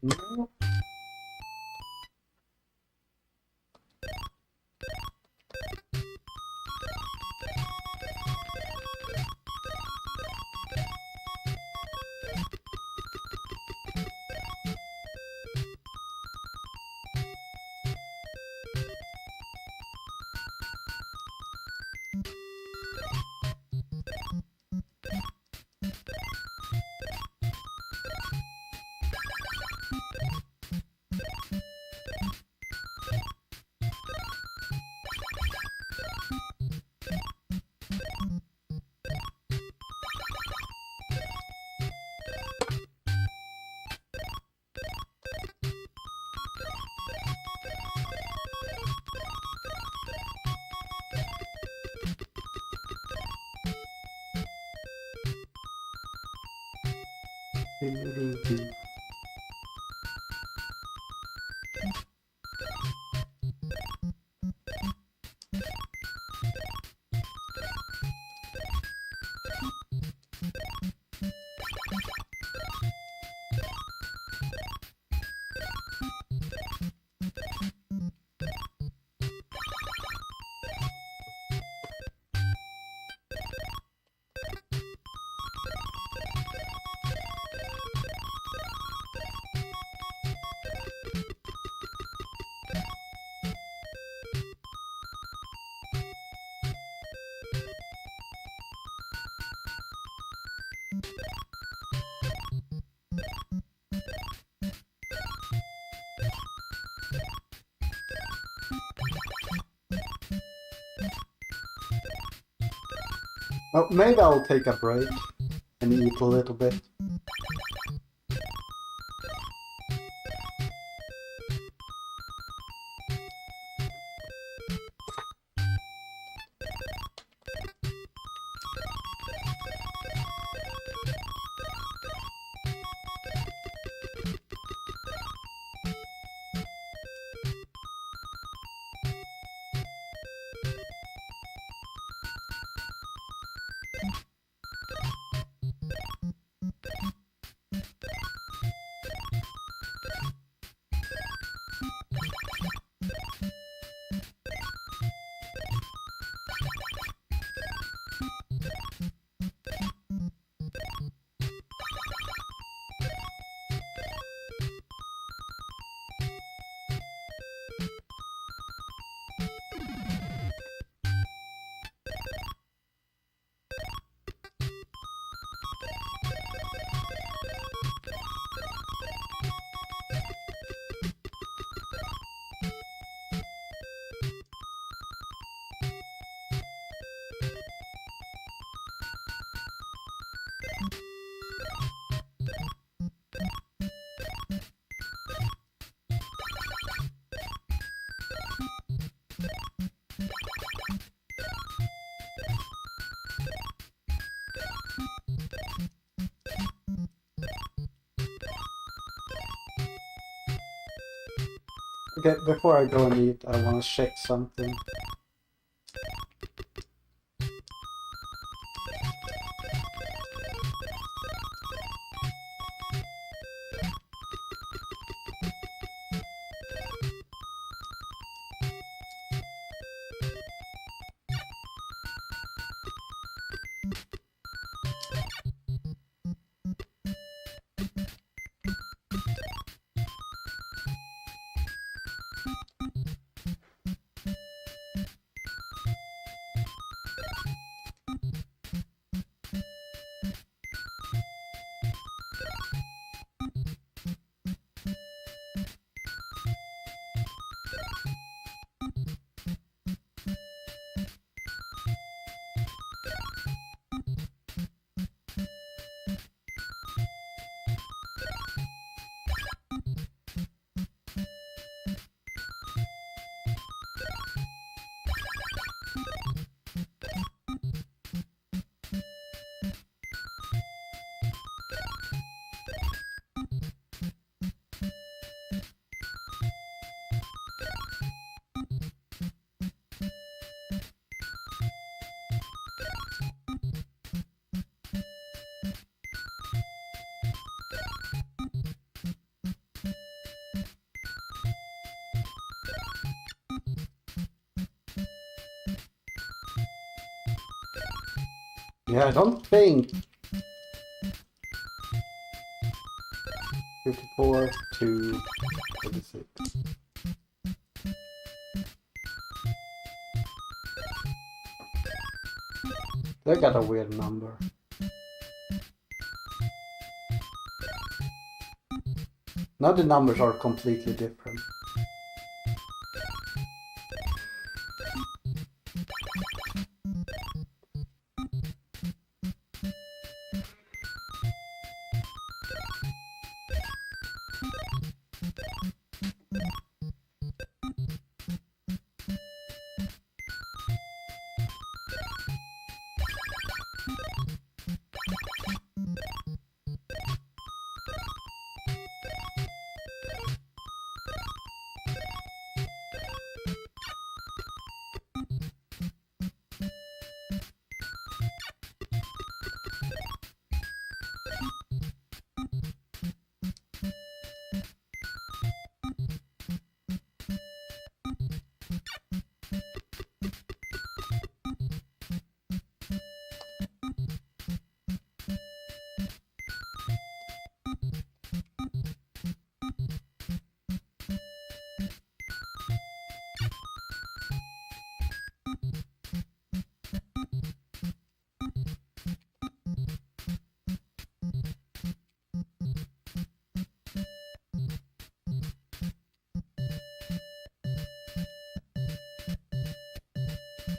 No. Oh, maybe I'll take a break and eat a little bit. Okay, before I go and eat, I want to check something. Yeah, I don't think 54 to 36. They got a weird number. Now the numbers are completely different.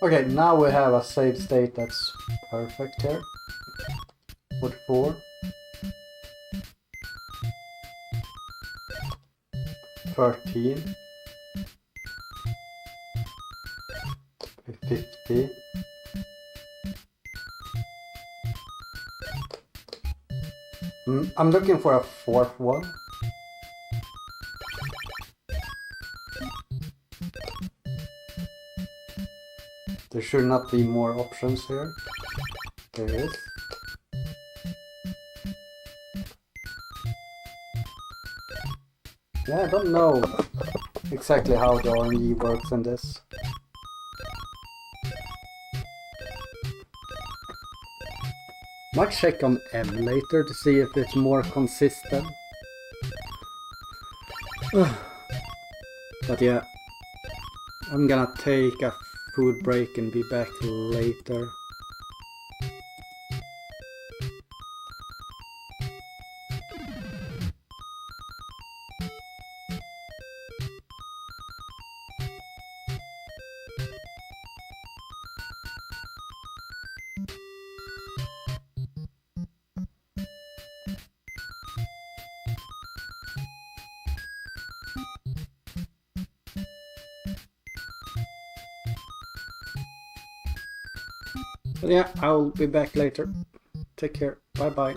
Okay, now we have a save state that's perfect here. 44. 13. 50. I'm looking for a fourth one. There should not be more options here. There is. Yeah, I don't know exactly how the RNG works in this. Might check on emulator to see if it's more consistent. But yeah, I'm gonna take a food break and be back later. But yeah, I'll be back later. Take care. Bye bye.